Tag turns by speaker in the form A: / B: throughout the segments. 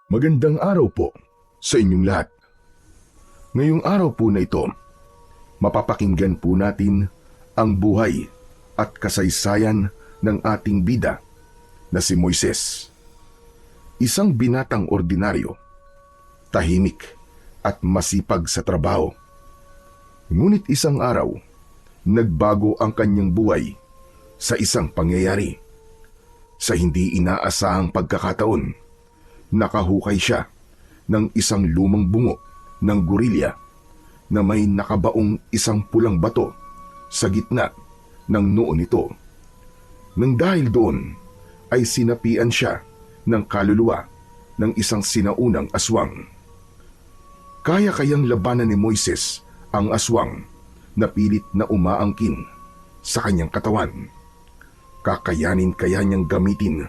A: Magandang araw po sa inyong lahat. Ngayong araw po na ito, mapapakinggan po natin ang buhay at kasaysayan ng ating bida na si Moises. Isang binatang ordinaryo, tahimik at masipag sa trabaho. Ngunit isang araw, nagbago ang kanyang buhay sa isang pangyayari. Sa hindi inaasahang pagkakataon, nakahukay siya ng isang lumang bungo ng gorilya na may nakabaong isang pulang bato sa gitna ng noo nito. Nang dahil doon ay sinapian siya ng kaluluwa ng isang sinaunang aswang. Kaya kayang labanan ni Moises ang aswang na pilit na umaangkin sa kanyang katawan. Kakayanin kaya niyang gamitin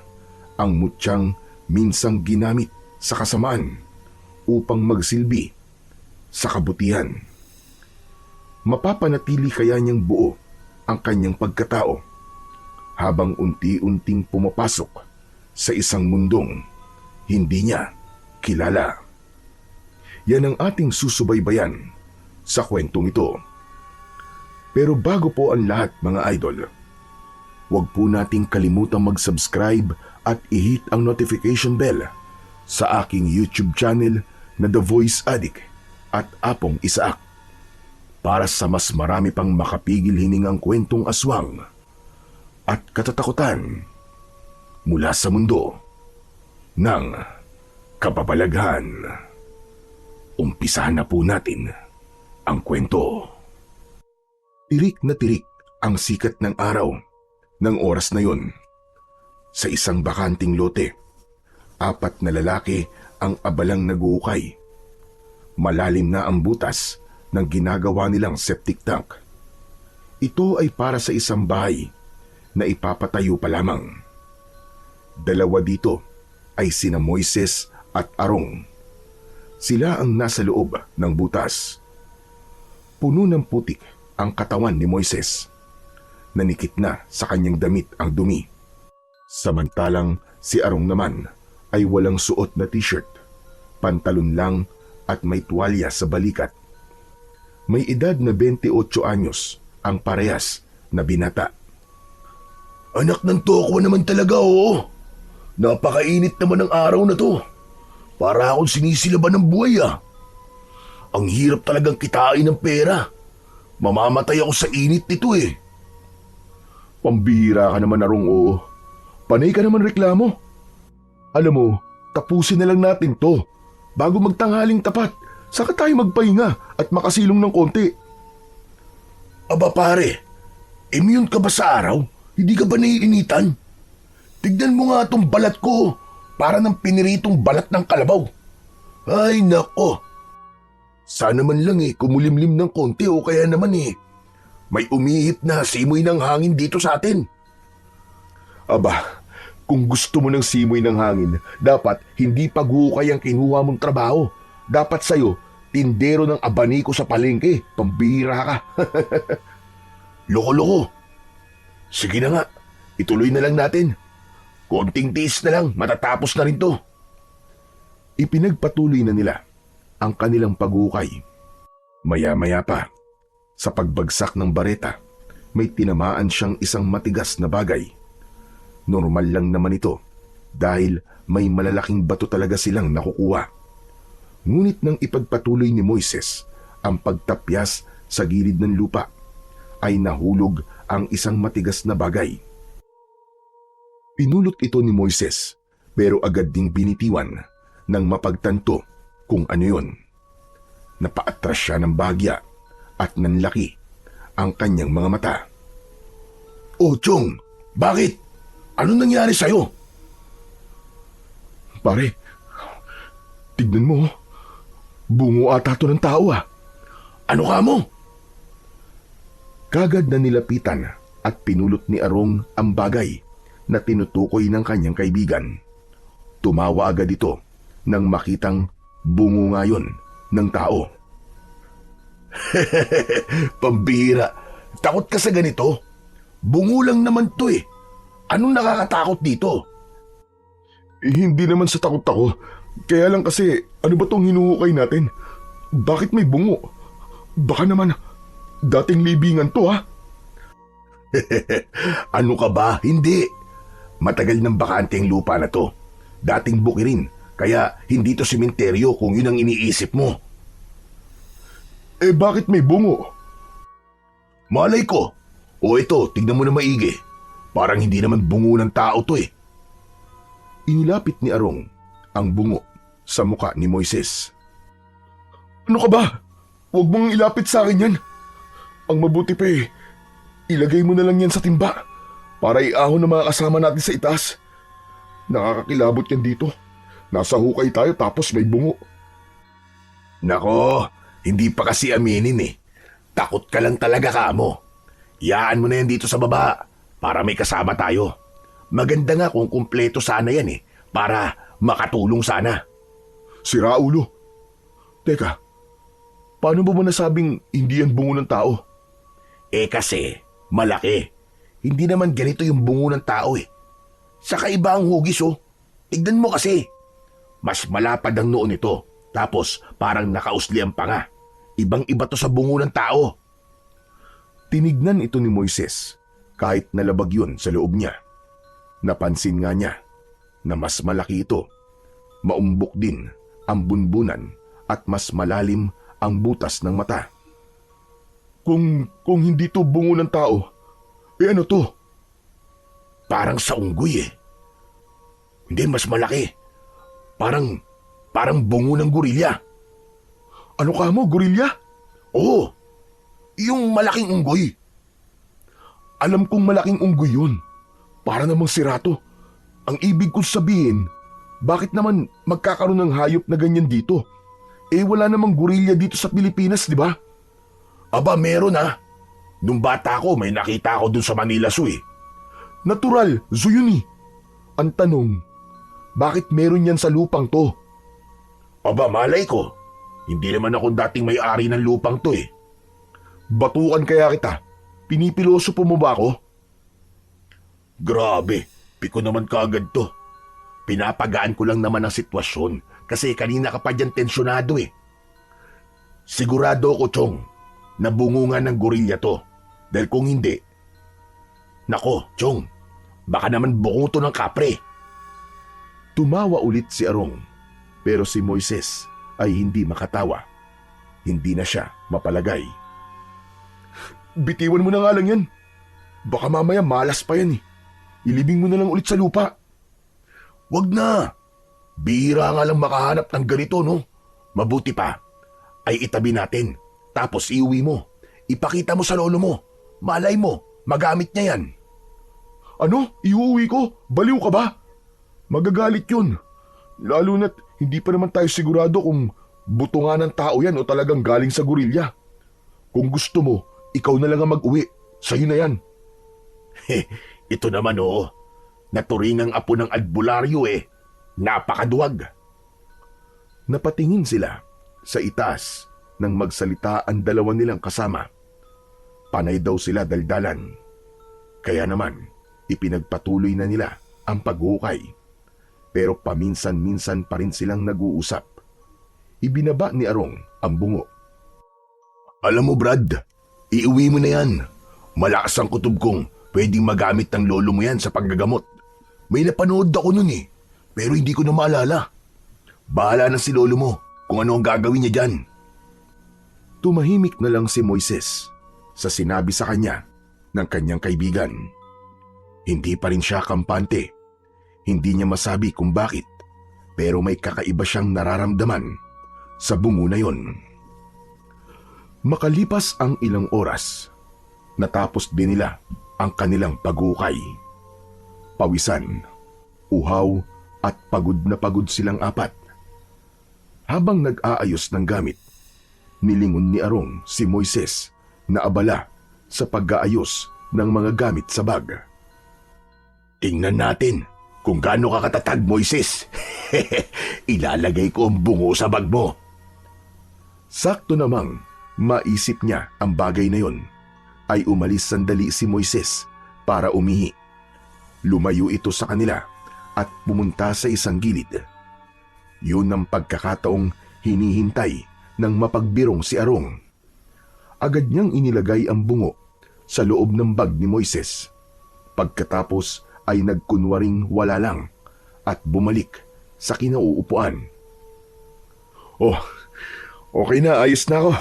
A: ang mutyang minsang ginamit sa kasamaan upang magsilbi sa kabutihan. Mapapanatili kaya niyang buo ang kanyang pagkatao habang unti-unting pumapasok sa isang mundong hindi niya kilala. Yan ang ating susubaybayan sa kwentong ito. Pero bago po ang lahat, mga idol, huwag po nating kalimutang mag-subscribe at i-hit ang notification bell sa aking YouTube channel na The Voice Addict at Apong Isaak para sa mas marami pang makapigil hiningang kwentong aswang at katatakutan mula sa mundo ng kababalaghan. Umpisahan na po natin ang kwento. Tirik na tirik ang sikat ng araw ng oras na yon. Sa isang bakanting lote, 4 na lalaki ang abalang naguukay. Malalim na ang butas ng ginagawa nilang septic tank. Ito ay para sa isang bahay na ipapatayo pa lamang. 2 dito ay sina Moises at Arong. Sila ang nasa loob ng butas. Puno ng putik ang katawan ni Moises. Nanikit na sa kanyang damit ang dumi. Samantalang si Arong naman ay walang suot na t-shirt, pantalon lang at may tuwalya sa balikat. May edad na 28 anyos ang parehas na binata. Anak ng tokwa naman talaga, oo. Napakainit naman ang araw na to. Para akong sinisilaban ng buhay ah. Ang hirap talagang kitain ng pera. Mamamatay ako sa init nito eh. Pambihira ka naman, Arong, oo. Panay ka naman reklamo. Alam mo, tapusin na lang natin to. Bago magtanghaling tapat, saka tayo magpahinga at makasilong ng konti. Aba pare, immune ka ba sa araw? Hindi ka ba naiinitan? Tignan mo nga itong balat ko, para ng piniritong balat ng kalabaw. Ay nako. Sana man lang kumulimlim ng konti o kaya naman may umihip na simoy ng hangin dito sa atin. Aba, kung gusto mo ng simoy ng hangin, dapat hindi paghuhukay ang kinuha mong trabaho. Dapat sa'yo, tindero ng abaniko sa palengke. Pambihira ka. Loko-loko. Sige na nga, ituloy na lang natin. Konting tiis na lang, matatapos na rin to. Ipinagpatuloy na nila ang kanilang paghuhukay. Maya-maya pa, sa pagbagsak ng bareta, may tinamaan siyang isang matigas na bagay. Normal lang naman ito dahil may malalaking bato talaga silang nakukuha. Ngunit nang ipagpatuloy ni Moises ang pagtapyas sa gilid ng lupa, ay nahulog ang isang matigas na bagay. Pinulot ito ni Moises pero agad ding binitiwan nang mapagtanto kung ano yun. Napaatras siya ng bahagya at nanlaki ang kanyang mga mata. Oh, Chong, bakit? Ano nangyari sa'yo? Pare, tignan mo. Bungo ata to ng tao ah. Ano ka mo? Kagad na nilapitan at pinulot ni Arong ang bagay na tinutukoy ng kanyang kaibigan. Tumawa agad ito nang makitang bungo nga yun ng tao. Pambihira, takot ka sa ganito? Bungo lang naman to eh. Anong nakakatakot dito? Hindi naman sa takot ako. Kaya lang kasi, ano ba tong hinuhukay natin? Bakit may bungo? Baka naman, dating libingan to ha? Ano ka ba? Hindi. Matagal ng bakante ang lupa na to. Dating bukirin, kaya hindi to sementeryo kung yun ang iniisip mo. Eh bakit may bungo? Malay ko. O ito, tignan mo na maigi. Parang hindi naman bungo ng tao to eh. Inilapit ni Arong ang bungo sa muka ni Moises. Ano ka ba? Huwag mong ilapit sa akin yan. Ang mabuti pa eh, ilagay mo na lang yan sa timba para iahon ng mga kasama natin sa itaas. Nakakakilabot yan dito. Nasa hukay tayo tapos may bungo. Nako, hindi pa kasi aminin eh. Takot ka lang talaga kamo. Iyaan mo na yan dito sa baba para may kasama tayo. Maganda nga kung kumpleto sana yan eh, para makatulong sana. Sira ulo. Teka, paano mo nasabing hindi yan bungo ng tao? Eh kasi, malaki. Hindi naman ganito yung bungo ng tao eh. Saka iba ang hugis oh. Tignan mo kasi. Mas malapad ang noo nito. Tapos parang nakausli ang panga. Ibang-iba to sa bungo ng tao. Tinignan ito ni Moises kahit nalabag yun sa loob niya. Napansin nga niya na mas malaki ito. Maumbok din ang bunbunan at mas malalim ang butas ng mata. Kung hindi to bungo ng tao, eh ano to? Parang sa unggoy eh. Hindi, mas malaki. Parang bungo ng gorilya. Ano ka mo, gorilya? Oo, yung malaking unggoy. Alam kong malaking unggoy yun. Para namang sirato. Ang ibig kong sabihin, bakit naman magkakaroon ng hayop na ganyan dito? Eh wala namang gorilya dito sa Pilipinas, di ba? Aba, meron ha. Nung bata ko, may nakita ako dun sa Manila Zoo eh. Natural, zoo yun eh. Ang tanong, bakit meron yan sa lupang to? Aba, malay ko. Hindi naman ako dating may-ari ng lupang to eh. Batukan kaya kita. Pinipiloso po mo ba ako? Grabe, piko naman kaagad to. Pinapagaan ko lang naman ang sitwasyon kasi kanina ka pa dyan tensyonado eh. Sigurado ako, Chong, na bungungan ng gorilya to. Dahil kung hindi, nako, Chong, baka naman bungo to ng kapre. Tumawa ulit si Arong, pero si Moises ay hindi makatawa. Hindi na siya mapalagay. Bitiwan mo na nga lang yan. Baka mamaya malas pa yan eh. Ilibing mo na lang ulit sa lupa. Wag na. Bihira nga lang makahanap ng ganito, no? Mabuti pa ay itabi natin. Tapos iuwi mo. Ipakita mo sa lolo mo. Malay mo, magamit niya yan. Ano? Iuwi ko? Baliw ka ba? Magagalit yun. Lalo na't hindi pa naman tayo sigurado kung buto nga ng tao yan o talagang galing sa gorilya. Kung gusto mo, ikaw na lang ang mag-uwi. Sa'yo na yan. Ito naman oo. Naturingang apo ng albularyo eh. Napakaduwag. Napatingin sila sa itaas nang magsalita ang dalawa nilang kasama. Panay daw sila daldalan. Kaya naman, ipinagpatuloy na nila ang paghukay. Pero paminsan-minsan pa rin silang nag-uusap. Ibinaba ni Arong ang bungo. Alam mo Brad, iuwi mo na yan. Malakas ang kutob kong pwedeng magamit ng lolo mo yan sa paggagamot. May napanood ako nun eh, pero hindi ko na maalala. Bahala na si lolo mo kung ano ang gagawin niya dyan. Tumahimik na lang si Moises sa sinabi sa kanya ng kanyang kaibigan. Hindi pa rin siya kampante. Hindi niya masabi kung bakit, pero may kakaiba siyang nararamdaman sa bungo na yon. Makalipas ang ilang oras, natapos din nila ang kanilang paghukay. Pawisan, uhaw at pagod na pagod silang apat. Habang nag-aayos ng gamit, nilingon ni Arong si Moises na abala sa pag-aayos ng mga gamit sa bag. Tingnan natin kung gaano ka katatag, Moises. Ilalagay ko ang bungo sa bag mo. Sakto namang maisip niya ang bagay na yon, ay umalis sandali si Moises para umihi. Lumayo ito sa kanila at pumunta sa isang gilid. Yun ang pagkakataong hinihintay ng mapagbirong si Arong. Agad niyang inilagay ang bungo sa loob ng bag ni Moises. Pagkatapos ay nagkunwaring wala lang at bumalik sa kinauupuan. Oh, okay na, ayos na ako.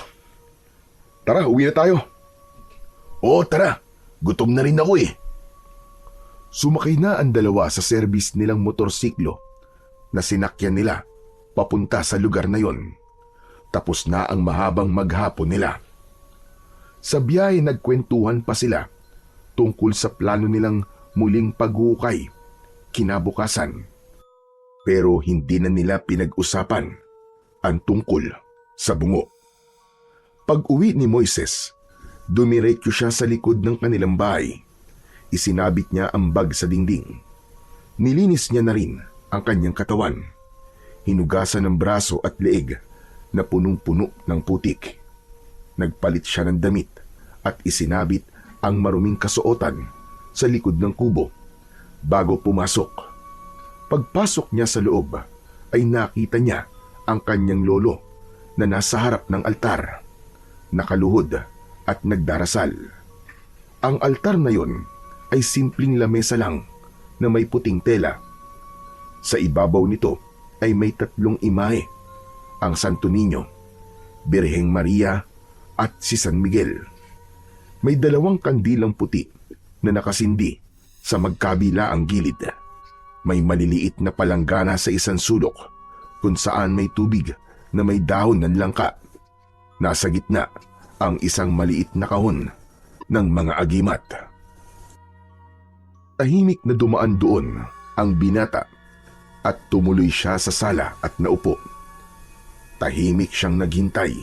A: Tara, uwi na tayo. Oo, tara. Gutom na rin ako eh. Sumakay na ang dalawa sa service nilang motorsiklo na sinakyan nila papunta sa lugar na yon. Tapos na ang mahabang maghapon nila. Sa biyahe nagkwentuhan pa sila tungkol sa plano nilang muling paghukay kinabukasan. Pero hindi na nila pinag-usapan ang tungkol sa bungo. Pag-uwi ni Moises, dumiretso siya sa likod ng kanilang bahay. Isinabit niya ang bag sa dingding. Nilinis niya na rin ang kanyang katawan. Hinugasan ng braso at leeg na punong-puno ng putik. Nagpalit siya ng damit at isinabit ang maruming kasuotan sa likod ng kubo bago pumasok. Pagpasok niya sa loob ay nakita niya ang kanyang lolo na nasa harap ng altar, nakaluhod at nagdarasal. Ang altar na yon ay simpleng lamesa lang na may puting tela. Sa ibabaw nito ay may 3 imahe, ang Santo Niño, Birheng Maria at si San Miguel. May 2 kandilang puti na nakasindi sa magkabila ang gilid. May maliliit na palanggana sa isang sulok kung saan may tubig na may dahon ng langka. Nasa gitna ang isang maliit na kahon ng mga agimat. Tahimik na dumaan doon ang binata at tumuloy siya sa sala at naupo. Tahimik siyang naghintay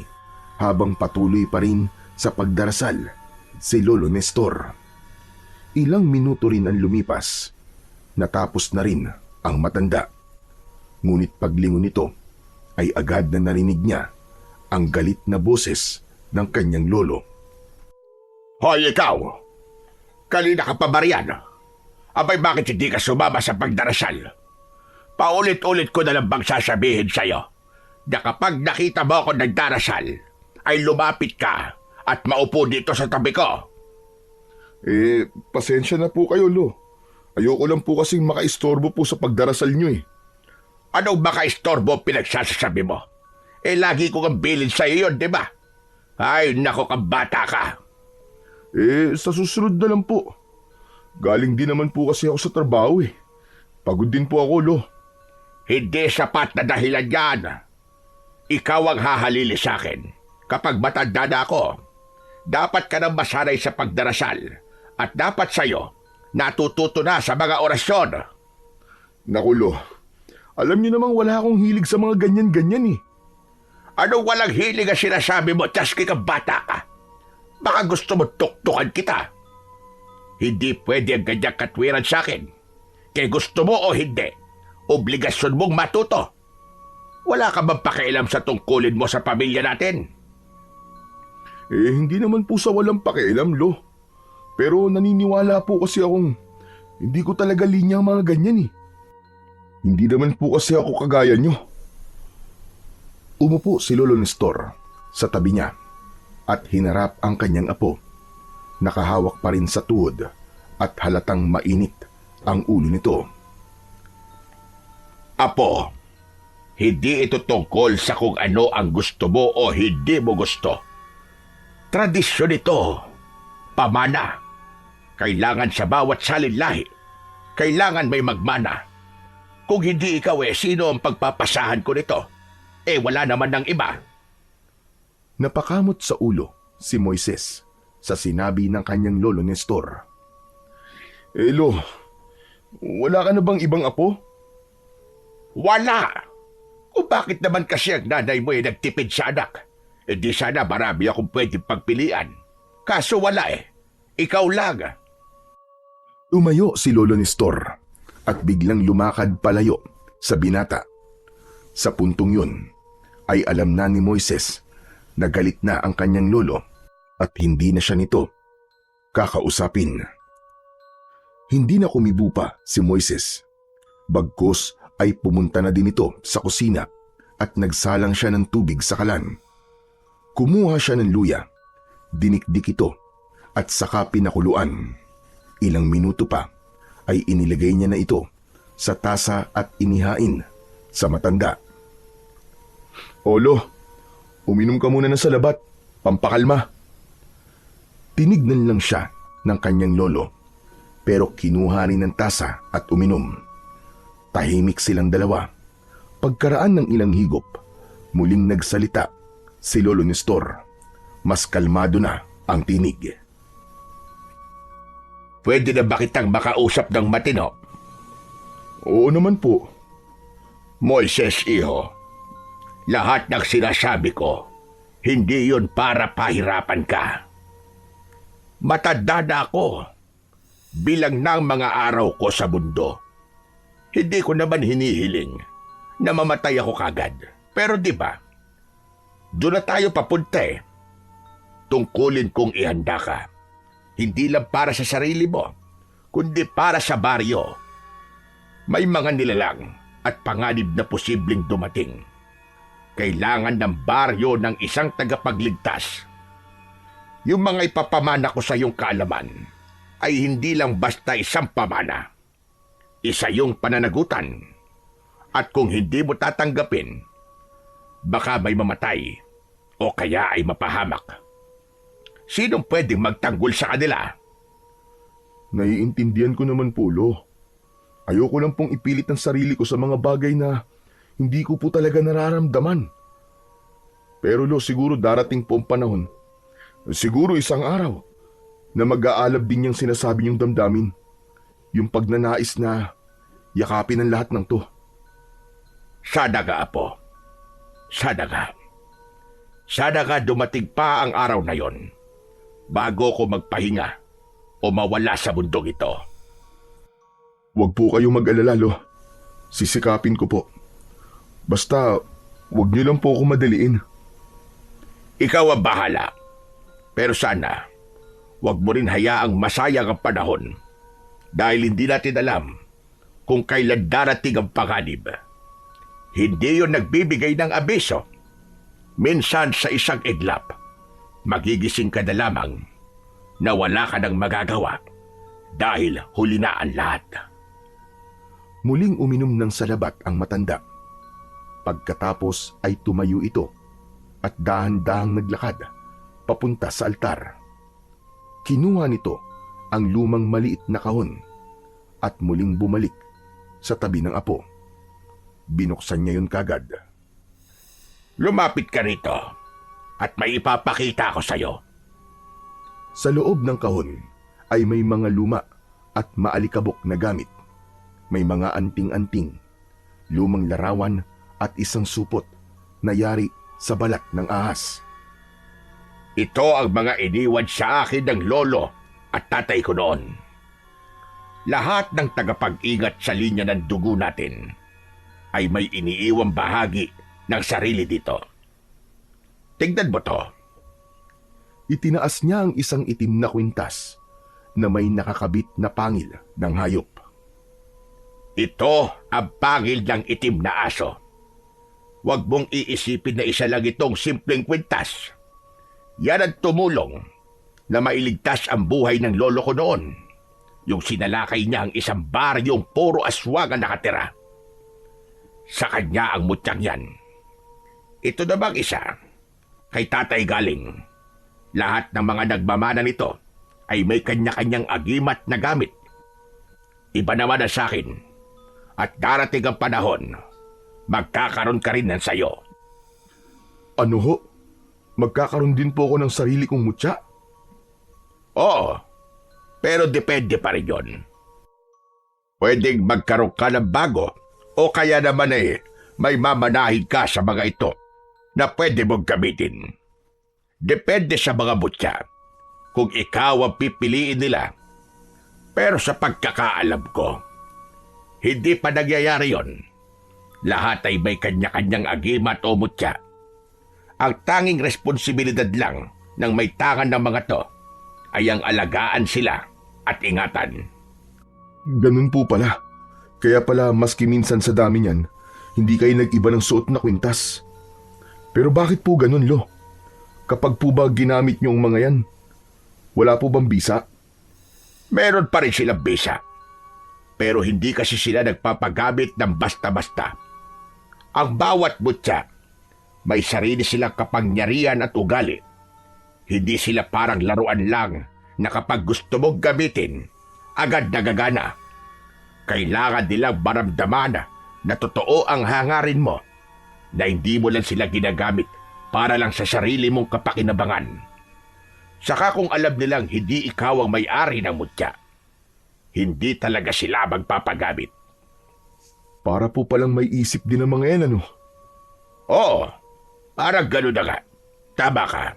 A: habang patuloy pa rin sa pagdarasal si Lolo Nestor. Ilang minuto rin ang lumipas. Natapos na rin ang matanda. Ngunit paglingon nito ay agad na narinig niya ang galit na boses ng kanyang lolo.
B: Hoy ikaw! Kanina ka pa ba riyan? Abay bakit hindi ka sumama sa pagdarasal? Paulit-ulit ko na lang bang sasabihin sa'yo na kapag nakita mo ako nagdarasal ay lumapit ka at maupo dito sa tabi ko.
A: Pasensya na po kayo, Lo. Ayoko lang po kasing makaistorbo po sa pagdarasal nyo eh.
B: Anong makaistorbo pinagsasasabi mo? Lagi ko kang bilin sa'yo yun, di ba? Ay, nako kang bata ka.
A: Sa susunod na lang po. Galing din naman po kasi ako sa trabaho eh. Pagod din po ako, Lo.
B: Hindi sapat na dahilan yan. Ikaw ang hahalili sa akin. Kapag matanda na ako, dapat ka nang masanay sa pagdarasal at dapat sa'yo natututo na sa mga orasyon.
A: Naku, Lo. Alam niyo namang wala akong hilig sa mga ganyan-ganyan eh.
B: Anong walang hilig ang sinasabi mo, taski kang bata ka? Baka gusto mo tuktukan kita. Hindi pwede ang ganyang katwiran sa akin. Kaya gusto mo o hindi, obligasyon mong matuto. Wala ka bang pakialam sa tungkulin mo sa pamilya natin?
A: Hindi naman po sa walang pakialam, Lo. Pero naniniwala po kasi akong hindi ko talaga linya ang mga ganyan eh. Hindi naman po kasi ako kagaya nyo. Umupo si Lolo Nestor sa tabi niya at hinarap ang kanyang apo. Nakahawak pa rin sa tuhod at halatang mainit ang ulo nito.
B: Apo, hindi ito tungkol sa kung ano ang gusto mo o hindi mo gusto. Tradisyon ito. Pamana. Kailangan sa bawat salinlahi. Kailangan may magmana. Kung hindi ikaw sino ang pagpapasahan ko nito? Wala naman ng iba.
A: Napakamot sa ulo si Moises sa sinabi ng kanyang lolo Nestor. Lo, wala ka na bang ibang apo?
B: Wala! Kung bakit naman kasi ang nanay mo nagtipid sa anak? Di sana marami akong pwedeng pagpilian. Kaso wala Ikaw lang.
A: Umayo si Lolo Nestor at biglang lumakad palayo sa binata. Sa puntong yun ay alam na ni Moises na galit na ang kanyang lolo at hindi na siya nito kakausapin. Hindi na kumibo pa si Moises. Bagkus ay pumunta na din ito sa kusina at nagsalang siya ng tubig sa kalan. Kumuha siya ng luya, dinikdik ito at saka pinakuluan. Ilang minuto pa ay inilagay niya na ito sa tasa at inihain sa matanda. "Olo, uminom ka muna ng salabat, pampakalma." Tinignan lang siya ng kanyang lolo, pero kinuha rin ng tasa at uminom. Tahimik silang dalawa. Pagkaraan ng ilang higop, muling nagsalita si Lolo Nestor. Mas kalmado na ang tinig.
B: Pwede na ba kitang makausap ng matino?
A: "Oo naman po."
B: Moises, iho, lahat ng sinasabi ko, hindi yun para pahirapan ka. Matanda na ako, bilang ng mga araw ko sa mundo. Hindi ko naman hinihiling na mamatay ako kagad. Pero di ba, doon na tayo papunta eh. Tungkulin kong ihanda ka, hindi lang para sa sarili mo, kundi para sa baryo. May mga nilalang at panganib na posibleng dumating. Kailangan ng baryo ng isang tagapagligtas. Yung mga ipapamana ko sa iyong kaalaman ay hindi lang basta isang pamana. Isa yung pananagutan. At kung hindi mo tatanggapin, baka may mamatay o kaya ay mapahamak. Sinong pwedeng magtanggol sa kanila?
A: "Naiintindihan ko naman po, Lo. Ayoko lang pong ipilit ang sarili ko sa mga bagay na hindi ko po talaga nararamdaman. Pero Lo, siguro darating po ang panahon, siguro isang araw, na mag-aalab din yung sinasabi niyong damdamin. Yung pagnanais na yakapin ang lahat ng to."
B: Sana nga, apo. Sana nga. Sana nga dumating pa ang araw na yon bago ko magpahinga o mawala sa mundong ito.
A: "Huwag po kayong mag-alala, Lo. Sisikapin ko po. Basta, huwag niyo lang po ako madaliin."
B: Ikaw ang bahala. Pero sana, huwag mo rin hayaang masayang ang panahon dahil hindi natin alam kung kailan darating ang panganib. Hindi yun nagbibigay ng abiso. Minsan sa isang iglap, magigising ka na lamang na wala ka nang magagawa dahil huli na ang lahat.
A: Muling uminom ng salabat ang matanda. Pagkatapos ay tumayo ito at dahan-dahang naglakad papunta sa altar. Kinuha nito ang lumang maliit na kahon at muling bumalik sa tabi ng apo. Binuksan niya yun kagad.
B: Lumapit ka rito at may ipapakita ko sa'yo.
A: Sa loob ng kahon ay may mga luma at maalikabok na gamit. May mga anting-anting, lumang larawan at isang supot na yari sa balat ng ahas.
B: Ito ang mga iniwan sa akin ng lolo at tatay ko noon. Lahat ng tagapag-ingat sa linya ng dugo natin ay may iniiwang bahagi ng sarili dito. Tingnan mo to.
A: Itinaas niya ang isang itim na kwintas na may nakakabit na pangil ng hayop.
B: Ito ang pangil ng itim na aso. Huwag mong iisipin na isa lang itong simpleng kwintas. Yan ang tumulong na mailigtas ang buhay ng lolo ko noon. Yung sinalakay niya ang isang baryong puro aswang ang nakatira. Sa kanya ang mutyang yan. Ito namang isa, kay tatay galing. Lahat ng mga nagmamana nito ay may kanya-kanyang agimat na gamit. Iba naman na sa akin. At darating ang panahon, magkakaroon ka rin ng sayo.
A: Ano ho? Magkakaroon din po ako ng sarili kong mutya?
B: Oo, pero depende pa rin yun. Pwedeng magkaroon ka ng bago o kaya naman may mamanahin ka sa mga ito na pwede mong gamitin. Depende sa mga mutya kung ikaw ang pipiliin nila. Pero sa pagkakaalam ko, hindi pa nangyayari yon. Lahat ay may kanya-kanyang agimat o mutya. Ang tanging responsibilidad lang ng may tangan ng mga to ay ang alagaan sila at ingatan.
A: Ganun po pala. Kaya pala maski minsan sa dami niyan, hindi kayo nag-iba ng suot na kwintas. Pero bakit po ganun, Lo? Kapag po ba ginamit niyo ang mga yan, wala po bang bisa?
B: Meron pa rin silang bisa. Pero hindi kasi sila nagpapagamit ng basta-basta. Ang bawat butya, may sarili silang kapangyarihan at ugali. Hindi sila parang laruan lang na kapag gusto mong gamitin, agad nagagana. Kailangan nilang maramdaman na totoo ang hangarin mo, na hindi mo lang sila ginagamit para lang sa sarili mong kapakinabangan. Saka kung alam nilang hindi ikaw ang may-ari ng mutya, hindi talaga sila magpapagamit.
A: Para po palang may isip din ang mga yan, ano?
B: Oo, parang gano'n na nga. Tama ka.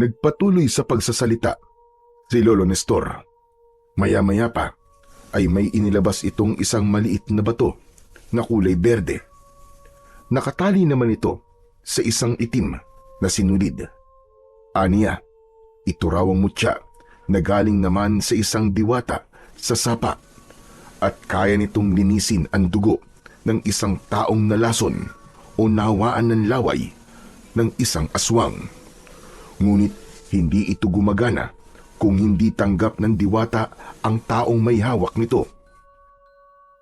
A: Nagpatuloy sa pagsasalita si Lolo Nestor. Maya-maya pa ay may inilabas itong isang maliit na bato na kulay berde. Nakatali naman ito sa isang itim na sinulid. Aniya, ito raw ang mutya na galing naman sa isang diwata sa sapa at kaya nitong linisin ang dugo ng isang taong nalason o nawaan ng laway ng isang aswang. Ngunit hindi ito gumagana kung hindi tanggap ng diwata ang taong may hawak nito.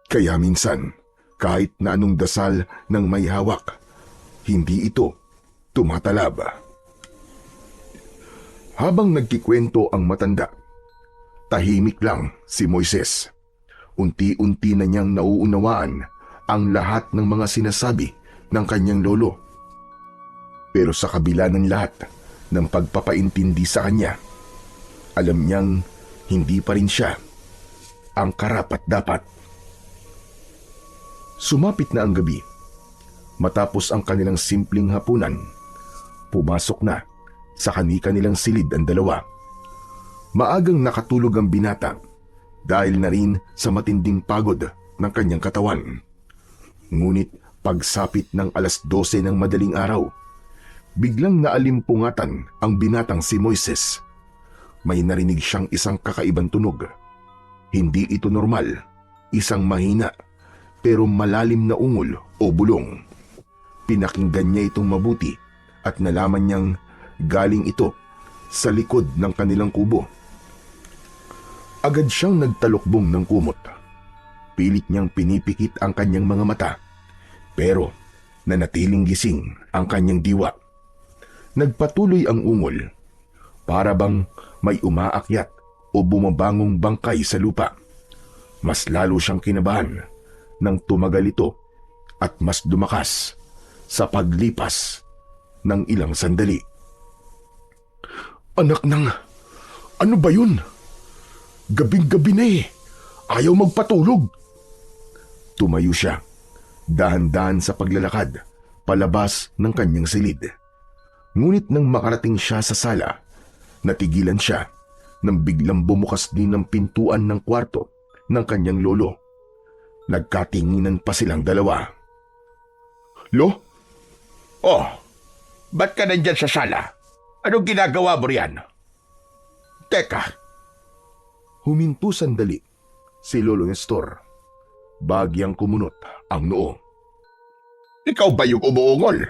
A: Kaya minsan, kahit na anong dasal ng may hawak, hindi ito tumatalab. Habang nagkikwento ang matanda, tahimik lang si Moises. Unti-unti na niyang nauunawaan ang lahat ng mga sinasabi ng kanyang lolo. Pero sa kabila ng lahat ng pagpapaintindi sa kanya, alam niyang hindi pa rin siya ang karapat-dapat. Sumapit na ang gabi. Matapos ang kanilang simpleng hapunan, pumasok na sa kani-kanilang silid ang dalawa. Maagang nakatulog ang binata dahil na rin sa matinding pagod ng kanyang katawan. Ngunit pagsapit ng 12:00 ng madaling araw, biglang naalimpungatan ang binatang si Moises. May narinig siyang isang kakaibang tunog. Hindi ito normal, isang mahina pero malalim na ungol o bulong. Pinakinggan niya itong mabuti at nalaman niyang galing ito sa likod ng kanilang kubo. Agad siyang nagtalukbong ng kumot. Pilit niyang pinipikit ang kanyang mga mata, pero nanatiling gising ang kanyang diwa. Nagpatuloy ang ungol, para bang may umaakyat o bumabangong bangkay sa lupa. Mas lalo siyang kinabahan nang tumagal ito at mas dumakas sa paglipas ng ilang sandali. Anak ng, ano ba yun? Gabing-gabi na eh. Ayaw magpatulog. Tumayo siya, dahan-dahan sa paglalakad, palabas ng kanyang silid. Ngunit nang makarating siya sa sala, natigilan siya nang biglang bumukas din ang pintuan ng kwarto ng kanyang lolo. Nagkatinginan pa silang dalawa. Lo?
B: Oh, ba't ka nandyan sa sala? Anong ginagawa mo riyan? Teka,
A: Huminto sandali si Lolo Nestor. Bagyang kumunot ang noo.
B: ikaw ba yung umuungol?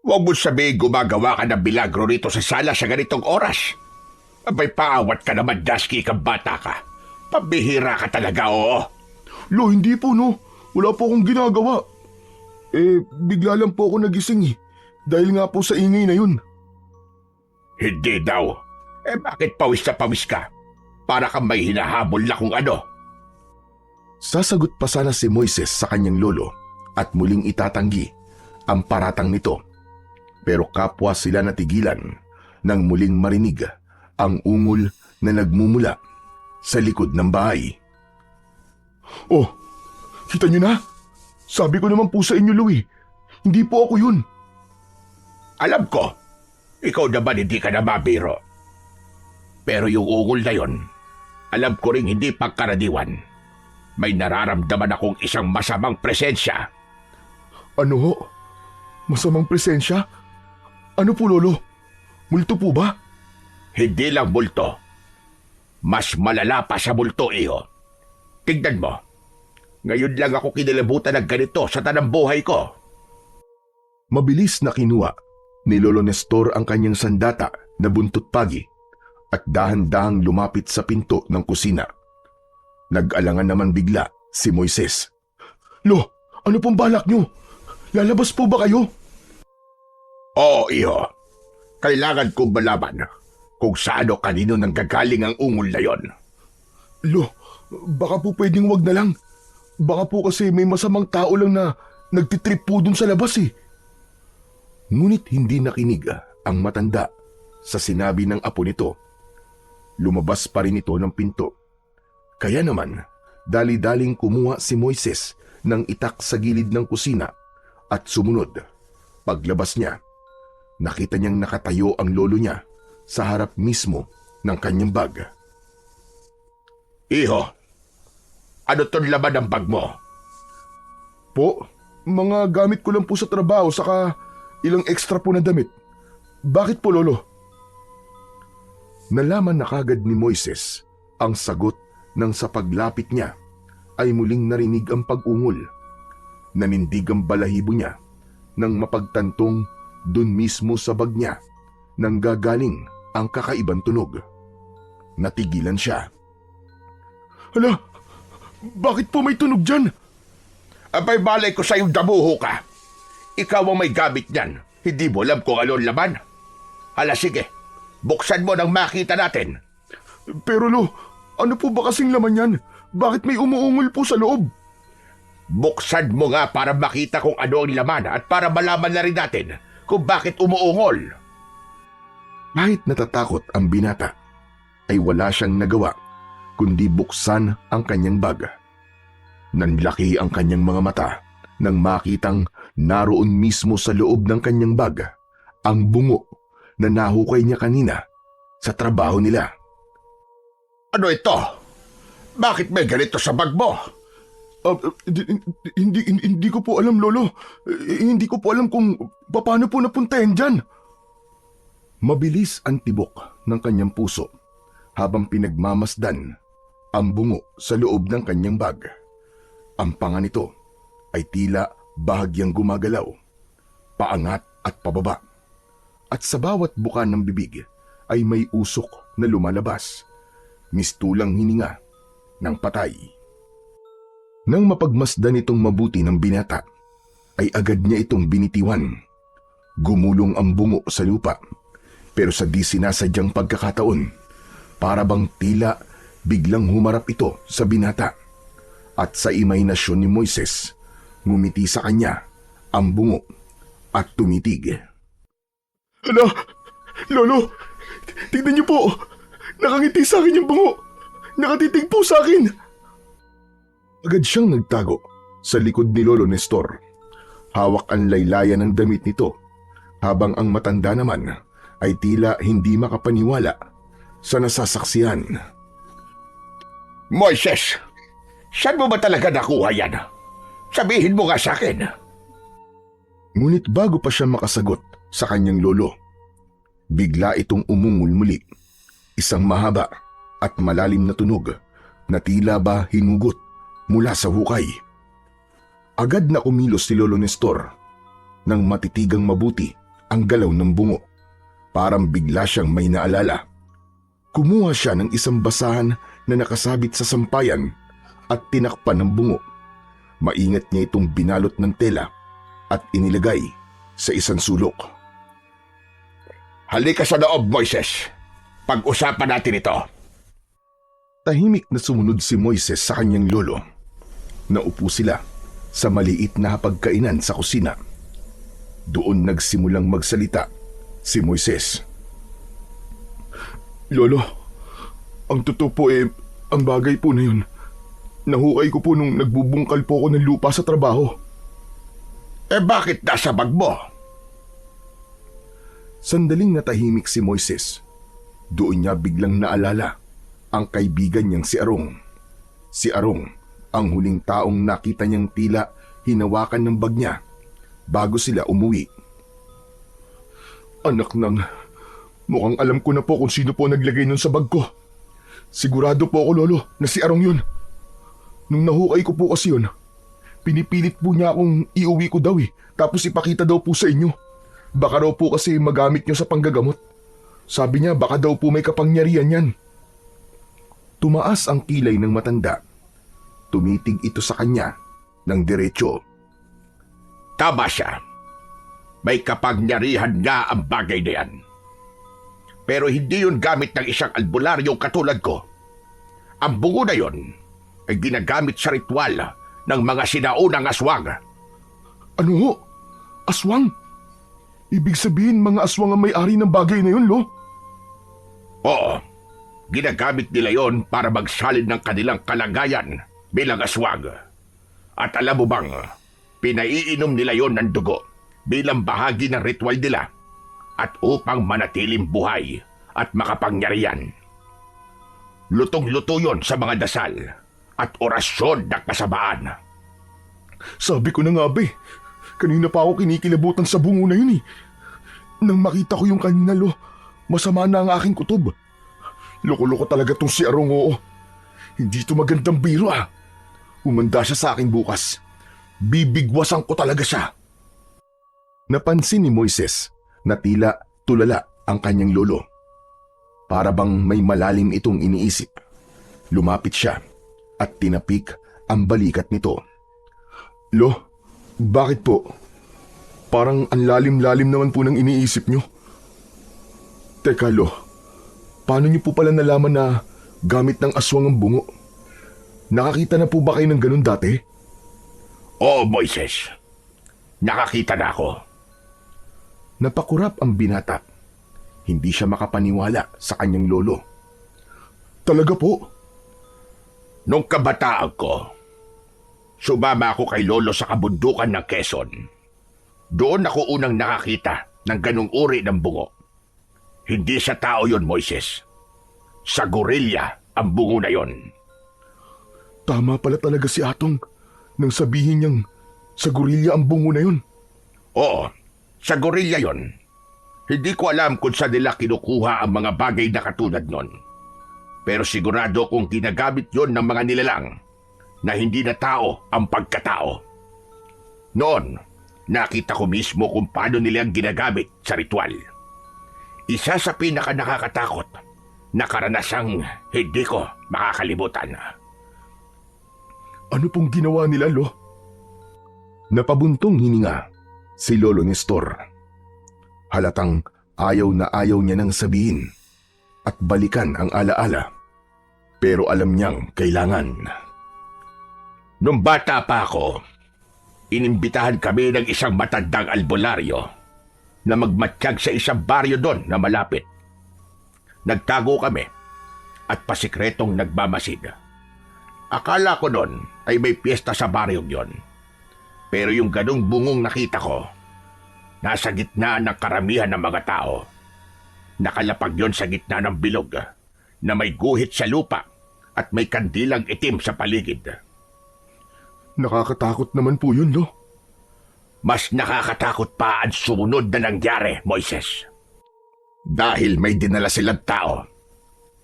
B: Huwag mo sabihin gumagawa ka ng bilagro rito sa sala sa ganitong oras. Abay, paawat ka naman, Dasky, kang bata ka. Pambihira ka talaga, oo.
A: Lo, hindi po no. Wala po akong ginagawa. Bigla lang po ako nagising eh. Dahil nga po sa ingay na yun.
B: Hindi daw. Bakit pawis na pawis ka? Para kang may hinahabol na kung ano.
A: Sasagot pa sana si Moises sa kanyang lolo at muling itatanggi ang paratang nito. Pero kapwa sila natigilan nang muling marinig ang ungol na nagmumula sa likod ng bahay. Oh, kita niyo na? Sabi ko naman po sa inyo, Louie. Hindi po ako yun.
B: Alam ko, ikaw naman hindi ka na mabiro. Pero yung ungol na yon, alam ko ring hindi pagkaraniwan. May nararamdaman akong isang masamang presensya.
A: Ano ho? Masamang presensya? Ano po, Lolo? Multo po ba?
B: Hindi lang multo. Mas malala pa sa multo, iho. Tignan mo. Ngayon lang ako kinilibutan ng ganito sa tanang buhay ko.
A: Mabilis na kinuha ni Lolo Nestor ang kanyang sandata na buntot pagi at dahan-dahang lumapit sa pinto ng kusina. Nag-alangan naman bigla si Moises. Lo, ano pong balak nyo? Lalabas po ba kayo?
B: Oo, iho. Kailangan kong malaman kung saan o kanino nanggagaling ang ungol na yon.
A: Lo, baka po pwedeng wag na lang. Baka po kasi may masamang tao lang na nagtitrip po dun sa labas eh. Ngunit hindi nakinig ang matanda sa sinabi ng apo nito. Lumabas pa rin ito ng pinto. Kaya naman, dali-daling kumuha si Moises ng itak sa gilid ng kusina at sumunod. Paglabas niya, nakita niyang nakatayo ang lolo niya sa harap mismo ng kanyang bag.
B: Iho, ano tong laman ng bag mo?
A: Po, mga gamit ko lang po sa trabaho saka ilang extra po na damit. Bakit po, Lolo? Nalaman na kagad ni Moises ang sagot nang sa paglapit niya ay muling narinig ang pag-ungol. Nanindig ang balahibo niya nang mapagtantong dun mismo sa bag niya nang gagaling ang kakaibang tunog. Natigilan siya. Hala, bakit po may tunog dyan?
B: Abay balay ko sa'yong damuho ka. Ikaw ang may gamit niyan. Hindi mo alam kung ano ang laman. Hala sige, buksan mo nang makita natin.
A: Pero Lo, ano po ba kasing laman yan? Bakit may umuungol po sa loob?
B: Buksan mo nga para makita kung ano ang laman at para malaman na rin natin kung bakit umuungol.
A: Kahit natatakot ang binata, ay wala siyang nagawa kundi buksan ang kanyang bag. Nanlaki ang kanyang mga mata nang makitang naroon mismo sa loob ng kanyang bag ang bungo na nahukay niya kanina sa trabaho nila.
B: Ano ito? Bakit may ganito sa bag mo?
A: Hindi ko po alam, Lolo. Hindi ko po alam kung paano po napunta yan dyan. Mabilis ang tibok ng kanyang puso habang pinagmamasdan ang bungo sa loob ng kanyang bag. Ang panga nito ay tila bahagyang gumagalaw, paangat at pababa. At sa bawat buka ng bibig ay may usok na lumalabas, mistulang hininga ng patay. Nang mapagmasdan itong mabuti ng binata, ay agad niya itong binitiwan. Gumulong ang bungo sa lupa, pero sa di sinasadyang pagkakataon, para bang tila biglang humarap ito sa binata. At sa imahinasyon ni Moises, ngumiti sa kanya ang bungo at tumitig. Hala, Lolo, tignan niyo po, nakangiti sa akin yung bungo, nakatitig po sa akin. Agad siyang nagtago sa likod ni Lolo Nestor. Hawak ang laylayan ng damit nito, habang ang matanda naman ay tila hindi makapaniwala sa nasasaksihan.
B: Moises, saan mo ba talaga nakuha yan? Sabihin mo nga sa akin.
A: Ngunit bago pa siya makasagot sa kanyang lolo, bigla itong umungol muli. Isang mahaba at malalim na tunog na tila ba hinugot mula sa hukay. Agad na kumilos si Lolo Nestor nang matitigang mabuti ang galaw ng bungo. Parang bigla siyang may naalala. Kumuha siya ng isang basahan na nakasabit sa sampayan at tinakpan ng bungo. Maingat niya itong binalot ng tela at inilagay sa isang sulok.
B: Halika sa loob, Moises. Pag-usapan natin ito.
A: Tahimik na sumunod si Moises sa kanyang lolo. Naupo sila sa maliit na hapagkainan sa kusina. Doon nagsimulang magsalita si Moises. Lolo, ang totoo po ang bagay po na yun. Nahukay ko po nung nagbubungkal po ako ng lupa sa trabaho.
B: Bakit nasa bag mo?
A: Sandaling natahimik si Moises. Doon niya biglang naalala ang kaibigan niyang si Arong. Si Arong, ang huling taong nakita niyang tila hinawakan ng bag niya bago sila umuwi. Anak nang, mukhang alam ko na po kung sino po naglagay nun sa bag ko. Sigurado po ako, Lolo, na si Arong yun. Nung nahukay ko po kasi yun, pinipilit po niya akong iuwi ko daw tapos ipakita daw po sa inyo. Baka raw po kasi magamit niyo sa panggagamot. Sabi niya baka daw po may kapangyarihan yan. Tumaas ang kilay ng matanda. Tumitig ito sa kanya ng diretso.
B: Tama siya. May kapangyarihan nga ang bagay na yan. Pero hindi yun gamit ng isang albularyong katulad ko. Ang bungo na yun ay ginagamit sa ritual ng mga sinaunang aswang.
A: Ano ho? Aswang? Ibig sabihin mga aswang ang may-ari ng bagay na yun, Lo?
B: Oo. Ginagamit nila yon para magsalin ng kanilang kalagayan bilang aswang. At alam mo bang, pinaiinom nila yon ng dugo bilang bahagi ng ritual nila at upang manatiling buhay at makapangyarihan. Lutong-luto yon sa mga dasal at orasyon ng kasamaan.
A: Sabi ko na nga ba kanina pa ako kinikilabutan sa bungo na yun Nang makita ko yung kanina, Lo, masama na ang aking kutob. Loko-loko talaga tong si Arong, oo. Hindi ito magandang biro Humanda siya sa akin bukas. Bibigwasan ko talaga siya. Napansin ni Moises na tila tulala ang kanyang lolo. Para bang may malalim itong iniisip. Lumapit siya at tinapik ang balikat nito. Lo, bakit po? Parang ang lalim-lalim naman po ng iniisip nyo. Teka, Lo, paano nyo po pala nalaman na gamit ng aswang ang bungo? Nakakita na po ba kayo ng ganun dati?
B: Oo, Moises. Nakakita na ako.
A: Napakurap ang binata. Hindi siya makapaniwala sa kanyang lolo. Talaga po?
B: Nung kabataan ko, sumama ako kay lolo sa kabundukan ng Quezon. Doon ako unang nakakita ng ganung uri ng bungo. Hindi sa tao yon, Moises. Sa gorilla ang bungo na yon.
A: Tama pala talaga si Atong nang sabihin niyang sa gorilla ang bungo na yon.
B: Oo, sa gorilla yon. Hindi ko alam kung saan nila kinukuha ang mga bagay na katulad nun. Pero sigurado kung ginagamit yon ng mga nilalang na hindi na tao ang pagkatao. Noon, nakita ko mismo kung paano nila ginagamit sa ritual. Isa sa pinaka-nakakatakot na karanasang hindi ko makakalimutan.
A: Ano pong ginawa nila, Lo? Napabuntong hininga si Lolo Nestor. Halatang ayaw na ayaw niya nang sabihin at balikan ang alaala. Pero alam niyang kailangan.
B: Nung bata pa ako, inimbitahan kami ng isang matandang albularyo na magmatsyag sa isang baryo doon na malapit. Nagtago kami at pasikretong nagmamasid. Akala ko noon ay may piyesta sa baryong yon. Pero yung ganung bungong nakita ko, nasa gitna ng karamihan ng mga tao. Nakalapag yon sa gitna ng bilog na may guhit sa lupa at may kandilang itim sa paligid.
A: Nakakatakot naman po yun, Lo.
B: Mas nakakatakot pa ang sumunod na nangyari, Moises. Dahil may dinala silang tao.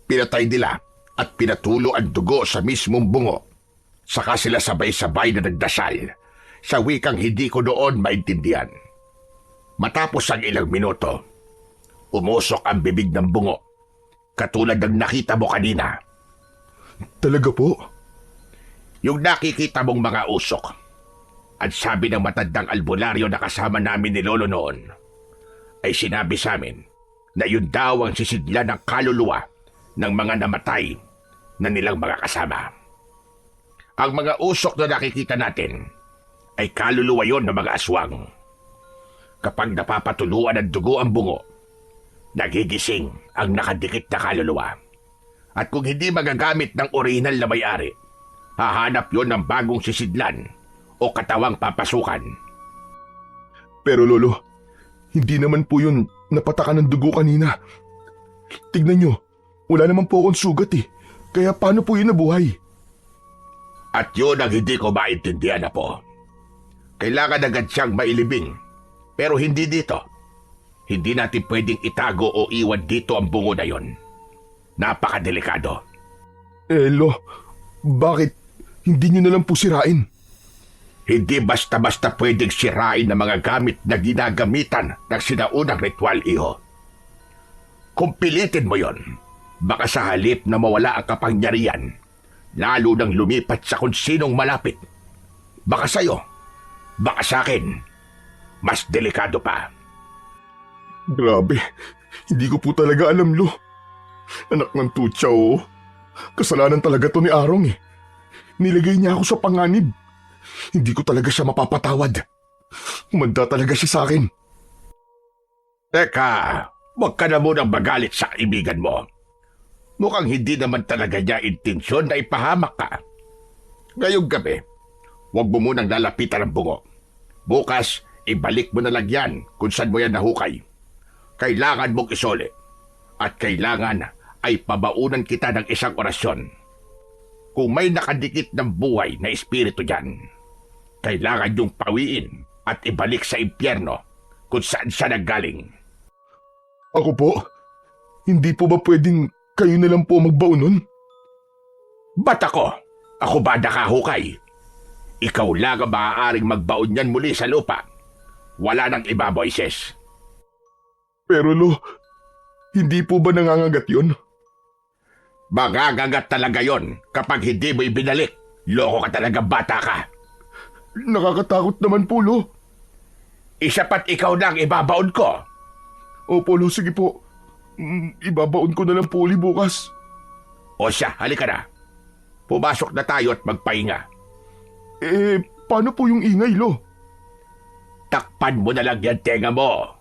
B: Pinatay nila at pinatulo ang dugo sa mismong bungo. Saka sila sabay-sabay na nagdasal sa wikang hindi ko noon maintindihan. Matapos ang ilang minuto, umusok ang bibig ng bungo, katulad ng nakita mo kanina.
A: Talaga po?
B: Yung nakikita mong mga usok, at sabi ng matandang albularyo na kasama namin ni Lolo noon, ay sinabi sa amin na yun daw ang sisidla ng kaluluwa ng mga namatay na nilang mga kasama. Ang mga usok na nakikita natin ay kaluluwa yon ng mga aswang. Kapag napapatuluan ng dugo ang bungo, nagigising ang nakadikit na kaluluwa. At kung hindi magagamit ng orihinal na may-ari, hahanap yon ng bagong sisidlan o katawang papasukan.
A: Pero Lolo, hindi naman po yun napatakan ng dugo kanina. Tignan nyo, wala naman po akong sugat Kaya paano po yun nabuhay?
B: At yun ang hindi ko maintindihan na po. Kailangan agad siyang mailibing. Pero hindi dito. Hindi natin pwedeng itago o iwan dito ang bungo na yon. Napakadelikado.
A: Lo, bakit? hindi niyo na lang po sirain.
B: Hindi basta-basta pwedeng sirain ng mga gamit na ginagamitan ng sinaunang ritual, iho. Kung pilitin mo yon, baka sa halip na mawala ang kapangyarihan, lalo nang lumipat sa kung sinong malapit. Baka sa'yo, baka sa akin, mas delikado pa.
A: Grabe, hindi ko po talaga alam, Lo. Anak ng tutsa, oo. Kasalanan talaga to ni Arong eh. Nilagay niya ako sa panganib. Hindi ko talaga siya mapapatawad. Humanda talaga siya sa akin.
B: Teka, huwag ka na munang magalit sa kaibigan mo. Mukhang hindi naman talaga niya intensyon na ipahamak ka. Ngayong gabi, huwag mo munang lalapitan ang bungo. Bukas, ibalik mo na lang yan kung saan mo yan nahukay. Kailangan mong isole. At kailangan ay pabaunan kita ng isang orasyon. Kung may nakadikit ng buhay na espiritu dyan, kailangan yung pawiin at ibalik sa impyerno kung saan siya naggaling.
A: Ako po? Hindi po ba pwedeng kayo na lang po magbaon nun?
B: Ba't ako? Ako ba nakahukay? Ikaw lang ang maaaring magbaon yan muli sa lupa. Wala nang iba, Moises.
A: Pero Lo, hindi po ba nangangagat yun?
B: Magagangat talaga yon kapag hindi mo ibinalik. Loko ka talaga, bata ka.
A: Nakakatakot naman po, Lo.
B: Isa pat ikaw lang ibabaon ko.
A: Opo, Lo, sige po. Ibabaon ko na lang po uli bukas.
B: O siya, halika na. Pumasok na tayo at magpahinga.
A: Paano po yung ingay, Lo?
B: Takpan mo na lang yan tenga mo.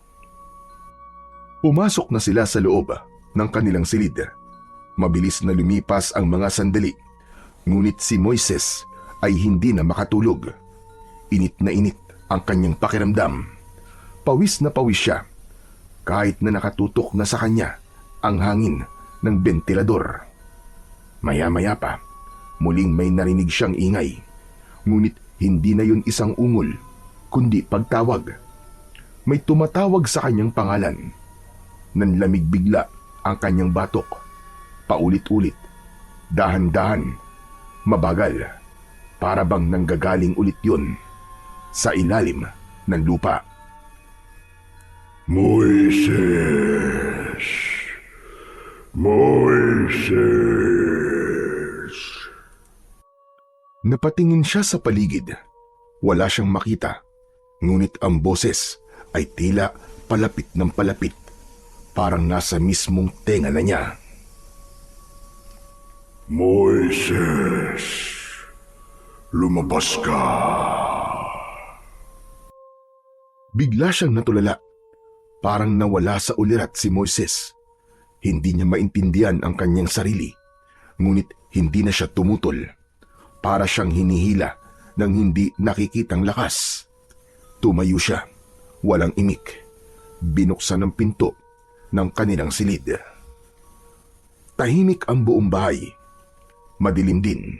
A: Pumasok na sila sa loob ng kanilang silid. Mabilis na lumipas ang mga sandali. Ngunit si Moises ay hindi na makatulog. Init na init ang kanyang pakiramdam. Pawis na pawis siya. Kahit na nakatutok na sa kanya ang hangin ng bentilador. Maya-maya pa, muling may narinig siyang ingay. Ngunit hindi na yun isang ungol, kundi pagtawag. May tumatawag sa kanyang pangalan. Nanlamig bigla ang kanyang batok. Paulit-ulit, dahan-dahan, mabagal, para bang nanggagaling ulit yun sa ilalim ng lupa. Moises! Moises! Napatingin siya sa paligid. Wala siyang makita. Ngunit ang boses ay tila palapit ng palapit. Parang nasa mismong tenga na niya. Moises, lumabas ka. Bigla siyang natulala. Parang nawala sa ulirat si Moises. Hindi niya maintindihan ang kanyang sarili. Ngunit hindi na siya tumutol. Para siyang hinihila ng hindi nakikitang lakas. Tumayo siya, walang imik. Binuksan ang pinto ng kanilang silid. Tahimik ang buong bahay. Madilim din,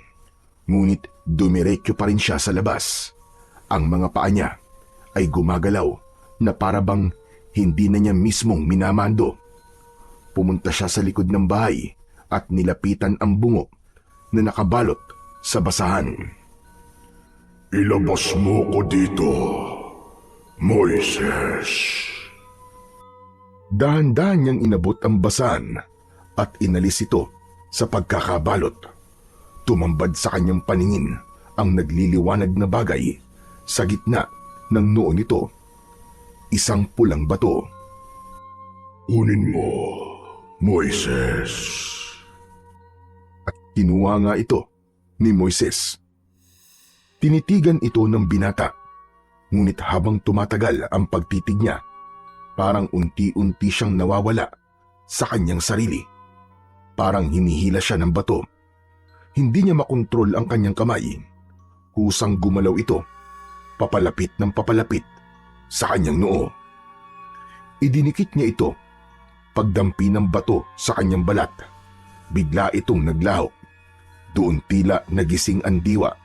A: ngunit dumiretso pa rin siya sa labas. Ang mga paa niya ay gumagalaw na parabang hindi na niya mismong minamando. Pumunta siya sa likod ng bahay at nilapitan ang bungo na nakabalot sa basahan. Ilabas mo ko dito, Moises. Dahan-dahan niyang inabot ang basahan at inalis ito sa pagkakabalot. Tumambad sa kanyang paningin ang nagliliwanag na bagay sa gitna ng noo nito. Isang pulang bato. Kunin mo, Moises. At kinuha nga ito ni Moises. Tinitigan ito ng binata. Ngunit habang tumatagal ang pagtitig niya, parang unti-unti siyang nawawala sa kanyang sarili. Parang hinihila siya ng bato. Hindi niya makontrol ang kanyang kamay. Kusang gumalaw ito, papalapit ng papalapit sa kanyang noo. Idinikit niya ito, pagdampi ng bato sa kanyang balat. Bigla itong naglaho. Doon tila nagising ang diwa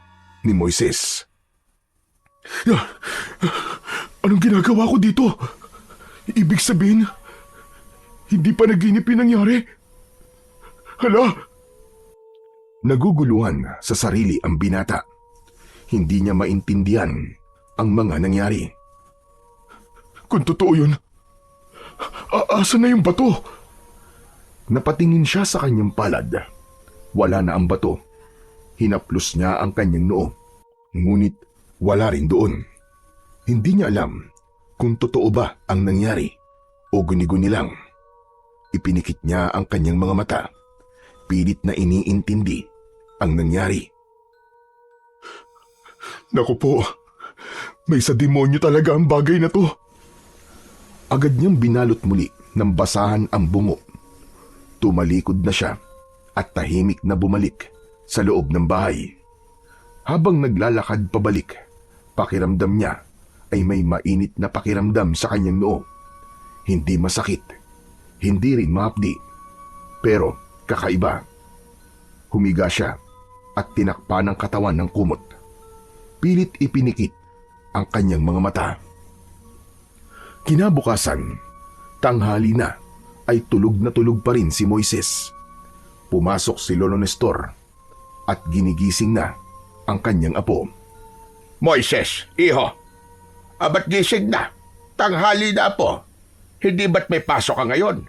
A: ni Moises. Anong ginagawa ko dito? Ibig sabihin, hindi pa naginip yung nangyari? Hala! Naguguluhan sa sarili ang binata. Hindi niya maintindihan ang mga nangyari. Kung totoo yun, asa na yung bato? Napatingin siya sa kanyang palad. Wala na ang bato. Hinaplos niya ang kanyang noo. Ngunit wala rin doon. Hindi niya alam kung totoo ba ang nangyari o guni-guni lang. Ipinikit niya ang kanyang mga mata. Pilit na iniintindi ang nangyari. Naku po, may sa demonyo talaga ang bagay na to. Agad niyang binalot muli ng basahan ang bungo. Tumalikod na siya at tahimik na bumalik sa loob ng bahay. Habang naglalakad pabalik, pakiramdam niya ay may mainit na pakiramdam sa kanyang noo. Hindi masakit, hindi rin mahapdi, pero kakaiba. Humiga siya at tinakpan ang katawan ng kumot. Pilit ipinikit ang kanyang mga mata. Kinabukasan, tanghali na, ay tulog na tulog pa rin si Moises. Pumasok si Lolo Nestor at ginigising na ang kanyang apo.
B: Moises, iho, ba't gising na? Tanghali na po. Hindi ba't may pasok ka ngayon?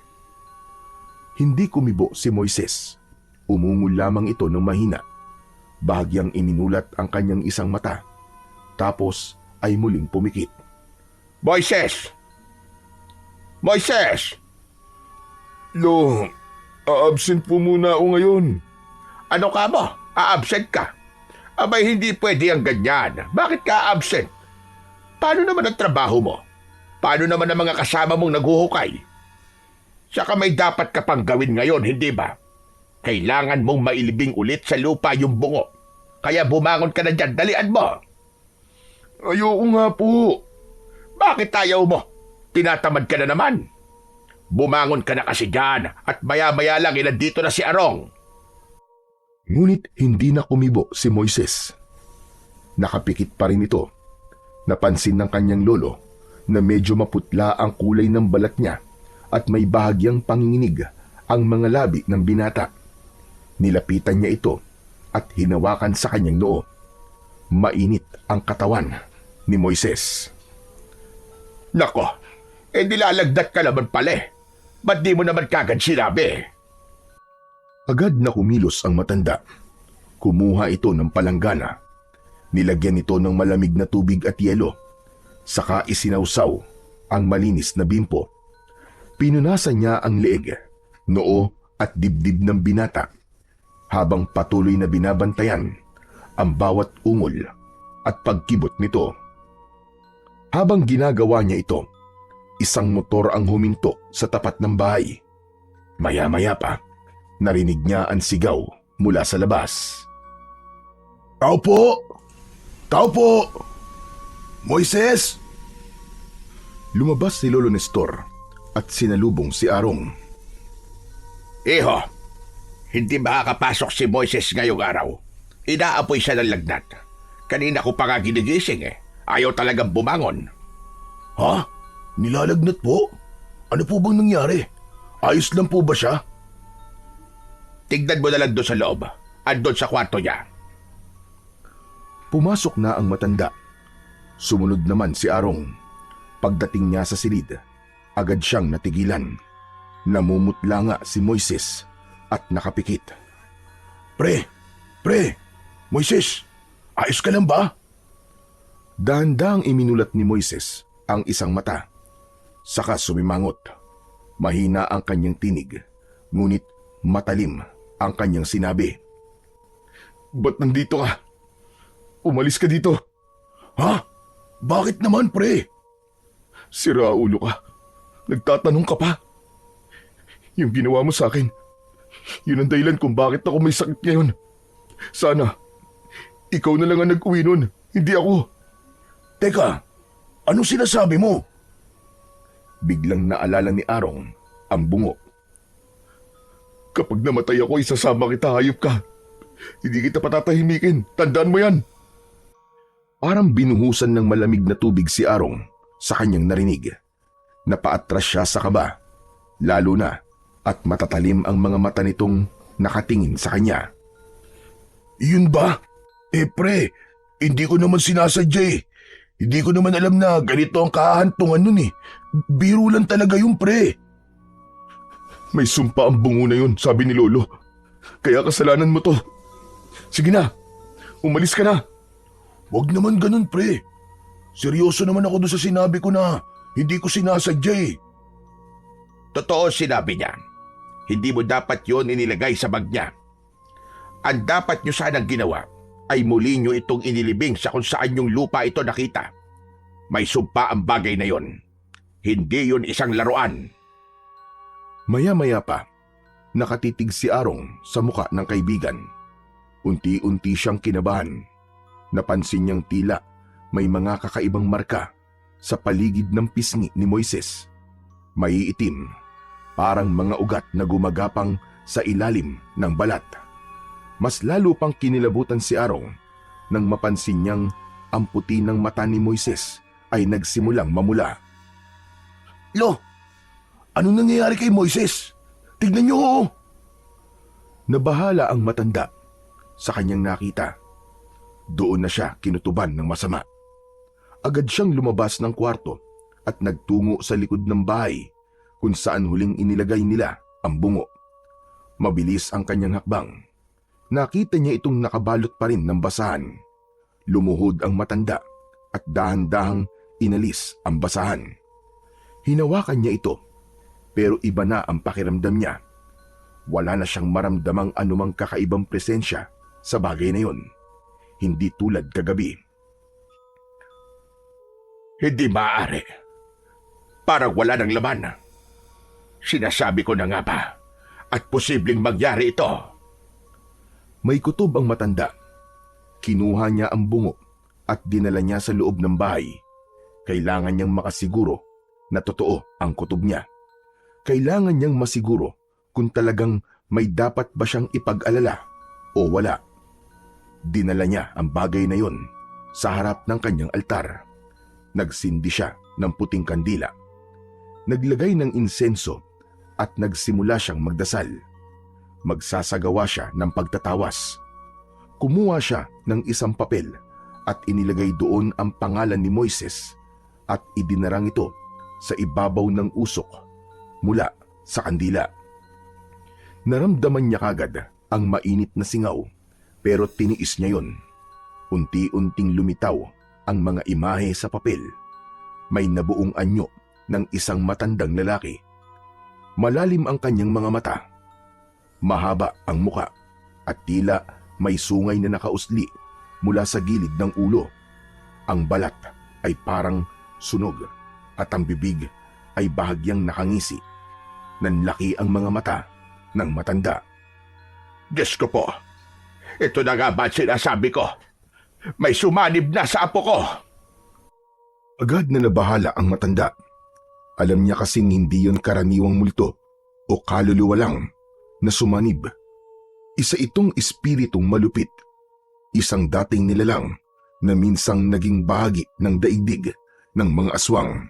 A: Hindi kumibo si Moises. Umungol lamang ito ng mahina. Bahagyang iminulat ang kanyang isang mata. Tapos ay muling pumikit.
B: Moises! Moises!
A: Lo, absent po muna ako ngayon.
B: Ano ka mo? Absent ka? Abay, hindi pwede ang ganyan. Bakit ka absent? Paano naman ang trabaho mo? Paano naman ang mga kasama mong naghuhukay? Saka may dapat ka pang gawin ngayon, hindi ba? Kailangan mong mailibing ulit sa lupa yung bungo. Kaya bumangon ka na dyan, dalian mo.
A: Ayoko nga po.
B: Bakit ayaw mo? Tinatamad ka na naman. Bumangon ka na kasi dyan at maya-maya lang ilandito na si Arong.
A: Ngunit hindi na kumibo si Moises. Nakapikit pa rin ito. Napansin ng kanyang lolo na medyo maputla ang kulay ng balat niya at may bahagyang panginginig ang mga labi ng binata. Nilapitan niya ito at hinawakan sa kanyang noo. Mainit ang katawan ni Moises.
B: Nako, nilalagdat ka naman pala eh. Ba't di mo naman kagad sinabi?
A: Agad na kumilos ang matanda. Kumuha ito ng palanggana. Nilagyan ito ng malamig na tubig at yelo. Saka isinawsaw ang malinis na bimpo. Pinunasan niya ang leeg, noo at dibdib ng binata habang patuloy na binabantayan ang bawat ungol at pagkibot nito. Habang ginagawa niya ito, isang motor ang huminto sa tapat ng bahay. Maya-maya pa, narinig niya ang sigaw mula sa labas. Tao po! Tao po! Moises! Lumabas si Lolo Nestor at sinalubong si Arong.
B: Iho, hindi makakapasok si Moises ngayong araw. Inaapoy siya ng lagnat. Kanina ko pa nga ginigising eh. Ayaw talagang bumangon.
A: Ha? Nilalagnat po? Ano po bang nangyari? Ayos lang po ba siya?
B: Tignan mo na lang doon sa loob. Andun sa kwarto niya.
A: Pumasok na ang matanda. Sumunod naman si Arong. Pagdating niya sa silid, agad siyang natigilan. Namumutla nga si Moises at nakapikit. Pre, Moises, ayos ka lang ba? Dahan-dahang iminulat ni Moises ang isang mata. Saka sumimangot. Mahina ang kanyang tinig, ngunit matalim ang kanyang sinabi. Ba't nandito ka? Umalis ka dito. Ha? Bakit naman, pre? Sira ulo ka. Nagtatanong ka pa. Yung ginawa mo sa akin, yun ang dahilan kung bakit ako may sakit ngayon. Sana, ikaw na lang ang nag-uwi nun, hindi ako. Teka, anong sinasabi mo? Biglang naalala ni Arong ang bungo. Kapag namatay ako, isasama kita, hayop ka. Hindi kita patatahimikin, tandaan mo yan. Parang binuhusan ng malamig na tubig si Arong sa kanyang narinig. Napaatras siya sa kaba, lalo na at matatalim ang mga mata nitong nakatingin sa kanya. Yun ba? Pre, hindi ko naman sinasadya eh. Hindi ko naman alam na ganito ang kahantungan nun eh. Biro lang talaga yung pre. May sumpa ang bungo na yun, sabi ni Lolo. Kaya kasalanan mo to. Sige na, umalis ka na. Huwag naman ganun pre. Seryoso naman ako doon sa sinabi ko na hindi ko sinasadya eh.
B: Totoo sinabi niya. Hindi mo dapat yon inilagay sa bag niya. Ang dapat nyo sanang ginawa ay muli nyo itong inilibing sa kung saan yung lupa ito nakita. May sumpa ang bagay na yon. Hindi yun isang laruan.
A: Maya-maya pa, nakatitig si Arong sa muka ng kaibigan. Unti-unti siyang kinabahan. Napansin niyang tila may mga kakaibang marka sa paligid ng pisngi ni Moises. Maiitim, parang mga ugat na gumagapang sa ilalim ng balat. Mas lalo pang kinilabutan si Arong nang mapansin niyang ang puti ng mata ni Moises ay nagsimulang mamula. Lo, anong nangyayari kay Moises? Tignan niyo ho! Nabahala ang matanda sa kanyang nakita. Doon na siya kinutuban ng masama. Agad siyang lumabas ng kwarto at nagtungo sa likod ng bahay kung saan huling inilagay nila ang bungo. Mabilis ang kanyang hakbang. Nakita niya itong nakabalot pa rin ng basahan. Lumuhod ang matanda at dahan-dahang inalis ang basahan. Hinawakan niya ito, pero iba na ang pakiramdam niya. Wala na siyang maramdamang anumang kakaibang presensya sa bagay na yun. Hindi tulad kagabi.
B: Hindi maaari. Parang wala ng laman. Sinasabi ko na nga ba, at posibleng magyari ito.
A: May kutob ang matanda. Kinuha niya ang bungo at dinala niya sa loob ng bahay. Kailangan niyang makasiguro na totoo ang kutob niya. Kailangan niyang masiguro kung talagang may dapat ba siyang ipag-alala o wala. Dinala niya ang bagay na yon sa harap ng kanyang altar. Nagsindi siya ng puting kandila. Naglagay ng insenso at nagsimula siyang magdasal. Magsasagawa siya ng pagtatawas. Kumuha siya ng isang papel at inilagay doon ang pangalan ni Moises at idinarang ito sa ibabaw ng usok mula sa kandila. Naramdaman niya kagad ang mainit na singaw pero tiniis niya yon. Unti-unting lumitaw ang mga imahe sa papel. May nabuong anyo ng isang matandang lalaki. Malalim ang kanyang mga mata. Mahaba ang muka at tila may sungay na nakausli mula sa gilid ng ulo. Ang balat ay parang sunog at ang bibig ay bahagyang nakangisi. Nanlaki ang mga mata ng matanda.
B: Diyos ko po, ito na nga ba sinasabi ko? May sumanib na sa apo ko.
A: Agad na nabahala ang matanda. Alam niya kasing hindi yon karaniwang multo o kaluluwa lang na sumanib. Isa itong espiritong malupit. Isang dating nilalang na minsang naging bahagi ng daigdig ng mga aswang.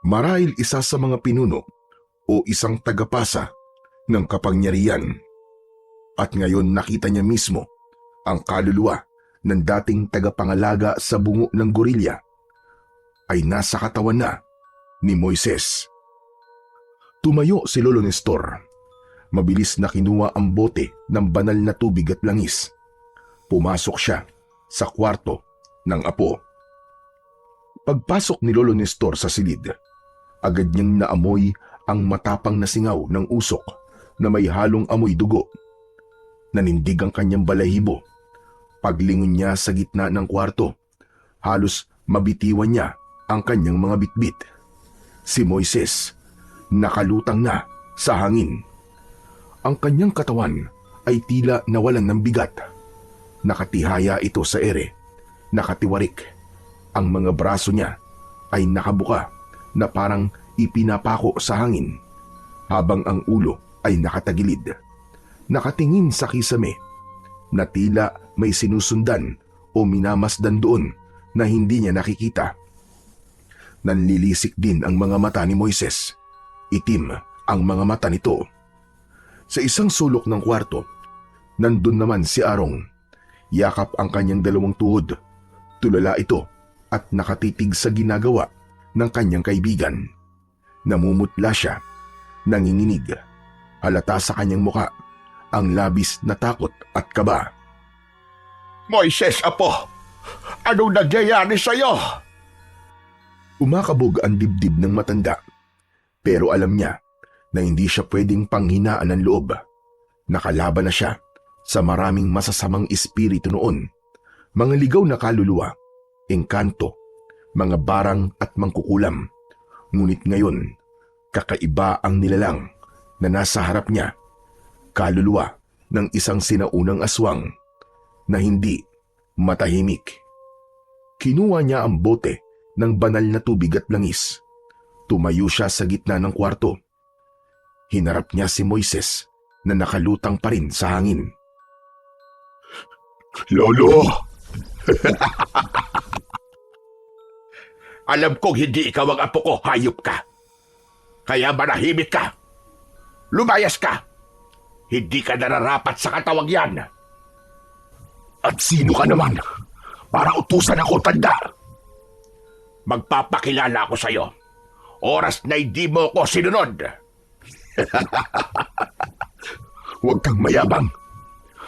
A: Marahil isa sa mga pinuno o isang tagapasa ng kapangyarihan. At ngayon nakita niya mismo ang kaluluwa ng dating tagapangalaga sa bungo ng gorilya ay nasa katawan na ni Moises. Tumayo si Lolo Nestor. Mabilis na kinuha ang bote ng banal na tubig at langis. Pumasok siya sa kwarto ng apo. Pagpasok ni Lolo Nestor sa silid, agad niyang naamoy ang matapang na singaw ng usok na may halong amoy dugo. Nanindig ang kanyang balahibo. Paglingon niya sa gitna ng kwarto, halos mabitiwan niya ang kanyang mga bitbit. Si Moises, nakalutang na sa hangin. Ang kanyang katawan ay tila nawalan ng bigat. Nakatihaya ito sa ere, nakatiwarik. Ang mga braso niya ay nakabuka na parang ipinapako sa hangin, habang ang ulo ay nakatagilid. Nakatingin sa kisame na tila may sinusundan o minamasdan doon na hindi niya nakikita. Nanlilisik din ang mga mata ni Moises. Itim ang mga mata nito. Sa isang sulok ng kwarto, nandun naman si Arong. Yakap ang kanyang dalawang tuhod. Tulala ito at nakatitig sa ginagawa ng kanyang kaibigan. Namumutla siya, nanginginig. Halata sa kanyang muka ang labis na takot at kaba.
B: Moises, apo, anong nangyayari sa'yo?
A: Umakabog ang dibdib ng matanda, pero alam niya na hindi siya pwedeng panghinaan ng loob. Nakalaban na siya sa maraming masasamang espiritu noon, mga ligaw na kaluluwa, engkanto, mga barang at mangkukulam. Ngunit ngayon, kakaiba ang nilalang na nasa harap niya, kaluluwa ng isang sinaunang aswang na hindi matahimik. Kinuha niya ang bote ng banal na tubig at langis. Tumayo siya sa gitna ng kwarto. Hinarap niya si Moises na nakalutang pa rin sa hangin.
B: Lolo! Alam kong hindi ikaw ang apo ko, hayop ka. Kaya manahimik ka. Lumayas ka. Hindi ka nararapat sa katawang yan.
A: At sino ka naman para utusan ako, tanda?
B: Magpapakilala ako sa'yo. Oras na hindi mo ko sinunod.
A: Huwag kang mayabang.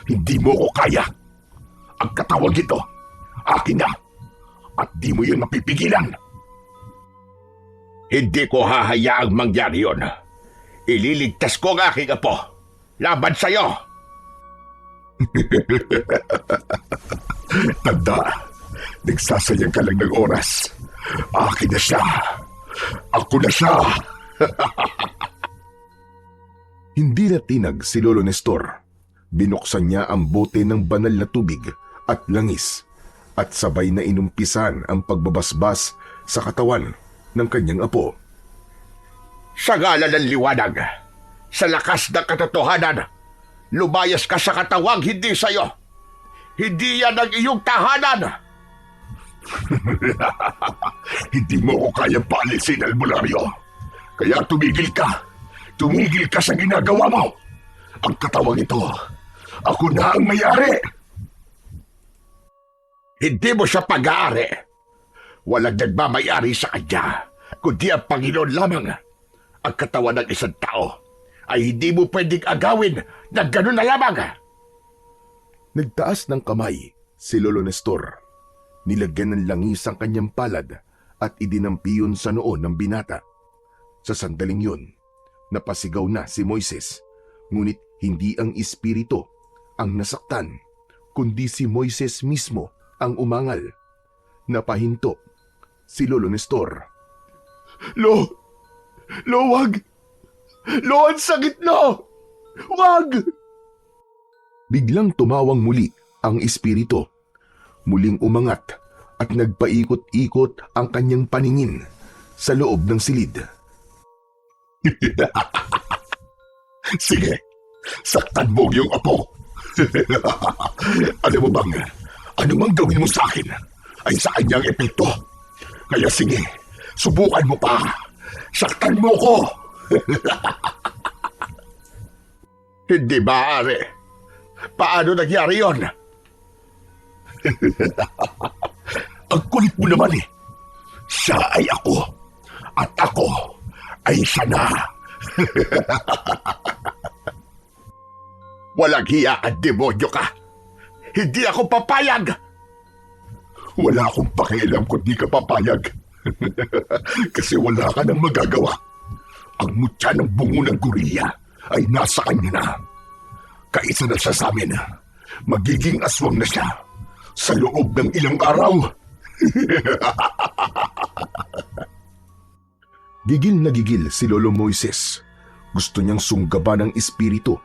A: Hindi mo ko kaya. Ang katawag ito, akin na. At di mo yun mapipigilan.
B: Hindi ko hahayaang mangyari yun. Ililigtas ko ang aking apo. Laban sa'yo.
A: Tanda, nagsasayang ka lang ng oras. Akin na siya. Ako na siya. Hindi na tinag si Lolo Nestor. Binuksan niya ang bote ng banal na tubig at langis at sabay na inumpisan ang pagbabasbas sa katawan ng kanyang apo.
B: Sa ngalan ng liwanag, sa lakas ng katotohanan, lumayas ka sa katawang hindi sa'yo. Hindi yan ang iyong tahanan.
A: Hindi mo ko kayang paalisin, albularyo. Kaya tumigil ka. Tumigil ka sa ginagawa mo. Ang katawang ito, ako na ang may-ari.
B: Hindi mo siya pag-aari. Walang nagmamayari sa kanya, kundi ang Panginoon lamang. Ang katawan ng isang tao ay hindi mo pwedeng agawin na gano'n na lamang.
A: Nagtaas ng kamay si Lolo Nestor. Nilagyan ng langis ang kanyang palad at idinampiyon sa noo ng binata. Sa sandaling yun, napasigaw na si Moises, ngunit hindi ang espiritu ang nasaktan, kundi si Moises mismo ang umangal. Napahinto si Lolo Nestor. Lo, wag! Lo, ang sakit na! Wag! Biglang tumawang muli ang espiritu. Muling umangat at nagpaikot-ikot ang kanyang paningin sa loob ng silid. Sige, saktan mo yung apo. Alam mo bang, anumang gawin mo sa akin ay sa kanyang epekto. Kaya sige, subukan mo pa. Saktan mo ko.
B: Hindi maaari. Paano nangyari yon?
A: Ang kulit mo naman eh. Siya ay ako. At ako ay siya na.
B: Walang hiya at demonyo ka. Hindi ako papayag.
A: Wala akong pakialam kung di ka papayag. Kasi wala ka nang magagawa. Ang mutya ng bungo ng gorilla ay nasa kanya na. Kaisa na siya sa amin. Magiging aswang na siya sa loob ng ilang araw. Gigil na gigil si Lolo Moises. Gusto niyang sunggaban ng espiritu.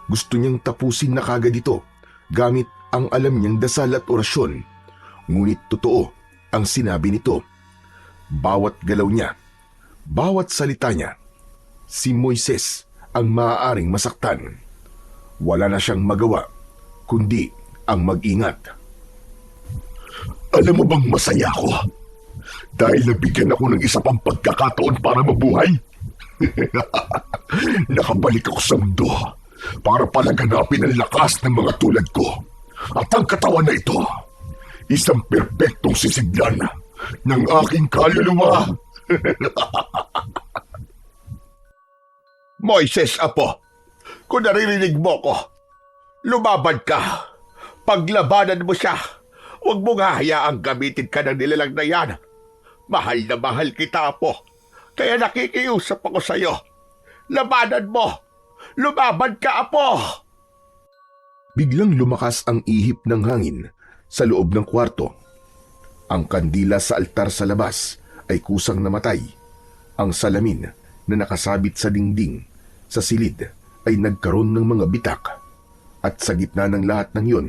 A: Gusto niyang tapusin na kagad ito gamit ang alam niyang dasal at orasyon. Ngunit totoo ang sinabi nito. Bawat galaw niya, bawat salita niya, si Moises ang maaaring masaktan. Wala na siyang magawa, kundi ang mag-ingat. Alam mo bang masaya ako? Dahil nabigyan ako ng isa pang pagkakataon para mabuhay. Nakabalik ako sa mundo para palaganapin ang lakas ng mga tulad ko At ang katawan na ito, isang perpektong sisiglan ng aking kaluluwa.
B: Moises, apo, kung naririnig mo ko, lumaban ka. Paglabanan mo siya. Huwag mong hahayaang gamitin ka ng nilalang na yan. Mahal na mahal kita, apo. Kaya nakikiusap ako sa'yo. Labanan mo! Lumaban ka, apo!
A: Biglang lumakas ang ihip ng hangin sa loob ng kwarto. Ang kandila sa altar sa labas ay kusang namatay. Ang salamin na nakasabit sa dingding sa silid ay nagkaroon ng mga bitak. At sa gitna ng lahat ng yun,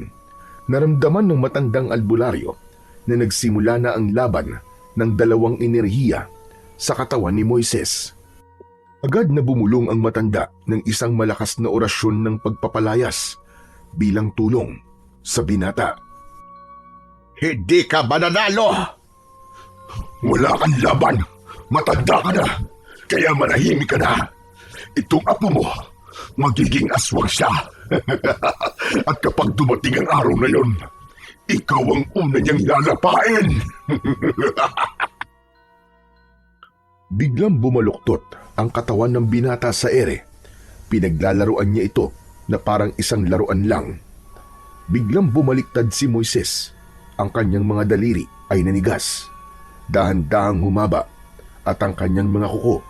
A: naramdaman ng matandang albularyo na nagsimula na ang laban ng dalawang enerhiya sa katawan ni Moises. Agad na bumulong ang matanda ng isang malakas na orasyon ng pagpapalayas bilang tulong sa binata.
B: Hindi ka mananalo!
A: Wala kang laban! Matanda ka na! Kaya manahimik ka na! Itong apo mo, magiging aswang siya! At kapag dumating ang araw na yon, ikaw ang una niyang lalapain! Biglang bumaluktot ang katawan ng binata sa ere. Pinaglalaroan niya ito na parang isang laruan lang. Biglang bumaliktad si Moises. Ang kanyang mga daliri ay nanigas. Dahan-dahang humaba at ang kanyang mga kuko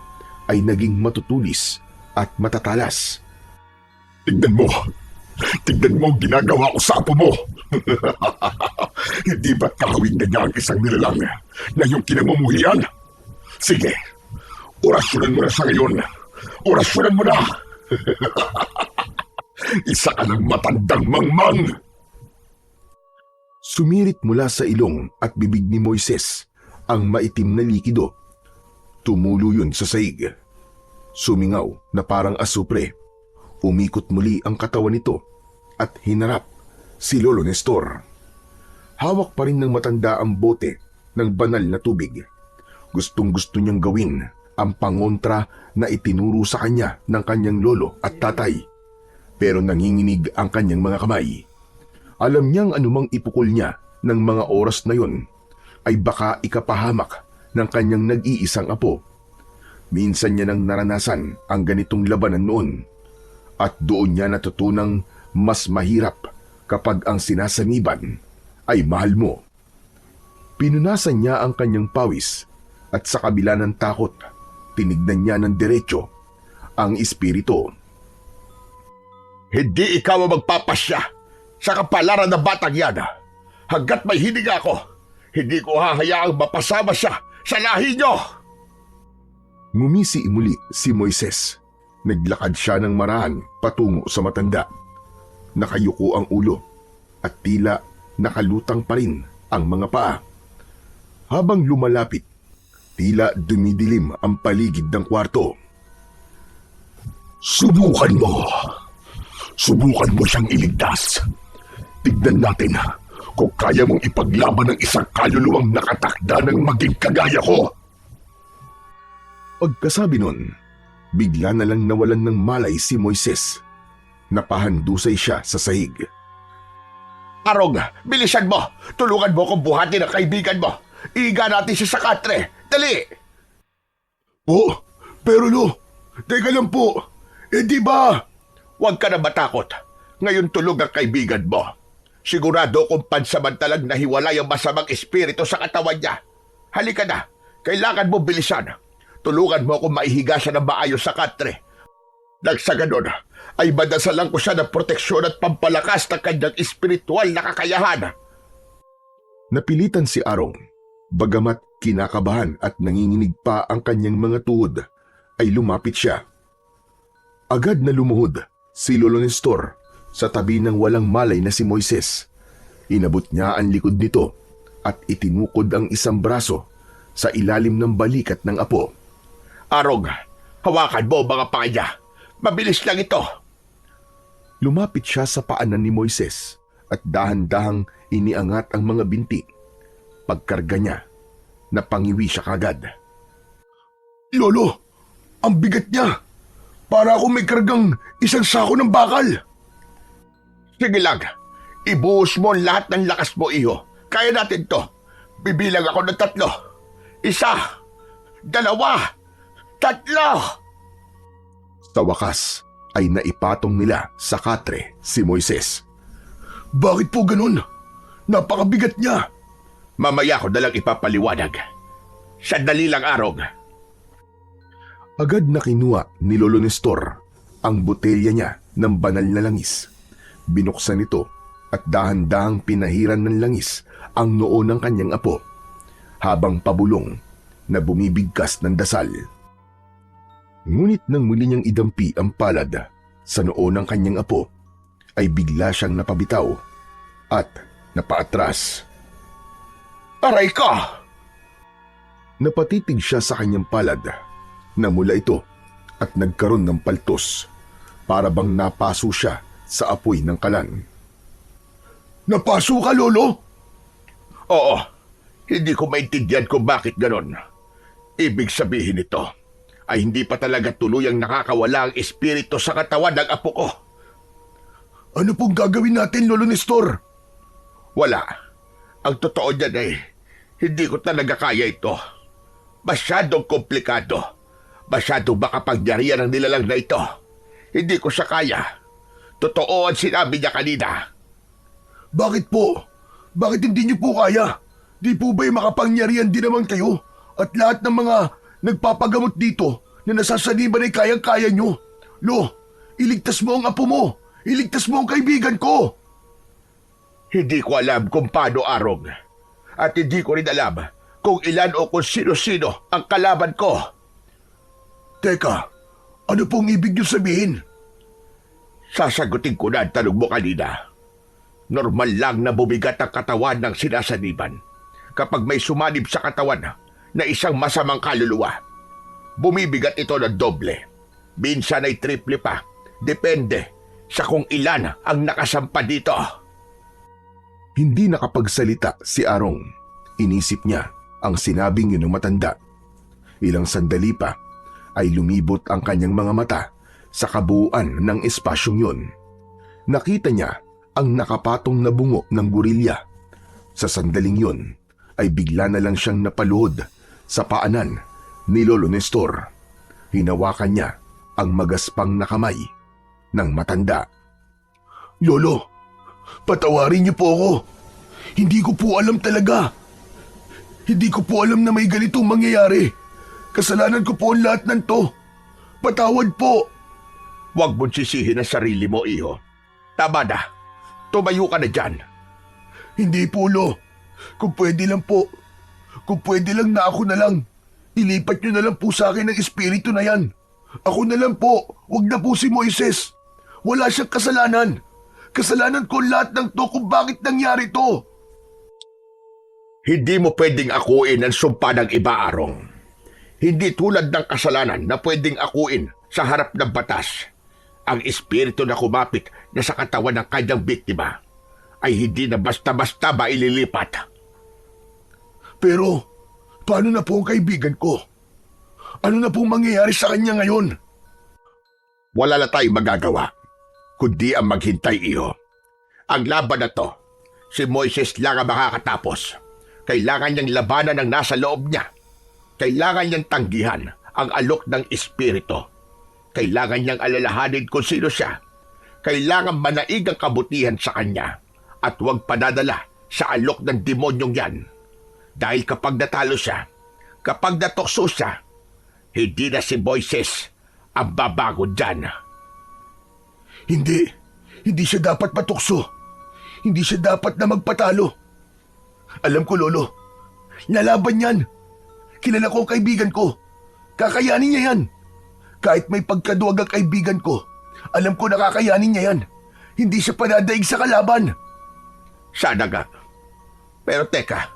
A: ay naging matutulis at matatalas. Tignan mo! Tignan mo ang ginagawa ko sa apo mo! Hindi ba't kahawig na niya ang isang nilalang na yung kinamumuhian? Sige, orasyonan mo na sa ngayon. Orasyonan mo na! Isa ka ng matandang mangmang! Sumirit mula sa ilong at bibig ni Moises ang maitim na likido. Tumulo yun sa saig. Sumingaw na parang asupre. Umikot muli ang katawan nito at hinarap si Lolo Nestor. Hawak pa rin ng matanda ang bote ng banal na tubig. Gustong-gusto niyang gawin ang pangontra na itinuro sa kanya ng kanyang lolo at tatay. Pero nanginginig ang kanyang mga kamay. Alam niyang anumang ipukol niya ng mga oras na yon ay baka ikapahamak ng kanyang nag-iisang apo. Minsan niya nang naranasan ang ganitong labanan noon at doon niya natutunang mas mahirap kapag ang sinasaniban ay mahal mo. Pinunasan niya ang kanyang pawis at sa kabila ng takot, tinignan niya ng diretso ang espiritu.
B: Hindi ikaw ang magpapasya sa kapalaran ng batang yan. Hanggat may hininga ako, hindi ko hahayaang mapasama siya sa lahi niyo.
A: Ngumisi muli si Moises. Naglakad siya ng maraan patungo sa matanda. Nakayuko ang ulo at tila nakalutang pa rin ang mga paa. Habang lumalapit, tila dumidilim ang paligid ng kwarto. Subukan mo! Subukan mo siyang iligtas. Tignan natin kung kaya mong ipaglaban ng isang kaluluwang nakatakda ng maging kagaya ko. Pagkasabi nun, bigla na lang nawalan ng malay si Moises. Napahandusay siya sa sahig.
B: Arong, bilisan mo! Tulungan mo kong buhatin ang kaibigan mo! Iga natin siya sa katre! Dali!
A: Oh, pero Lo, teka lang po. Di ba?
B: Huwag ka na matakot. Ngayon tulog ang kaibigan mo. Sigurado kung pansamantalang nahiwalay ang masamang espiritu sa katawan niya. Halika na. Kailangan mo bilisan. Tulungan mo kung maihiga siya ng maayos sa katre. Nang sa ganon, ay madasalan ko siya ng proteksyon at pampalakas ng kanyang espiritual na kakayahan.
A: Napilitan si Arong. Bagamat kinakabahan at nanginginig pa ang kanyang mga tuhod, ay lumapit siya. Agad na lumuhod si Lolo Nestor sa tabi ng walang malay na si Moises. Inabot niya ang likod nito at itinukod ang isang braso sa ilalim ng balikat ng apo.
B: Arong, hawakan mo mga paa niya. Mabilis lang ito.
A: Lumapit siya sa paanan ni Moises at dahan-dahang iniangat ang mga binti. Pagkarga niya, napangiwi siya kagad. Lolo, ang bigat niya. Para ako may kargang isang sako ng bakal.
B: Sige lang, Ibuhos mo ang lahat ng lakas mo, iho. Kaya natin to. Bibilang ako ng 3. 1, 2, 3.
A: Sa wakas ay naipatong nila sa katre si Moises. Bakit po ganun? Napakabigat niya.
B: Mamaya ko nalang ipapaliwanag. Sandali lang, Arong.
A: Agad na kinuha ni Lolo Nestor ang botelya niya ng banal na langis. Binuksan ito at dahan-dahang pinahiran ng langis ang noo ng kanyang apo habang pabulong na bumibigkas ng dasal. Ngunit nang muli niyang idampi ang palad sa noo ng kanyang apo, ay bigla siyang napabitaw at napaatras.
B: Aray ka!
A: Napatitig siya sa kanyang palad. Namula ito at nagkaroon ng paltos para bang napaso siya sa apoy ng kalan. Napaso ka, Lolo?
B: Oo, hindi ko maintindihan kung bakit ganon. Ibig sabihin nito ay hindi pa talaga tuluyang nakakawala ang espiritu sa katawan ng apo ko.
A: Ano pong gagawin natin, Lolo Nestor?
B: Wala. Ang totoo niyan ay hindi ko talaga kaya ito. Masyadong komplikado. Masyadong makapangyarihan ang nilalang na ito. Hindi ko siya kaya. Totoo ang sinabi niya kanina.
A: Bakit po? Bakit hindi niyo po kaya? Di po ba'y makapangyarihan din naman kayo? At lahat ng mga nagpapagamot dito na nasasaniban ay kayang-kaya niyo. Lo, iligtas mo ang apo mo. Iligtas mo ang kaibigan ko.
B: Hindi ko alam kung paano, Arong. At hindi ko rin alam kung ilan o kung sino-sino ang kalaban ko.
A: Teka, ano pong ibig niyo sabihin?
B: Sasagutin ko na ang tanong mo kanina. Normal lang na bumigat ang katawan ng sinasaniban kapag may sumanib sa katawan na isang masamang kaluluwa. Bumibigat ito ng doble. Minsan ay triple pa. Depende sa kung ilan ang nakasampa dito.
A: Hindi nakapagsalita si Arong. Inisip niya ang sinabing yun ng matanda. Ilang sandali pa ay lumibot ang kanyang mga mata sa kabuuan ng espasyong yun. Nakita niya ang nakapatong na bungo ng gorilya. Sa sandaling yun ay bigla na lang siyang napaluhod sa paanan ni Lolo Nestor. Hinawakan niya ang magaspang na kamay ng matanda. Lolo, patawarin niyo po ako. Hindi ko po alam talaga. Hindi ko po alam na may ganitong mangyayari. Kasalanan ko po ang lahat ng to. Patawad po.
B: Huwag mong sisihin ang sarili mo, iho. Tama na. Tumayo ka na dyan.
A: Hindi po, Lo. Kung pwede lang po. Kung pwede lang na ako na lang. Ilipat niyo na lang po sa akin ang espiritu na yan. Ako na lang po. Huwag na po si Moises. Wala siyang kasalanan. Kasalanan ko lahat ng to kung bakit nangyari to.
B: Hindi mo pwedeng akuin ang sumpa ng iba, Arong. Hindi tulad ng kasalanan na pwedeng akuin sa harap ng batas. Ang espiritu na kumapit na sa katawan ng kanyang biktima ay hindi na basta-basta maililipat.
A: Pero, paano na po ang kaibigan ko? Ano na pong mangyayari sa kanya ngayon?
B: Wala na tayong magagawa, kundi ang maghintay, iho. Ang laban na to, si Moises lang ang makakatapos. Kailangan niyang labanan ang nasa loob niya. Kailangan niyang tanggihan ang alok ng espiritu. Kailangan niyang alalahanin kung sino siya. Kailangan manaig ang kabutihan sa kanya at huwag padadala sa alok ng demonyong yan. Dahil kapag natalo siya, kapag natukso siya, hindi na si Moises ang babago dyan.
A: Hindi siya dapat matukso. Hindi siya dapat na magpatalo. Alam ko, Lolo. Lalaban yan. Kilala ko ang kaibigan ko. Kakayanin niya yan. Kahit may pagkaduwag ang kaibigan ko, alam ko nakakayanin niya yan. Hindi siya panadaig sa kalaban.
B: Sana nga. Pero teka,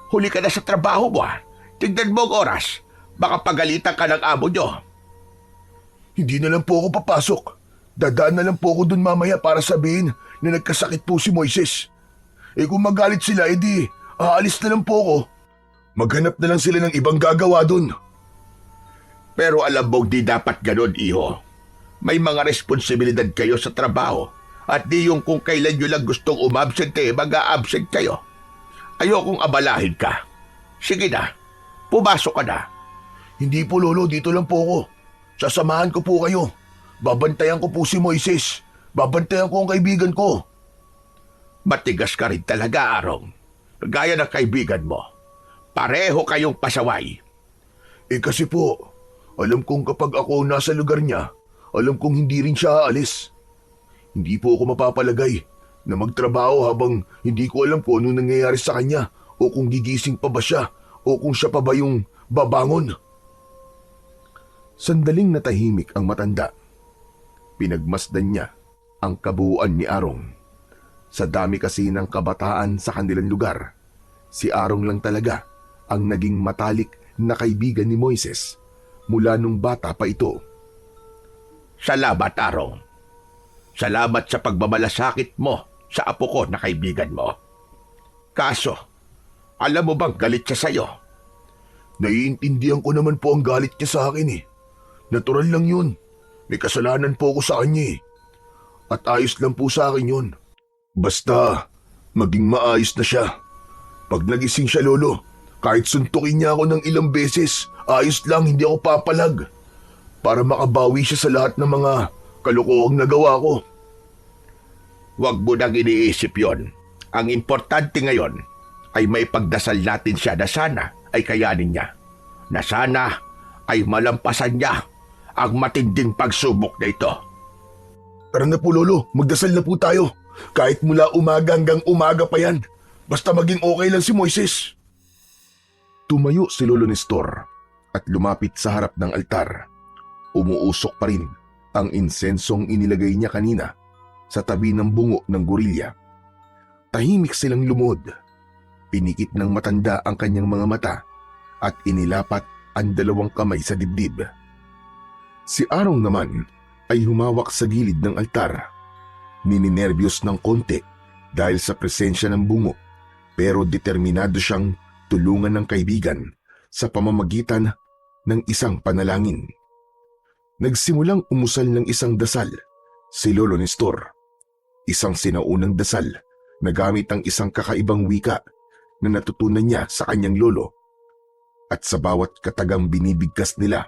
B: huli ka na sa trabaho mo, ha? Tignan mo ang oras. Baka pagalitan ka ng amo nyo.
A: Hindi na lang po ako papasok. Dadaan na lang po ako dun mamaya para sabihin na nagkasakit po si Moises. Kung magalit sila, edi aalis na lang po ako. Maghanap na lang sila ng ibang gagawa dun.
B: Pero alam mo, di dapat ganon, iho. May mga responsibilidad kayo sa trabaho At di yung kung kailan nyo lang gustong umabsent mag-a-absent kayo. Ayokong abalahin ka. Sige na, pumasok ka na.
A: Hindi po, Lolo. Dito lang po ako. Sasamahan ko po kayo. Babantayan ko po si Moises. Babantayan ko ang kaibigan ko.
B: Matigas ka rin talaga, Arong. Gaya ng kaibigan mo. Pareho kayong pasaway.
A: Kasi po, alam kong kapag ako nasa lugar niya, alam kong hindi rin siya aalis. Hindi po ako mapapalagay na magtrabaho habang hindi ko alam kung ano nangyayari sa kanya o kung gigising pa ba siya o kung siya pa ba yung babangon. Sandaling natahimik ang matanda. Pinagmasdan niya ang kabuuan ni Arong. Sa dami kasi ng kabataan sa kanilang lugar, si Arong lang talaga ang naging matalik na kaibigan ni Moises mula nung bata pa ito.
B: Salamat, Arong. Salamat sa pagmamalasakit mo sa apo ko na kaibigan mo. Kaso, alam mo bang galit siya sa'yo?
A: Naiintindihan ko naman po ang galit niya sa akin eh. Natural lang yun. May kasalanan po ako sa kanya eh. At ayos lang po sa akin yun. Basta, maging maayos na siya. Pag nagising siya, Lolo, kahit suntukin niya ako ng ilang beses, ayos lang, hindi ako papalag. Para makabawi siya sa lahat ng mga kalokohang nagawa ko.
B: Huwag mo nang iniisip yon. Ang importante ngayon ay may pagdasal natin siya na sana ay kayanin niya. Na sana ay malampasan niya ang matinding pagsubok na ito.
A: Tara na po, Lolo, magdasal na po tayo. Kahit mula umaga hanggang umaga pa yan. Basta maging okay lang si Moises. Tumayo si Lolo Nestor at lumapit sa harap ng altar. Umuusok pa rin ang insensong inilagay niya kanina sa tabi ng bungo ng gorilya. Tahimik silang lumod. Pinikit ng matanda ang kanyang mga mata at inilapat ang dalawang kamay sa dibdib. Si Arong naman ay humawak sa gilid ng altar. Nininervyos ng konti dahil sa presensya ng bungo, pero determinado siyang tulungan ng kaibigan sa pamamagitan ng isang panalangin. Nagsimulang umusal ng isang dasal si Lolo Nestor. Isang sinaunang dasal na gamit ang isang kakaibang wika na natutunan niya sa kanyang lolo. At sa bawat katagang binibigkas nila,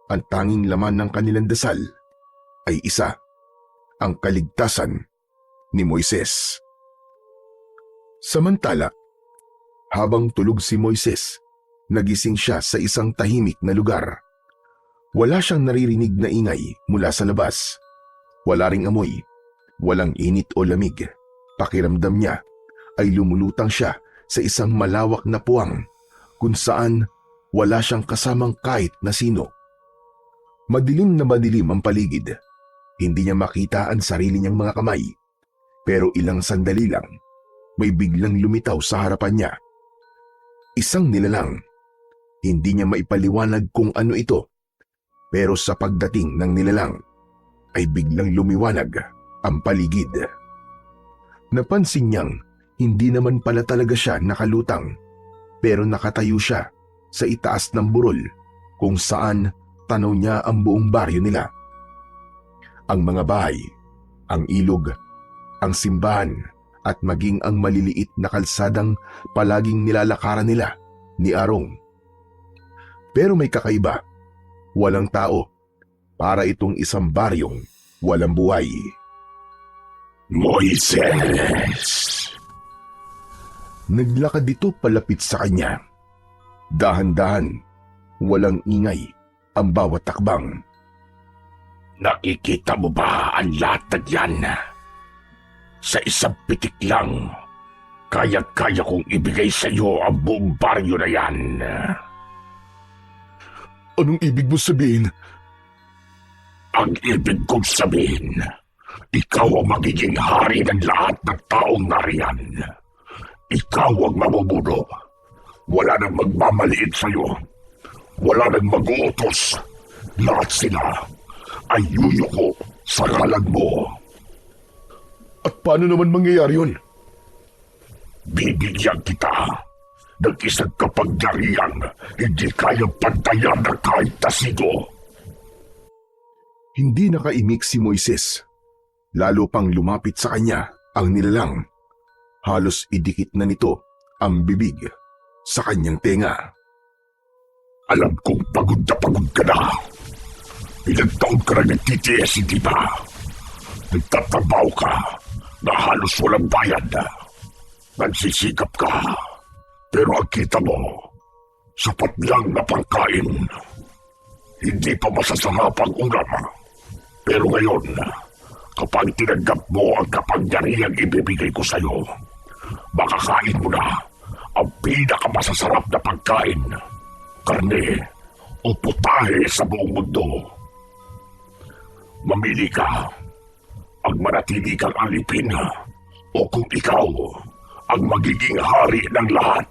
A: ang tanging laman ng kanilang dasal ay isa, ang kaligtasan ni Moises. Samantala, habang tulog si Moises, nagising siya sa isang tahimik na lugar. Wala siyang naririnig na ingay mula sa labas. Wala ring amoy, walang init o lamig. Pakiramdam niya ay lumulutang siya sa isang malawak na puwang kung saan wala siyang kasamang kahit na sino. Madilim na madilim ang paligid. Hindi niya makita ang sarili niyang mga kamay. Pero ilang sandali lang, may biglang lumitaw sa harapan niya. Isang nilalang. Hindi niya maipaliwanag kung ano ito. Pero sa pagdating ng nilalang, ay biglang lumiwanag ang paligid. Napansin niyang hindi naman pala talaga siya nakalutang, pero nakatayo siya sa itaas ng burol kung saan tanaw niya ang buong baryo nila. Ang mga bahay, ang ilog, ang simbahan at maging ang maliliit na kalsadang palaging nilalakaran nila ni Arong. Pero may kakaiba, walang tao, para itong isang baryong walang buhay. Moises! Naglakad dito palapit sa kanya. Dahan-dahan, walang ingay ang bawat takbang.
B: Nakikita mo ba ang latag yan? Sa isang pitik lang, kaya-kaya kong ibigay sa iyo ang buong baryo na yan.
A: Anong ibig mo sabihin?
B: Ang ibig kong sabihin, ikaw ang magiging hari ng lahat ng taong nariyan. Ikaw ang mamumuno. Wala nang magmamaliit sa iyo. Wala nang mag-uutos. Lahat sila ay yuyuko sa ngalan mo.
A: At paano naman mangyayari yun?
B: Bibigyan kita ng isang kapangyarihan hindi kayang pantayan ng kahit na sino.
A: Hindi nakaimik si Moises. Lalo pang lumapit sa kanya ang nilalang. Halos idikit na nito ang bibig sa kanyang tenga.
C: Alam kong pagod ka na. Ilang taon ka na nagtitiis, hindi ba? Nagtatrabaho ka na halos walang bayad. Nagsisikap ka. Pero ang kita mo, sapat lang na pangkain. Hindi pa masasarap ang ulam. Pero ngayon, kapag tinanggap mo ang kapangyarihang ibibigay ko sa'yo, makakain mo na ang pinakamasasarap na pagkain. Karne o putahe sa buong mundo. Mamili ka. Ang manatili kang alipin o kung ikaw ang magiging hari ng lahat.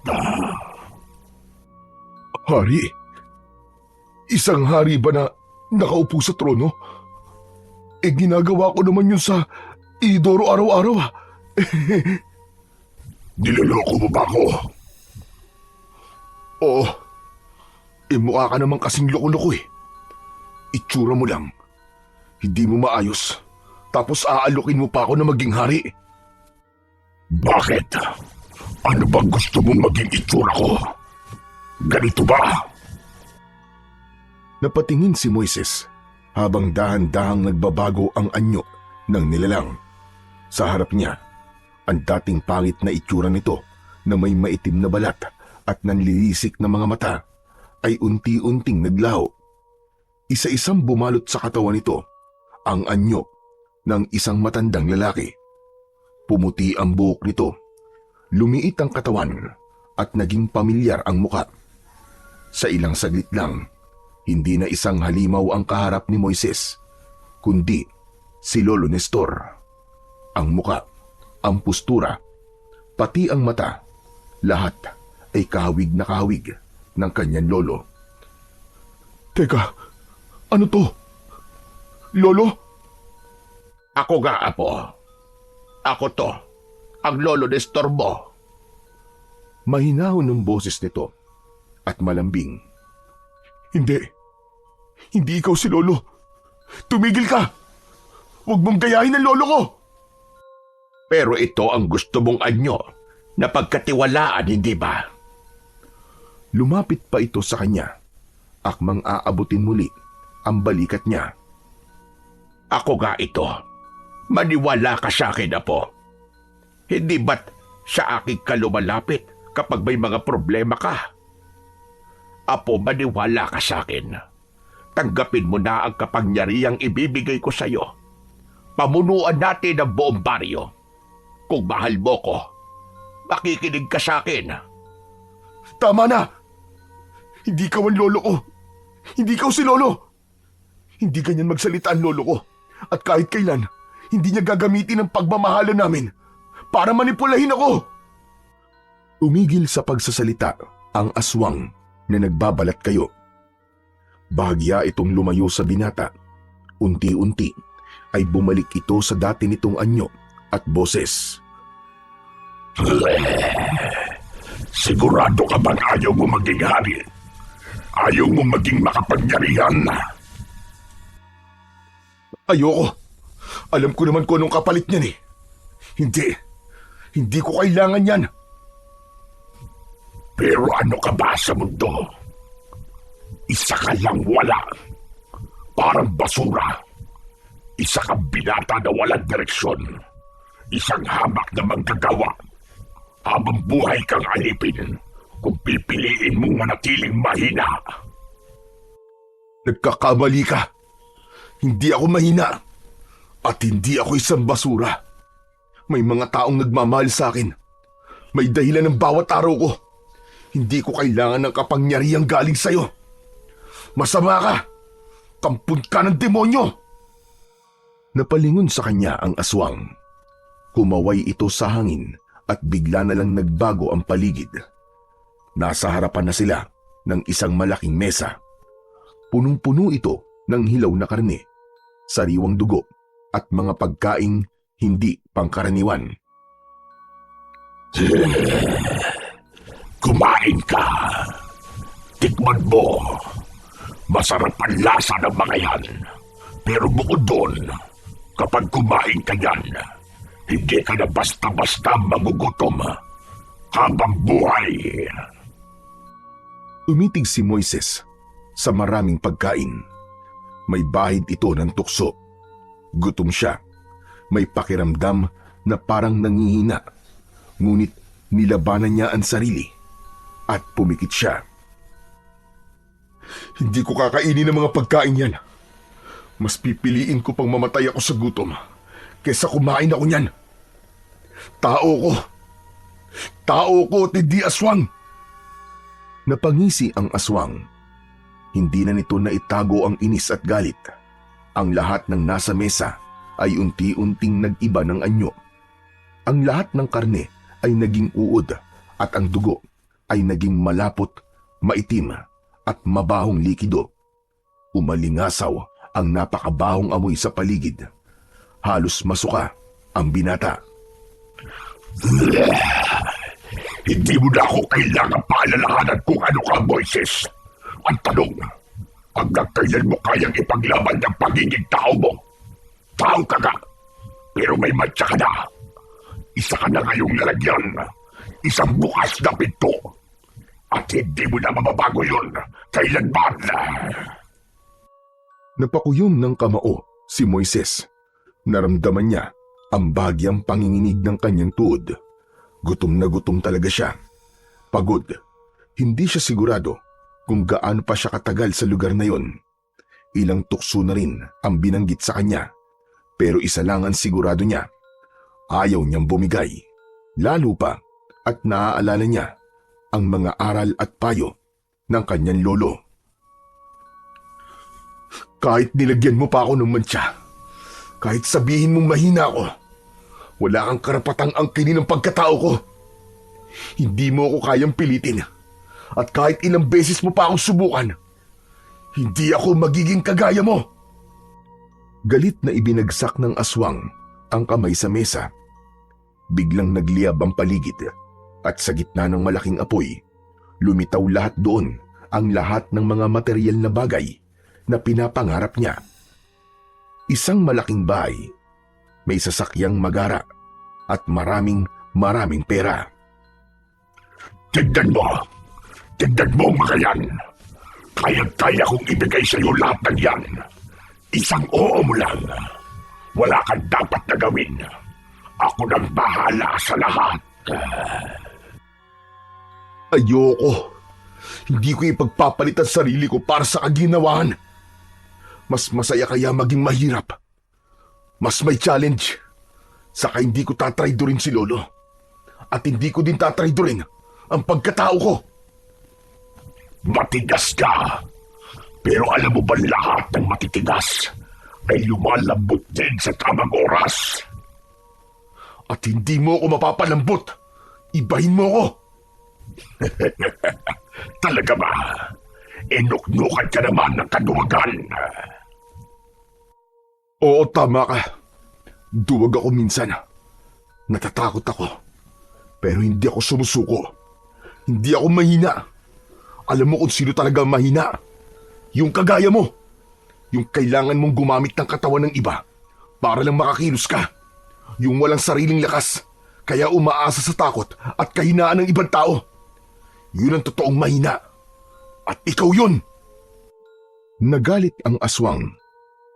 A: Hari? Isang hari ba na nakaupo sa trono? Ginagawa ko naman yun sa Idoro araw-araw.
C: Niloloko mo ba ako?
A: Oo. Mukha ka naman kasing loko-loko eh. Itsura mo lang. Hindi mo maayos. Tapos aalukin mo pa ako na maging hari.
C: Bakit? Ano bang gusto mong maging itsura ko? Ganito ba?
A: Napatingin si Moises habang dahan-dahang nagbabago ang anyo ng nilalang. Sa harap niya, ang dating pangit na itsura nito na may maitim na balat at nanlilisik na mga mata ay unti-unting naglaho. Isa-isang bumalot sa katawan nito ang anyo ng isang matandang lalaki. Pumuti ang buhok nito, lumiit ang katawan at naging pamilyar ang muka. Sa ilang saglit lang, hindi na isang halimaw ang kaharap ni Moises, kundi si Lolo Nestor. Ang muka, ang postura, pati ang mata, lahat ay kahawig na kahawig ng kanyang lolo. Teka, ano to? Lolo?
B: Ako nga, apo. Ako to, ang lolo Nestor mo.
A: Mahinahon ng boses nito at malambing. Hindi. Hindi ikaw si Lolo. Tumigil ka! Huwag mong gayahin ang lolo ko!
B: Pero ito ang gusto mong anyo na pagkatiwalaan, hindi ba?
A: Lumapit pa ito sa kanya. Akmang aabutin muli ang balikat niya.
B: Ako nga ito. Maniwala ka sa akin, apo. Hindi ba't sa akin ka lumalapit kapag may mga problema ka? Apo, maniwala ka sa akin. Tanggapin mo na ang kapangyarihang ibibigay ko sa iyo. Pamunuan natin ang buong baryo. Kung mahal mo ko, makikinig ka sa akin.
A: Tama na! Hindi ka ang lolo ko. Hindi ka si Lolo. Hindi ganyan magsalita ang lolo ko. At kahit kailan, hindi niya gagamitin ang pagmamahala namin para manipulahin ako. Tumigil sa pagsasalita ang aswang na nagbabalat kayo. Bahagya itong lumayo sa binata. Unti-unti ay bumalik ito sa dati nitong anyo at boses.
C: Sigurado ka bang ayaw mo maging hari? Ayaw mo maging makapangyarihan?
A: Ayoko. Alam ko naman kung anong kapalit niyan eh. Hindi. Hindi ko kailangan yan.
C: Pero ano ka ba sa mundo? Isa ka lang wala. Parang basura. Isa kang binata na walang direksyon. Isang hamak na manggagawa. Habang buhay kang alipin kung pipiliin mong manatiling mahina.
A: Nagkakamali ka. Hindi ako mahina. At hindi ako isang basura. May mga taong nagmamahal sa akin. May dahilan ng bawat araw ko. Hindi ko kailangan ng kapangyarihang galing sa'yo. Masama ka. Kampun ka ng demonyo. Napalingon sa kanya ang aswang. Kumaway ito sa hangin at bigla na lang nagbago ang paligid. Nasa harapan na sila ng isang malaking mesa. Punong-puno ito ng hilaw na karne, sariwang dugo at mga pagkaing hindi pangkaraniwan.
C: Kumain ka. Tikman mo. Masarap ang lasa ng mga yan. Pero bukod doon, Kapag kumain ka yan, hindi ka na basta-basta magugutom habang buhay.
A: Tumitig si Moises sa maraming pagkain. May bahid ito ng tukso. Gutom siya. May pakiramdam na parang nangihina. Ngunit nilabanan niya ang sarili at pumikit siya. Hindi ko kakainin ng mga pagkain yan. Mas pipiliin ko pang mamatay ako sa gutom kaysa kumain ako niyan. Tao ko. Tao ko, hindi aswang. Napangisi ang aswang. Hindi na nito naitago ang inis at galit. Ang lahat ng nasa mesa ay unti-unting nag-iba ng anyo. Ang lahat ng karne ay naging uod at ang dugo ay naging malapot, maitim at mabahong likido. Umalingasaw ang napakabahong amoy sa paligid. Halos masuka ang binata.
C: Hindi mo na ako kailangan paalalahanan kung ano ka, Moises. Ang tanong, hanggang kailan mo kayang ipaglaban ng pagiging tao mo? Tao ka nga, pero may matya ka na. Isa ka na ngayong lalagyan, isang bukas na pinto. At hindi mo na mababago yun kailanman.
A: Napakuyom ng kamao si Moises. Naramdaman niya ang bahagyang panginginig ng kanyang tuod. Gutom na gutom talaga siya. Pagod. Hindi siya sigurado kung gaano pa siya katagal sa lugar na yon. Ilang tukso na rin ang binanggit sa kanya. Pero isa lang ang sigurado niya. Ayaw niyang bumigay. Lalo pa at naaalala niya ang mga aral at payo ng kanyang lolo. Kahit nilagyan mo pa ako ng mantsa, kahit sabihin mong mahina ako, wala kang karapatang angkinin ng pagkatao ko. Hindi mo ako kayang pilitin. At kahit ilang beses mo pa akong subukan, hindi ako magiging kagaya mo. Galit na ibinagsak ng aswang ang kamay sa mesa. Biglang nagliyab ang paligid at sa gitna ng malaking apoy, lumitaw lahat doon ang lahat ng mga materyal na bagay na pinapangarap niya. Isang malaking bahay, may sasakyang magara at maraming pera.
C: Tignan mo! Tignan mo mga yan! Kaya kong ibigay sa iyo lahat ng yan. Isang oo mo lang. Wala kang dapat na gawin. Ako nang bahala sa lahat.
A: Ayoko. Hindi ko ipagpapalit ang sarili ko para sa kaginawahan. Mas masaya kaya maging mahirap. Mas may challenge. Saka hindi ko tatraydorin si Lolo. At hindi ko din tatraydorin ang pagkatao ko.
C: Matigas ka. Pero alam mo ba lahat ng matitigas ay lumalambot din sa tamang oras?
A: At hindi mo ako mapapalambot. Ibahin mo ako.
C: Talaga ba? Inuknukan ka naman ng kaduwagan.
A: Oo, tama ka. Duwag ako minsan. Natatakot ako. Pero hindi ako sumusuko. Hindi ako mahina. Alam mo kung sino talaga mahina. Yung kagaya mo. Yung kailangan mong gumamit ng katawan ng iba para lang makakilos ka. Yung walang sariling lakas, kaya umaasa sa takot at kahinaan ng ibang tao. Yun ang totoong mahina. At ikaw yun! Nagalit ang aswang.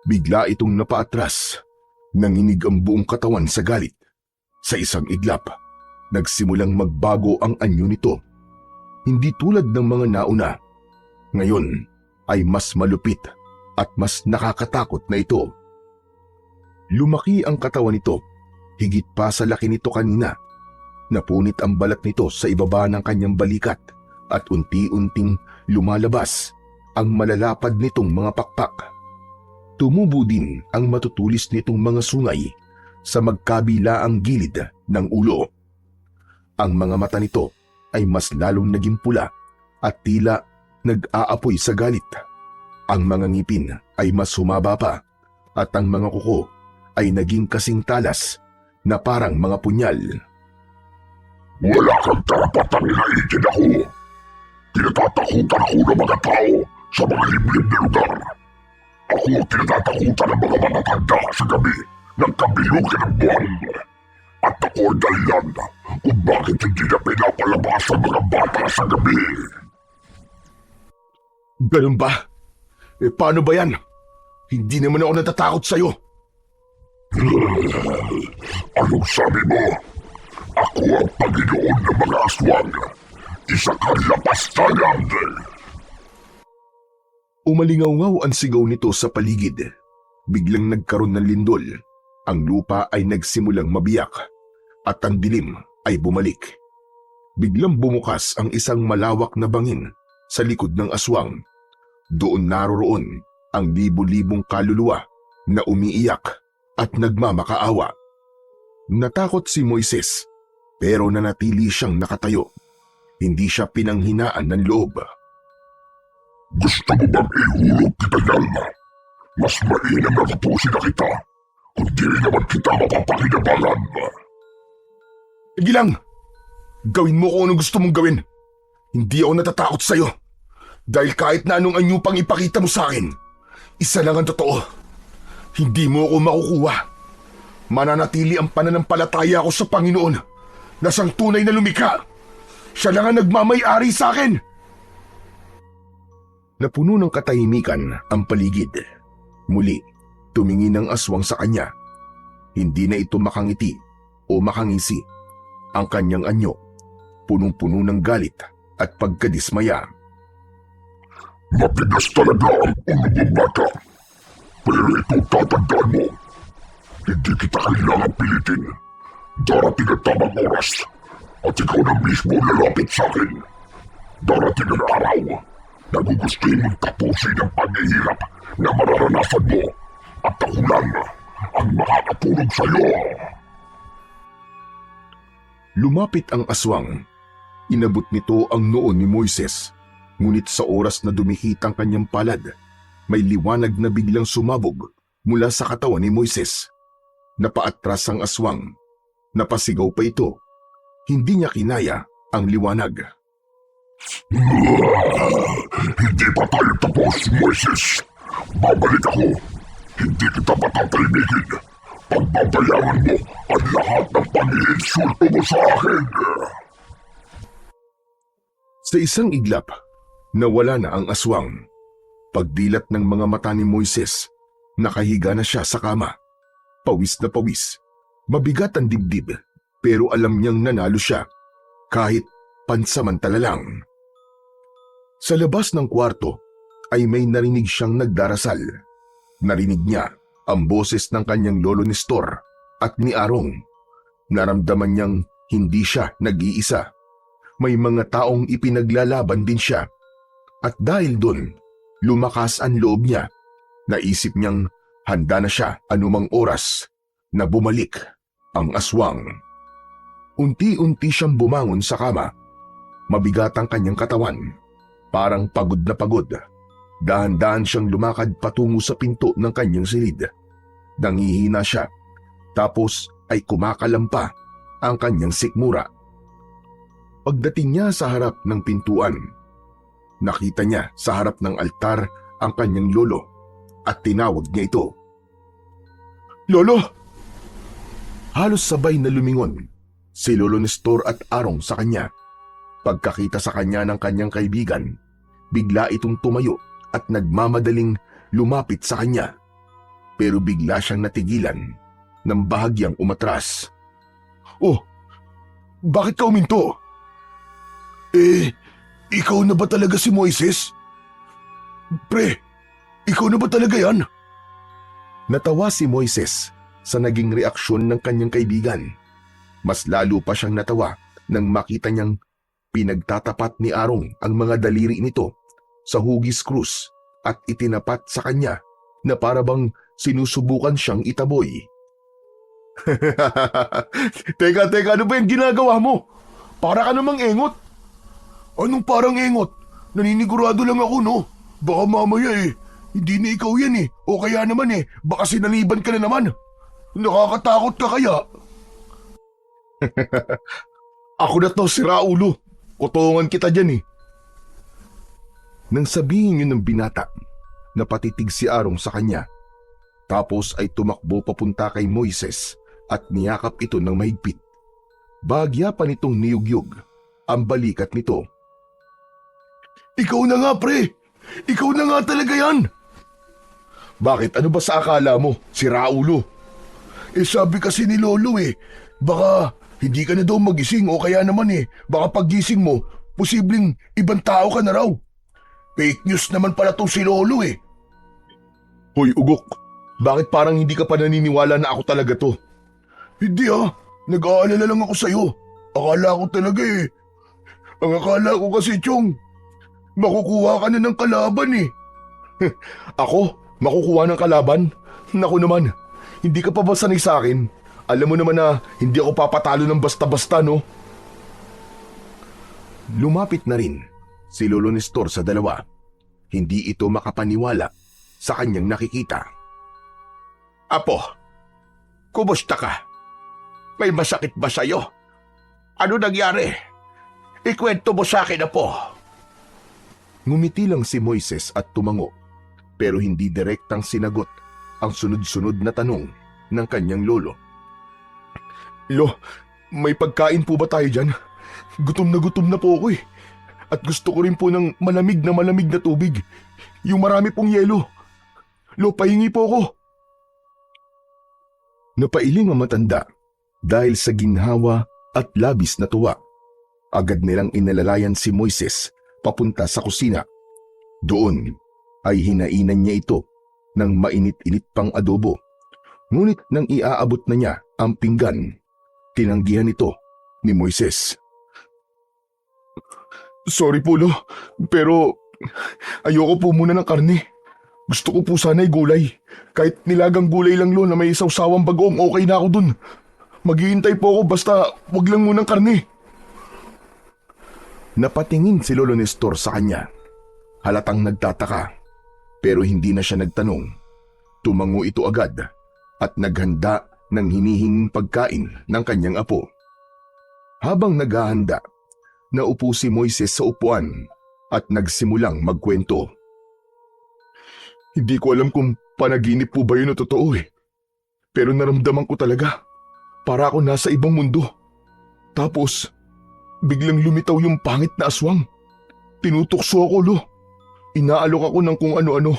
A: Bigla itong napaatras. Nanginig ang buong katawan sa galit. Sa isang iglap, nagsimulang magbago ang anyo nito. Hindi tulad ng mga nauna. Ngayon ay mas malupit at mas nakakatakot na ito. Lumaki ang katawan nito, higit pa sa laki nito kanina. Napunit ang balat nito sa ibaba ng kanyang balikat at unti-unting lumalabas ang malalapad nitong mga pakpak. Tumubo din ang matutulis nitong mga sungay sa magkabilaang gilid ng ulo. Ang mga mata nito ay mas lalong naging pula at tila nag-aapoy sa galit. Ang mga ngipin ay mas humaba pa at ang mga kuko ay naging kasing talas na parang mga punyal.
C: Wala kang karapatang inaigin ako. Tinatatakutan ako ng mga tao sa mga liblib na lugar. Ako tinatatakutan ng mga matatanda sa gabi ng kabilugan ng buwan. At ako ang dahilan kung bakit hindi na pinapalabas ang mga bata sa gabi.
A: Ganun ba? Paano ba yan? Hindi naman ako natatakot sa'yo.
C: Anong sabi mo? Ako ang Panginoon ng mga aswang. Isa kang lapastangan.
A: Umalingaw-ngaw ang sigaw nito sa paligid. Biglang nagkaroon ng lindol. Ang lupa ay nagsimulang mabiyak at ang dilim ay bumalik. Biglang bumukas ang isang malawak na bangin sa likod ng aswang. Doon naroroon ang libu-libong kaluluwa na umiiyak at nagmamakaawa. Natakot si Moises pero nanatili siyang nakatayo. Hindi siya pinanghinaan ng loob.
C: Gusto mo bang ihulog kita yan? Mas mainam na kapusin na kita kung di naman kita mapapakinabangan.
A: Sige lang! Gawin mo kung anong gusto mong gawin. Hindi ako natatakot sa'yo. Dahil kahit na anong anyo pang ipakita mo sa akin, isa lang ang totoo. Hindi mo ako makukuha. Mananatili ang pananampalataya ko sa Panginoon na siyang tunay na lumikha. Siya lang ang nagmamay-ari sa akin. Napuno ng katahimikan ang paligid. Muli, tumingin ang aswang sa kanya. Hindi na ito makangiti o makangisi. Ang kanyang anyo, punong-puno ng galit at pagkadismaya.
C: Matigas talaga ang ulo mo, bata. Pero ito tatandaan mo. Hindi kita kailangan pilitin. Darating ang tamang oras at ikaw na mismo lalapit sa akin. Darating ang araw na gugustuhin mong tapusin ang paghihirap na mararanasan mo at ako lang ang makakatulog sa iyo.
A: Lumapit ang aswang. Inabot nito ang noo ni Moises. Ngunit sa oras na dumihit ang kanyang palad, may liwanag na biglang sumabog mula sa katawan ni Moises. Napaatras ang aswang. Napasigaw pa ito. Hindi niya kinaya ang liwanag.
C: Hindi pa tayo tapos, Moises. Babalik ako. Hindi kita patatahimikin. Pagbabayaran mo ang lahat ng pag-iinsulto mo sa akin.
A: Sa isang iglap, nawala na ang aswang. Pagdilat ng mga mata ni Moises, nakahiga na siya sa kama. Pawis na pawis. Mabigat ang dibdib, pero alam niyang nanalo siya, kahit pansamantala lang. Sa labas ng kwarto, ay may narinig siyang nagdarasal. Narinig niya ang boses ng kanyang lolo Nestor at ni Arong. Naramdaman niyang hindi siya nag-iisa. May mga taong ipinaglalaban din siya. At dahil dun, lumakas ang loob niya. Naisip niyang handa na siya anumang oras na bumalik ang aswang. Unti-unti siyang bumangon sa kama. Mabigat ang kanyang katawan. Parang pagod na pagod. Dahan-dahan siyang lumakad patungo sa pinto ng kanyang silid. Nangihina siya. Tapos ay kumakalampa ang kanyang sikmura. Pagdating niya sa harap ng pintuan, nakita niya sa harap ng altar ang kanyang lolo at tinawag niya ito. "Lolo!" Halos sabay na lumingon si Lolo Nestor at Arong sa kanya. Pagkakita sa kanya ng kanyang kaibigan, bigla itong tumayo at nagmamadaling lumapit sa kanya. Pero bigla siyang natigilan ng bahagyang umatras. "Oh, bakit ka uminto?" Ikaw na ba talaga si Moises? Pre, ikaw na ba talaga yan?" Natawa si Moises sa naging reaksyon ng kanyang kaibigan. Mas lalo pa siyang natawa nang makita niyang pinagtatapat ni Arong ang mga daliri nito sa hugis krus at itinapat sa kanya na parabang sinusubukan siyang itaboy. Teka, ano ba yung ginagawa mo? Para ka namang engot. Anong parang engot? Naninigurado lang ako, no? Baka mamaya hindi na ikaw yan O kaya naman baka sinaniban ka na naman. Nakakatakot ka kaya? Ako na to, si Raulo. Kutungan kita dyan Nang sabihin yun ng binata, napatitig si Arong sa kanya. Tapos ay tumakbo papunta kay Moises at niyakap ito ng mahigpit. Bahagya pa nitong niyugyug ang balikat nito. Ikaw na nga, pre! Ikaw na nga talaga yan! Bakit? Ano ba sa akala mo? Si Raulo? Sabi kasi ni Lolo baka hindi ka na daw magising o kaya naman baka paggising mo, posibleng ibang tao ka na raw. Fake news naman pala tong si Lolo Hoy, Ugok, bakit parang hindi ka pa naniniwala na ako talaga to? Hindi nag-aalala lang ako sa'yo. Akala ko talaga Ang akala ko kasi, Chong, makukuha ka na ng kalaban Ako? Makukuha ng kalaban? Naku naman, hindi ka pa ba sanay sa akin? Alam mo naman na hindi ako papatalo ng basta-basta, no? Lumapit na rin si Lolo Nestor sa dalawa. Hindi ito makapaniwala sa kanyang nakikita.
B: Apo, kumusta ka? May masakit ba sa'yo? Ano nangyari? Ikwento mo sa akin, Apo.
A: Ngumiti lang si Moises at tumango, pero hindi direktang sinagot ang sunod-sunod na tanong ng kanyang lolo. Lo, may pagkain po ba tayo dyan? Gutom na po ako At gusto ko rin po ng malamig na tubig. Yung marami pong yelo. Lo, pahingi po ako. Napailing ang matanda dahil sa ginhawa at labis na tuwa. Agad nilang inalalayan si Moises papunta sa kusina. Doon ay hinainan niya ito ng mainit-init pang adobo. Ngunit nang iaabot na niya ang pinggan, tinanggihan ito ni Moises. Sorry po, Lo, pero ayoko po muna ng karne. Gusto ko po sana'y gulay. Kahit nilagang gulay lang, Lo, na may sawsawang bagoong, okay na ako dun. Maghihintay po ako basta wag lang munang karne. Napatingin si Lolo Nestor sa kanya. Halatang nagtataka, pero hindi na siya nagtanong. Tumango ito agad at naghanda ng hinihinging pagkain ng kanyang apo. Habang naghahanda, naupo si Moises sa upuan at nagsimulang magkwento. Hindi ko alam kung panaginip po ba yun o totoo Pero naramdaman ko talaga, para ako nasa ibang mundo. Tapos, biglang lumitaw yung pangit na aswang. Tinutukso ako, Lo. Inaalok ako ng kung ano-ano.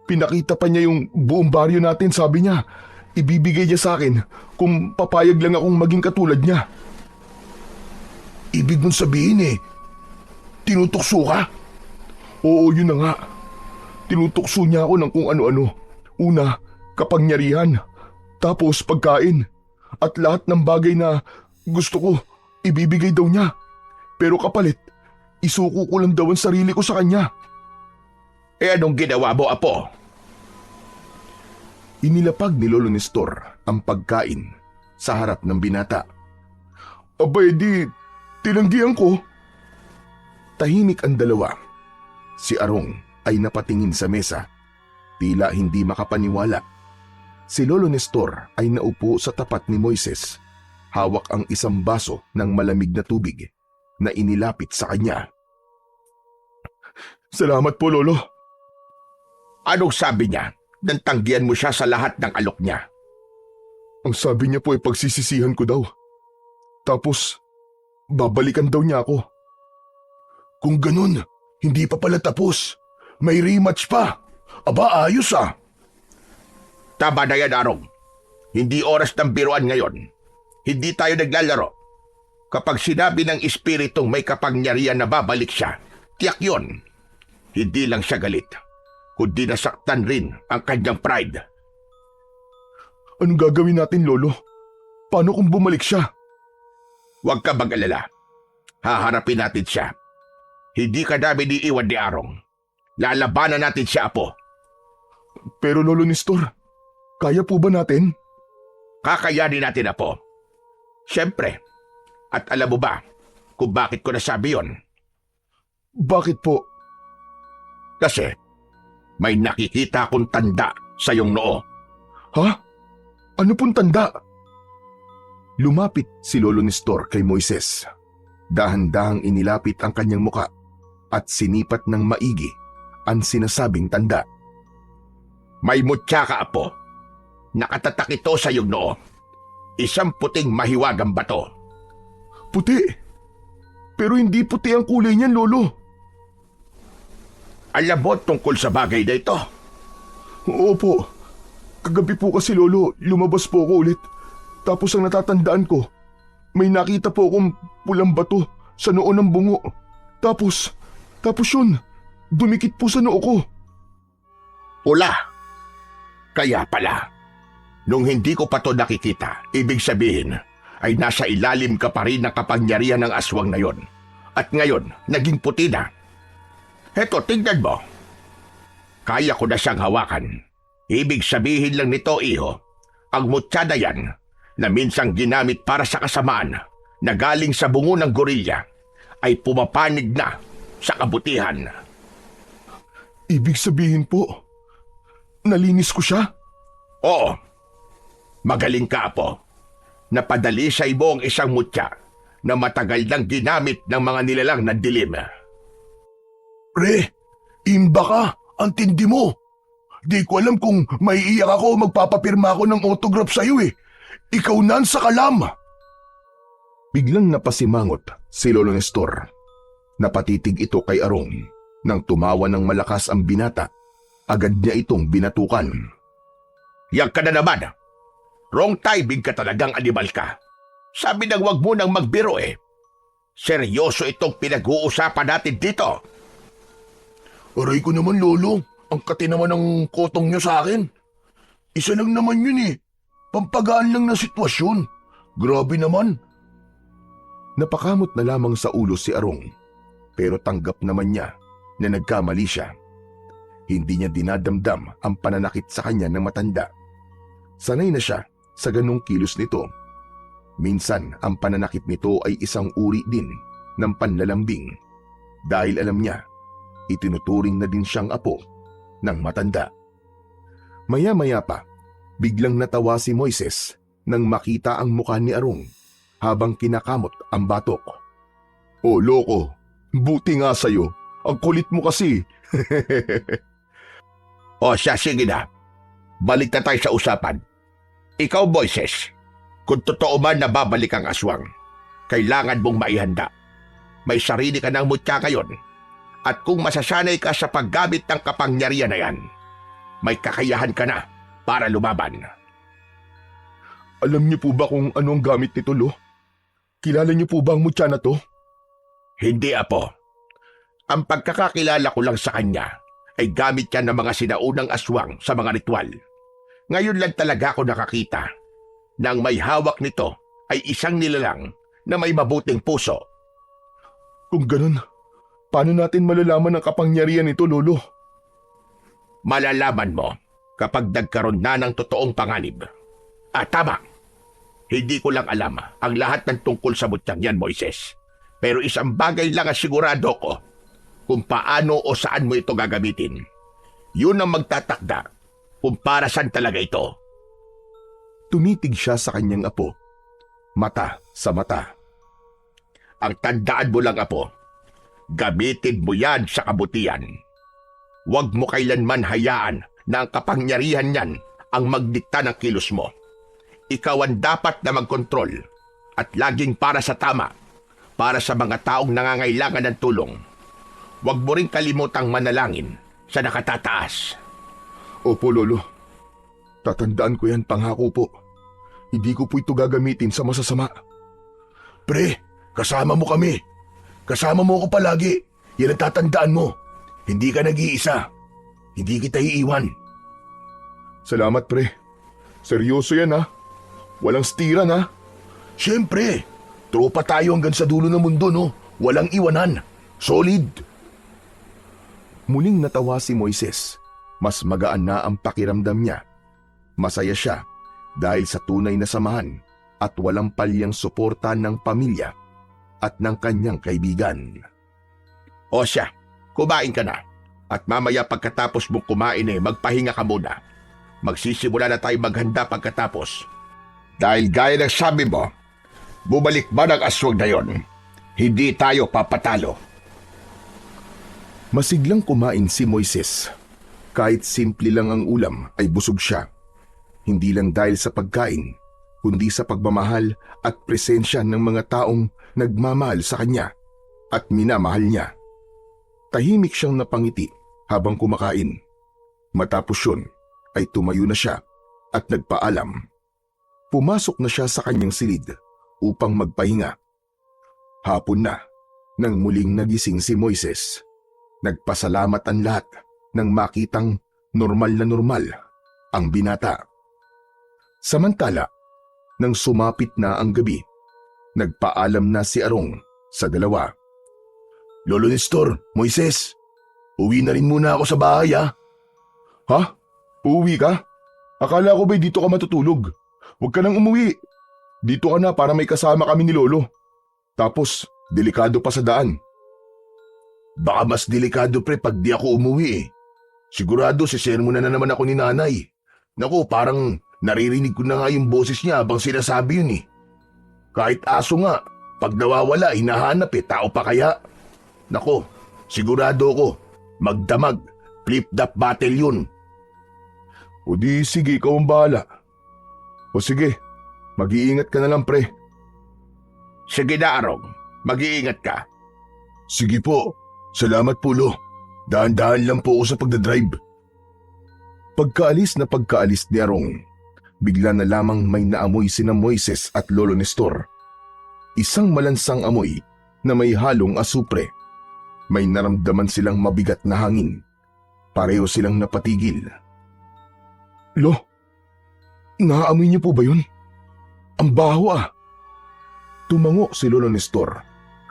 A: Pinakita pa niya yung buong baryo natin, sabi niya. Ibibigay niya sa akin kung papayag lang akong maging katulad niya. Ibig mong sabihin tinutukso ka? Oo, yun na nga. Tinutukso niya ako ng kung ano-ano. Una, kapangyarihan. Tapos pagkain. At lahat ng bagay na gusto ko, ibibigay daw niya. Pero kapalit, isuko ko lang daw ang sarili ko sa kanya.
B: Anong ginawa mo, Apo?
A: Inilapag ni Lolo Nestor ang pagkain sa harap ng binata. Abay di, tinanggihan ko. Tahimik ang dalawa. Si Arong ay napatingin sa mesa. Tila hindi makapaniwala. Si Lolo Nestor ay naupo sa tapat ni Moises. Hawak ang isang baso ng malamig na tubig na inilapit sa kanya. Salamat po, Lolo.
B: Anong sabi niya? Nang tanggihan mo siya sa lahat ng alok niya.
A: Ang sabi niya po ay pagsisisihan ko daw. Tapos, babalikan daw niya ako. Kung ganun, hindi pa pala tapos. May rematch pa. Aba, ayos
B: Tama na yan, Arong. Hindi oras ng biruan ngayon. Hindi tayo naglalaro. Kapag sinabi ng espiritong may kapangyarihan na babalik siya, tiyak yun. Hindi lang siya galit, kundi nasaktan rin ang kanyang pride.
A: Anong gagawin natin, Lolo? Paano kung bumalik siya?
B: Huwag ka mag-alala. Haharapin natin siya. Hindi ka namin iiwan ni Arong. Lalabanan natin siya, Apo.
A: Pero Lolo Nestor, kaya po ba natin?
B: Kakayanin natin, Apo. Siyempre. At alam mo ba kung bakit ko nasabi yon?
A: Bakit po?
B: Kasi may nakikita akong tanda sa iyong noo.
A: Ha? Ano pong tanda? Lumapit si Lolo Nestor kay Moises. Dahan-dahang inilapit ang kanyang muka at sinipat ng maigi ang sinasabing tanda.
B: May mutya ka, Apo. Nakatatak ito sa iyong noo. Isang puting mahiwagang bato.
A: Puti. Pero hindi puti ang kulay niyan, Lolo.
B: Alam mo tungkol sa bagay na ito?
A: Opo. Kagabi po kasi, Lolo, lumabas po ako ulit. Tapos ang natatandaan ko, may nakita po akong pulang bato sa noo ng bungo. Tapos yun, dumikit po sa noo ko.
B: Pula. Kaya pala, nung hindi ko pa to nakikita, ibig sabihin ay nasa ilalim ka pa rin ng kapangyarihan ng aswang na yon. At ngayon, naging puti na. Heto, tingnan mo. Kaya ko na siyang hawakan. Ibig sabihin lang nito, iho, ang mutya na yan na minsang ginamit para sa kasamaan na galing sa bungo ng gorilya ay pumapanig na sa kabutihan.
A: Ibig sabihin po, nalinis ko siya?
B: Oo. Magaling ka, Apo. Napadali sa ibo ang isang mutya na matagal nang ginamit ng mga nilalang na dilim.
C: Pre, imba ka. Ang tindi mo. Di ko alam kung maiiyak ako o magpapapirma ako ng autograph sa'yo eh. Ikaw nan sa kalam.
A: Biglang napasimangot si Lolo Nestor. Napatitig ito kay Arong. Nang tumawa ng malakas ang binata, agad niya itong binatukan.
B: Yang ka na naman. Wrong timing ka talagang animal ka. Sabi nang wag mo nang magbiro eh. Seryoso itong pinag-uusapan natin dito.
C: Aray ko naman, Lolo. Ang kati naman ng kotong niyo sa akin. Isa lang naman yun eh. Pampagaan lang ng sitwasyon. Grabe naman.
A: Napakamot na lamang sa ulo si Arong. Pero tanggap naman niya na nagkamali siya. Hindi niya dinadamdam ang pananakit sa kanya ng matanda. Sanay na siya sa ganong kilos nito. Minsan ang pananakit nito ay isang uri din ng panlalambing. Dahil alam niya, itinuturing na din siyang apo ng matanda. Maya-maya pa, biglang natawa si Moises nang makita ang mukha ni Arong habang kinakamot ang batok. Oh, loko, buti nga sa'yo. Ang kulit mo kasi.
B: O siya, sige na. Balik na tayo sa usapan. Ikaw, Moises, kung totoo man na babalik ang aswang, kailangan mong maihanda. May sarili ka ng mutya ngayon. At kung masasanay ka sa paggamit ng kapangyarihan na yan, may kakayahan ka na para lumaban.
A: Alam niyo po ba kung ano ang gamit nito, Lo? Kilala niyo po ba ang mutya na to?
B: Hindi, Apo. Ang pagkakakilala ko lang sa kanya ay gamit yan ng mga sinaunang aswang sa mga ritual. Ngayon lang talaga ako nakakita na ang may hawak nito ay isang nilalang na may mabuting puso.
A: Kung ganun, paano natin malalaman ang kapangyarihan nito, Lolo?
B: Malalaman mo kapag nagkaroon na ng totoong panganib. Tama. Hindi ko lang alam ang lahat ng tungkol sa mutyang yan, Moises. Pero isang bagay lang ang sigurado ko kung paano o saan mo ito gagamitin. Yun ang magtatakda kung para saan talaga ito.
A: Tumitig siya sa kanyang apo. Mata sa mata.
B: Ang tandaan mo lang, Apo, gamitin mo yan sa kabutihan. Huwag mo kailanman hayaan na ang kapangyarihan niyan ang magdikta ng kilos mo. Ikaw ang dapat na magkontrol at laging para sa tama, para sa mga taong nangangailangan ng tulong. Huwag mo rin kalimutang manalangin sa nakatataas.
A: Opo, Lolo. Tatandaan ko yan, pangako po. Hindi ko po ito gagamitin sa masasama.
C: Pre, kasama mo kami. Kasama mo ako palagi. Yan ang tatandaan mo. Hindi ka nag-iisa. Hindi kita iiwan.
A: Salamat, pre. Seryoso yan, ha? Walang stiran, ha?
C: Siyempre, tropa tayo hanggang sa dulo ng mundo, no? Walang iwanan. Solid.
A: Muling natawa si Moises. Mas magaan na ang pakiramdam niya. Masaya siya dahil sa tunay na samahan at walang palyang suporta ng pamilya at ng kanyang kaibigan.
B: O siya, kumain ka na. At mamaya pagkatapos mong kumain magpahinga ka muna. Magsisimula na tayo maghanda pagkatapos. Dahil gaya ng sabi mo, bumalik ba ng aswang na yon? Hindi tayo papatalo.
A: Masiglang kumain si Moises. Kahit simple lang ang ulam ay busog siya. Hindi lang dahil sa pagkain, kundi sa pagmamahal at presensya ng mga taong nagmamahal sa kanya at minamahal niya. Tahimik siyang napangiti habang kumakain. Matapos yun ay tumayo na siya at nagpaalam. Pumasok na siya sa kanyang silid upang magpahinga. Hapon na nang muling nagising si Moises. Nagpasalamat ang lahat nang makitang normal na normal ang binata. Samantala, nang sumapit na ang gabi, nagpaalam na si Arong sa dalawa. Lolo Nestor, Moises, uwi na rin muna ako sa bahay ha. Ha? Uuwi ka? Akala ko ba'y dito ka matutulog? Huwag ka nang umuwi. Dito ka na para may kasama kami ni Lolo. Tapos, delikado pa sa daan. Baka mas delikado pre pag di ako umuwi eh. Sigurado sisermonan na naman ako ni nanay. Naku, parang naririnig ko na nga yung boses niya habang sinasabi yun eh. Kahit aso nga, pag nawawala, hinahanap eh, tao pa kaya? Naku, sigurado ko, magdamag, flip-flop battle yun. O di sige, ikaw ang bahala. O sige, mag-iingat ka na lang pre.
B: Sige na, Arong. Mag-iingat ka.
A: Sige po, salamat po lo. Dahan-dahan lang po ako sa pagdadrive. Pagkaalis ni Arong, bigla na lamang may naamoy sina Moises at Lolo Nestor. Isang malansang amoy na may halong asupre. May naramdaman silang mabigat na hangin. Pareho silang napatigil. Lo, naaamoy niyo po ba yun? Ang baho ah. Tumango si Lolo Nestor.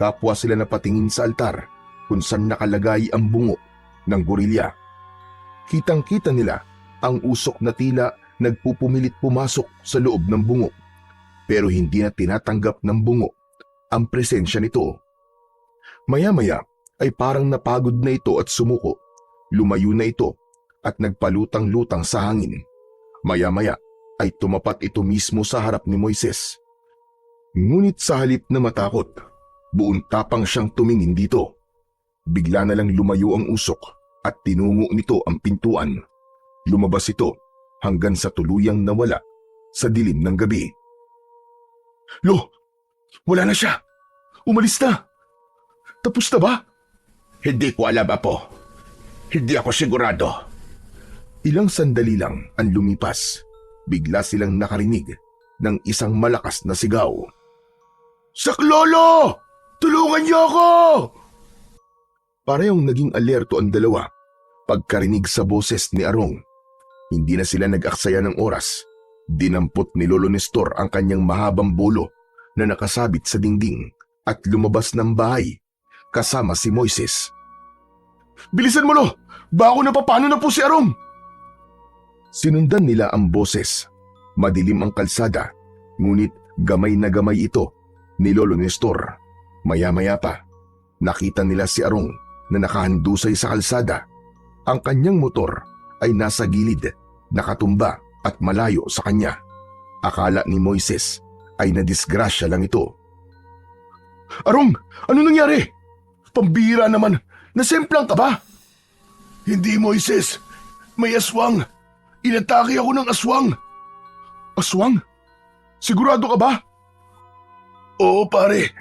A: Kapwa sila napatingin sa altar kung saan nakalagay ang bungo ng gorilya. Kitang-kita nila ang usok na tila nagpupumilit pumasok sa loob ng bungo. Pero hindi na tinatanggap ng bungo ang presensya nito. Maya-maya ay parang napagod na ito at sumuko. Lumayo na ito at nagpalutang-lutang sa hangin. Maya-maya ay tumapat ito mismo sa harap ni Moises. Ngunit sa halip na matakot, buong tapang siyang tumingin dito. Bigla na lang lumayo ang usok at tinungo nito ang pintuan. Lumabas ito hanggang sa tuluyang nawala sa dilim ng gabi. Lo, wala na siya. Umalis na. Tapos na ba?
B: Hindi ko alam, Apo. Hindi ako sigurado.
A: Ilang sandali lang ang lumipas. Bigla silang nakarinig ng isang malakas na sigaw. Saklolo! Tulungan niyo ako! Parehong naging alerto ang dalawa pagkarinig sa boses ni Arong. Hindi na sila nag-aksaya ng oras. Dinampot ni Lolo Nestor ang kanyang mahabang bolo na nakasabit sa dingding at lumabas ng bahay kasama si Moises. Bilisan mo lo! Bako na papano na po si Arong! Sinundan nila ang boses. Madilim ang kalsada, ngunit gamay na gamay ito ni Lolo Nestor. Maya-maya pa, nakita nila si Arong na nakahandusay sa kalsada. Ang kanyang motor ay nasa gilid, nakatumba at malayo sa kanya. Akala ni Moises ay nadisgrasya lang ito. Arong, ano nangyari? Pambihira naman, nasemplang ka ba? Hindi Moises, may aswang. Inatake ako ng aswang. Aswang? Sigurado ka ba? Oo pare,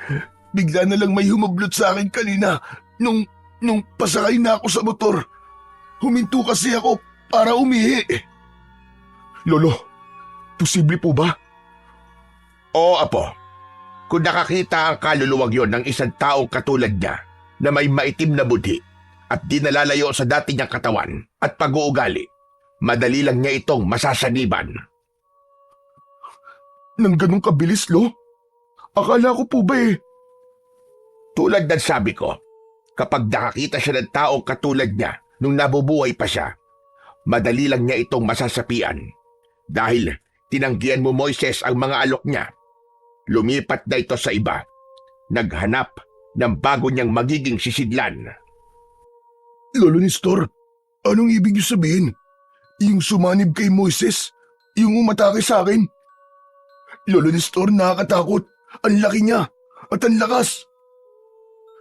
A: bigla na lang may humablot sa akin kanina nung pasakay na ako sa motor. Huminto kasi ako para umihi. Lolo, posible po ba?
B: Oo, Apo. Kung nakakita ang kaluluwag yon ng isang taong katulad niya na may maitim na budhi at di nalalayo sa dati niyang katawan at pag-uugali, madali lang niya itong masasaniban.
A: Nang ganun kabilis, Lo? Akala ko po ba
B: Tulad ng sabi ko, kapag nakakita siya ng taong katulad niya nung nabubuhay pa siya, madali lang niya itong masasapian. Dahil tinanggihan mo, Moises, ang mga alok niya. Lumipat na ito sa iba. Naghanap ng bago niyang magiging sisidlan.
A: Lolo Nestor, anong ibig niyo sabihin? Yung sumanib kay Moises? Yung umatake sa akin? Lolo Nestor, nakakatakot. Ang laki niya at ang lakas.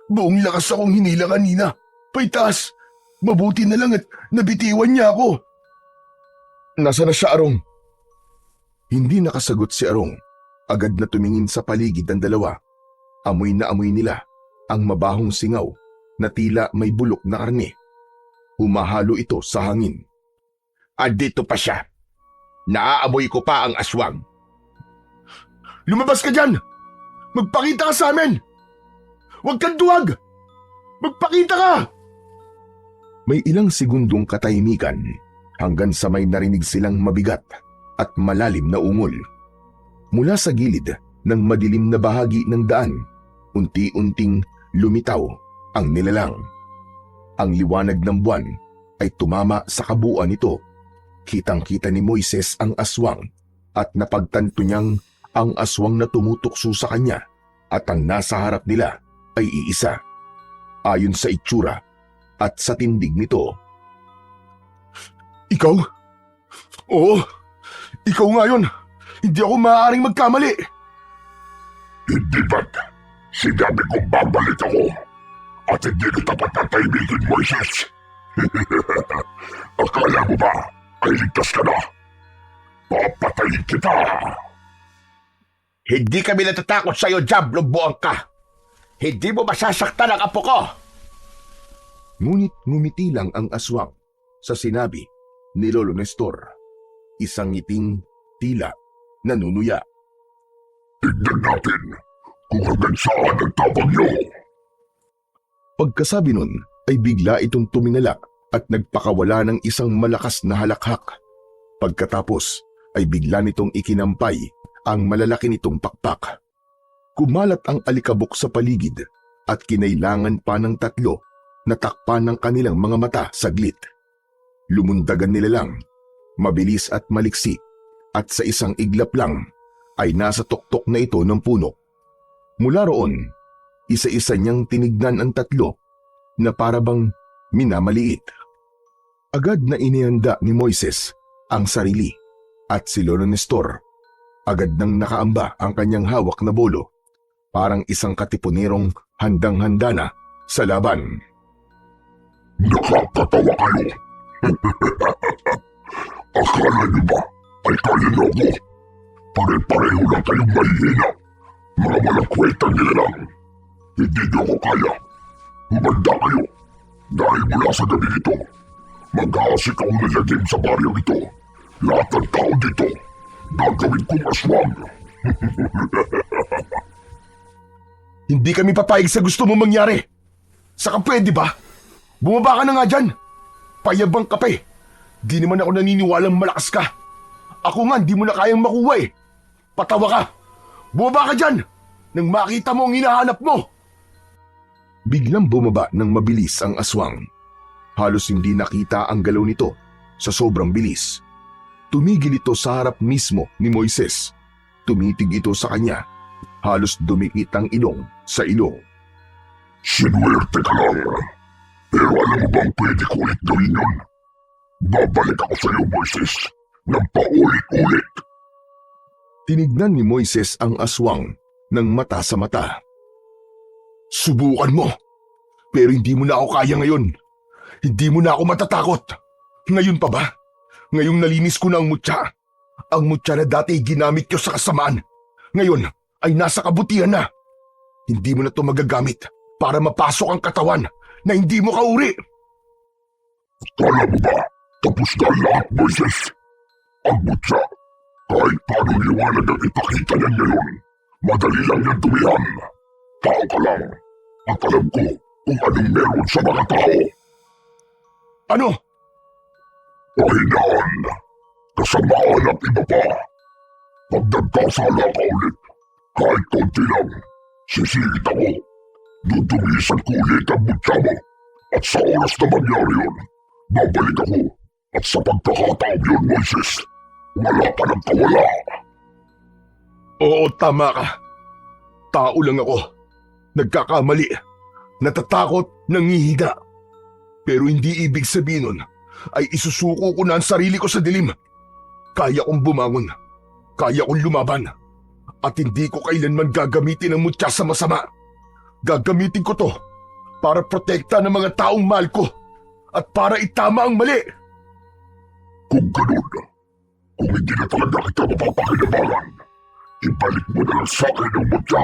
A: Buong lakas akong hinila kanina. Paitaas. Mabuti na lang at nabitiwan niya ako. Nasaan na siya, Arong? Hindi nakasagot si Arong. Agad na tumingin sa paligid ang dalawa. Amoy na amoy nila ang mabahong singaw na tila may bulok na karne. Humahalo ito sa hangin.
B: Andito pa siya. Naaamoy ko pa ang aswang.
A: Lumabas ka dyan! Magpakita ka sa amin! Huwag kang duwag! Magpakita ka! May ilang segundong katahimikan hanggang sa may narinig silang mabigat at malalim na ungol. Mula sa gilid ng madilim na bahagi ng daan, unti-unting lumitaw ang nilalang. Ang liwanag ng buwan ay tumama sa kabuuan nito. Kitang-kita ni Moises ang aswang at napagtanto niyang ang aswang na tumutukso sa kanya at ang nasa harap nila ay iisa. Ayon sa itsura at sa tindig nito. Ikaw? Oo, ikaw nga yun. Hindi ako maaaring magkamali.
C: Hindi ba't sinabi kong babalik ako at hindi kita patatahimikin, Moises? Akala mo ba ay ligtas ka na? Papatayin kita!
B: Hindi kami natatakot sa'yo, Diablo buang ka. Hindi mo masasaktan ang apo ko.
A: Ngunit ngumiti lang ang aswang sa sinabi ni Lolo Nestor. Isang ngiting tila nanunuya.
C: Tignan natin kung hanggang saan ang tabang niyo.
A: Pagkasabi nun ay bigla itong tuminala at nagpakawala ng isang malakas na halakhak. Pagkatapos ay bigla nitong ikinampay ang malalaki nitong pakpak. Kumalat ang alikabok sa paligid at kinailangan pa ng tatlo na takpan ng kanilang mga mata saglit. Lumundagan nila lang, mabilis at maliksi, at sa isang iglap lang ay nasa tuktok na ito ng puno. Mula roon, isa-isa niyang tinignan ang tatlo na parabang minamaliit. Agad na inihanda ni Moises ang sarili at si Lolo Nestor. Agad nang nakaamba ang kanyang hawak na bolo, parang isang katipunerong handang-handa na sa laban.
C: Nakakatawa kayo. Akala niyo ba ay kaya niyo ako? Pare-pareho lang kayong mahihina. Mga walang kwentang nilalang. Hindi niyo ako kaya. Humanda kayo. Dahil mula sa gabi ito, mag-aasikaw na lagim sa baryo ito. Lahat ng tao dito, gagawin kong aswang.
A: Hindi kami papayag sa gusto mo mangyari. Saka pwede ba? Bumaba ka na nga dyan. Payabang ka pa eh. Di naman ako naniniwalang malakas ka. Ako nga, di mo na kayang makuha eh. Patawa ka. Bumaba ka dyan nang makita mo ang hinahanap mo. Biglang bumaba ng mabilis ang aswang. Halos hindi nakita ang galaw nito sa sobrang bilis. Tumigil ito sa harap mismo ni Moises. Tumitig ito sa kanya. Halos dumikit ang ilong sa ilong.
C: Sinuwerte ka lang. Pero alam mo bang pwede ko ulit gawin yun? Babalik ako sa iyo, Moises, ng paulit-ulit.
A: Tinignan ni Moises ang aswang ng mata sa mata. Subukan mo, pero hindi mo na ako kaya ngayon. Hindi mo na ako matatakot. Ngayon pa ba? Ngayong nalinis ko na ang mutya. Ang mutya na dati ginamit ko sa kasamaan. Ngayon ay nasa kabutihan na. Hindi mo na ito magagamit para mapasok ang katawan na hindi mo kauri.
C: Kala mo ba, tapos na lahat, Moises? Ang mutya, kahit paano liwanag ang ipakita niyan ngayon, madali lang yan tumihan. Tao ka lang, at alam ko kung anong meron sa mga tao.
A: Ano?
C: Pahinaan, kasamaan at iba pa. Pag nagkasala ka ulit, kahit konti lang, sisingit ako. Dudumisan ko ulit ang mutya mo, at sa oras na mangyari yun, babalik ako. At sa pagkakataon yun, Moises, wala ka nang kawala.
A: Oo, tama ka. Tao lang ako. Nagkakamali. Natatakot, nangihina. Pero hindi ibig sabihin nun ay isusuko ko na ang sarili ko sa dilim. Kaya kong bumangon. Kaya kong lumaban. At hindi ko kailanman gagamitin ang mutya sa masama. Gagamitin ko to para protekta ng mga taong mahal ko at para itama ang mali.
C: Kung ganun, Kung hindi na talaga kita mapapakinabangan, ibalik mo na lang sa akin ang mutya.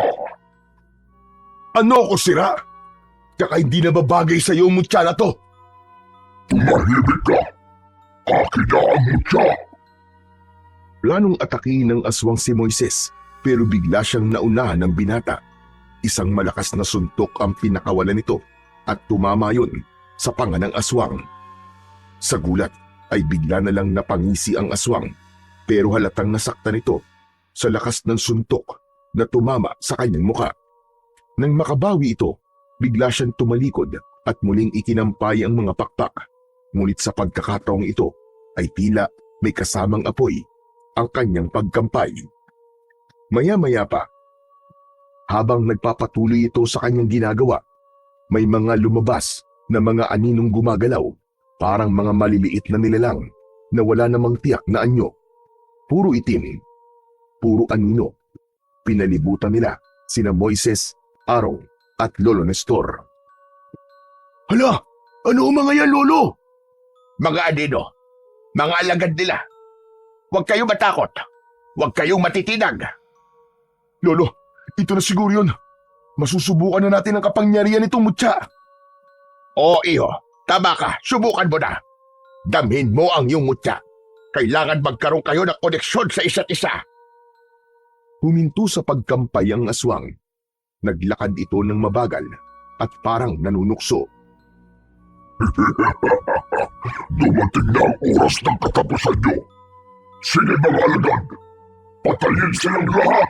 A: Ano ako sira? Tsaka hindi na babagay sa iyo ang mutya na to.
C: Tumahimik ka. Akin na ang mutya.
A: Planong atakihin ng aswang si Moises pero bigla siyang naunahan ng binata. Isang malakas na suntok ang pinakawalan nito at tumama yun sa panga ng aswang. Sa gulat ay bigla na lang napangisi ang aswang pero halatang nasaktan ito sa lakas ng suntok na tumama sa kanyang muka. Nang makabawi ito, bigla siyang tumalikod at muling ikinampay ang mga pakpak. Ngunit sa pagkakataong ito ay tila may kasamang apoy ang kanyang pagkampay. Maya-maya pa, habang nagpapatuloy ito sa kanyang ginagawa, may mga lumabas na mga aninong gumagalaw, parang mga maliliit na nilalang na wala namang tiyak na anyo. Puro itim, puro anino. Pinalibutan nila sina Moises, Arong at Lolo Nestor.
C: Hala, ano ang mga yan, Lolo?
B: Mga anino, mga alagad nila. Huwag kayong matakot. Huwag kayong matitinag.
A: Lolo, ito na siguro yun. Masusubukan na natin ang kapangyarihan nitong mutya.
B: Oo, iho. Tama ka. Subukan mo na. Damhin mo ang iyong mutya. Kailangan magkaroon kayo ng koneksyon sa isa't isa.
A: Huminto sa pagkampay ang aswang. Naglakad ito ng mabagal at parang nanunukso.
C: Dumating na ang oras ng katapusan nyo. Sige mga alagad, patayin silang lahat.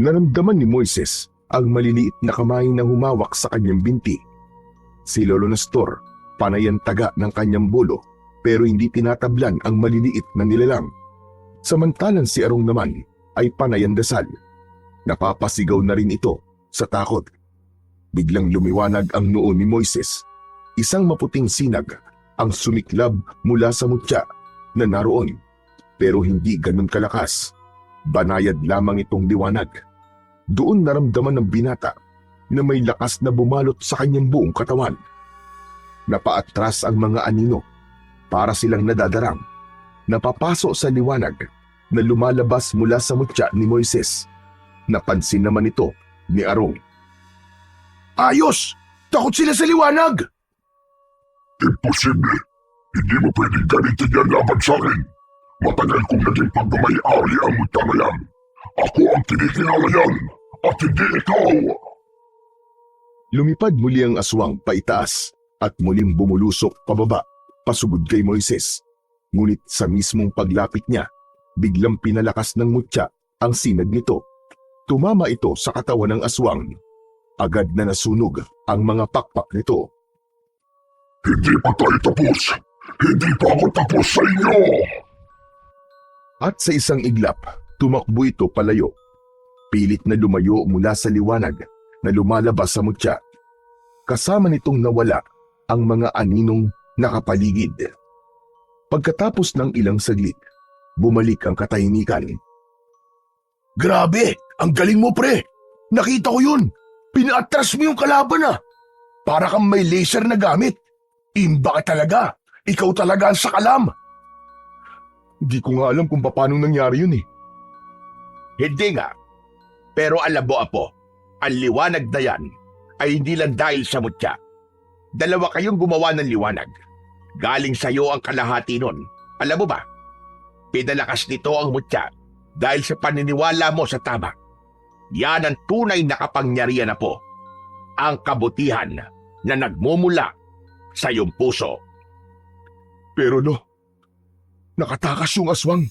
A: Naramdaman ni Moises ang maliliit na kamay na humawak sa kanyang binti. Si Lolo Nestor, panay ang taga ng kanyang bulo pero hindi tinatablan ang maliliit na nilalang. Samantalang si Arong naman ay panay ang dasal. Napapasigaw na rin ito sa takot. Biglang lumiwanag ang noo ni Moises. Isang maputing sinag ang sumiklab mula sa mutya na naroon pero hindi ganun kalakas. Banayad lamang itong liwanag. Doon naramdaman ng binata na may lakas na bumalot sa kanyang buong katawan. Napaatras ang mga anino para silang nadadarang. Napapaso sa liwanag na lumalabas mula sa mutya ni Moises. Napansin naman ito ni Arong.
C: Ayos! Takot sila sa liwanag! Imposible! Hindi mo pwedeng gamitin yan laban sa akin. Matagal kong naging pagmamay-ari ang mutya na yan. Ako ang kinikilala yan at hindi ikaw!
A: Lumipad muli ang aswang paitaas at muling bumulusok pababa, pasugod kay Moises. Ngunit sa mismong paglapit niya, biglang pinalakas ng mutya ang sinag nito. Tumama ito sa katawan ng aswang. Agad na nasunog ang mga pakpak nito.
C: Hindi pa tayo tapos! Hindi pa ako tapos sa inyo!
A: At sa isang iglap, tumakbo ito palayo. Pilit na lumayo mula sa liwanag na lumalabas sa mutya. Kasama nitong nawala ang mga aninong nakapaligid. Pagkatapos ng ilang saglit, bumalik ang katahimikan.
C: Grabe! Ang galing mo, pre! Nakita ko yun! Pinaatras mo yung kalaban ah! Para kang may laser na gamit. Imba ka talaga! Ikaw talaga ang sakalam!
A: Hindi ko nga alam kung paano nangyari yun eh.
B: Hindi nga. Pero alam mo, Apo, ang liwanag na yan ay hindi lang dahil sa mutya. Dalawa kayong gumawa ng liwanag. Galing sa iyo ang kalahati nun. Alam mo ba? Pinalakas nito ang mutya dahil sa paniniwala mo sa tama. Yan ang tunay na kapangyarihan, Apo. Ang kabutihan na nagmumula sa iyong puso.
A: Pero no, nakatakas yung aswang.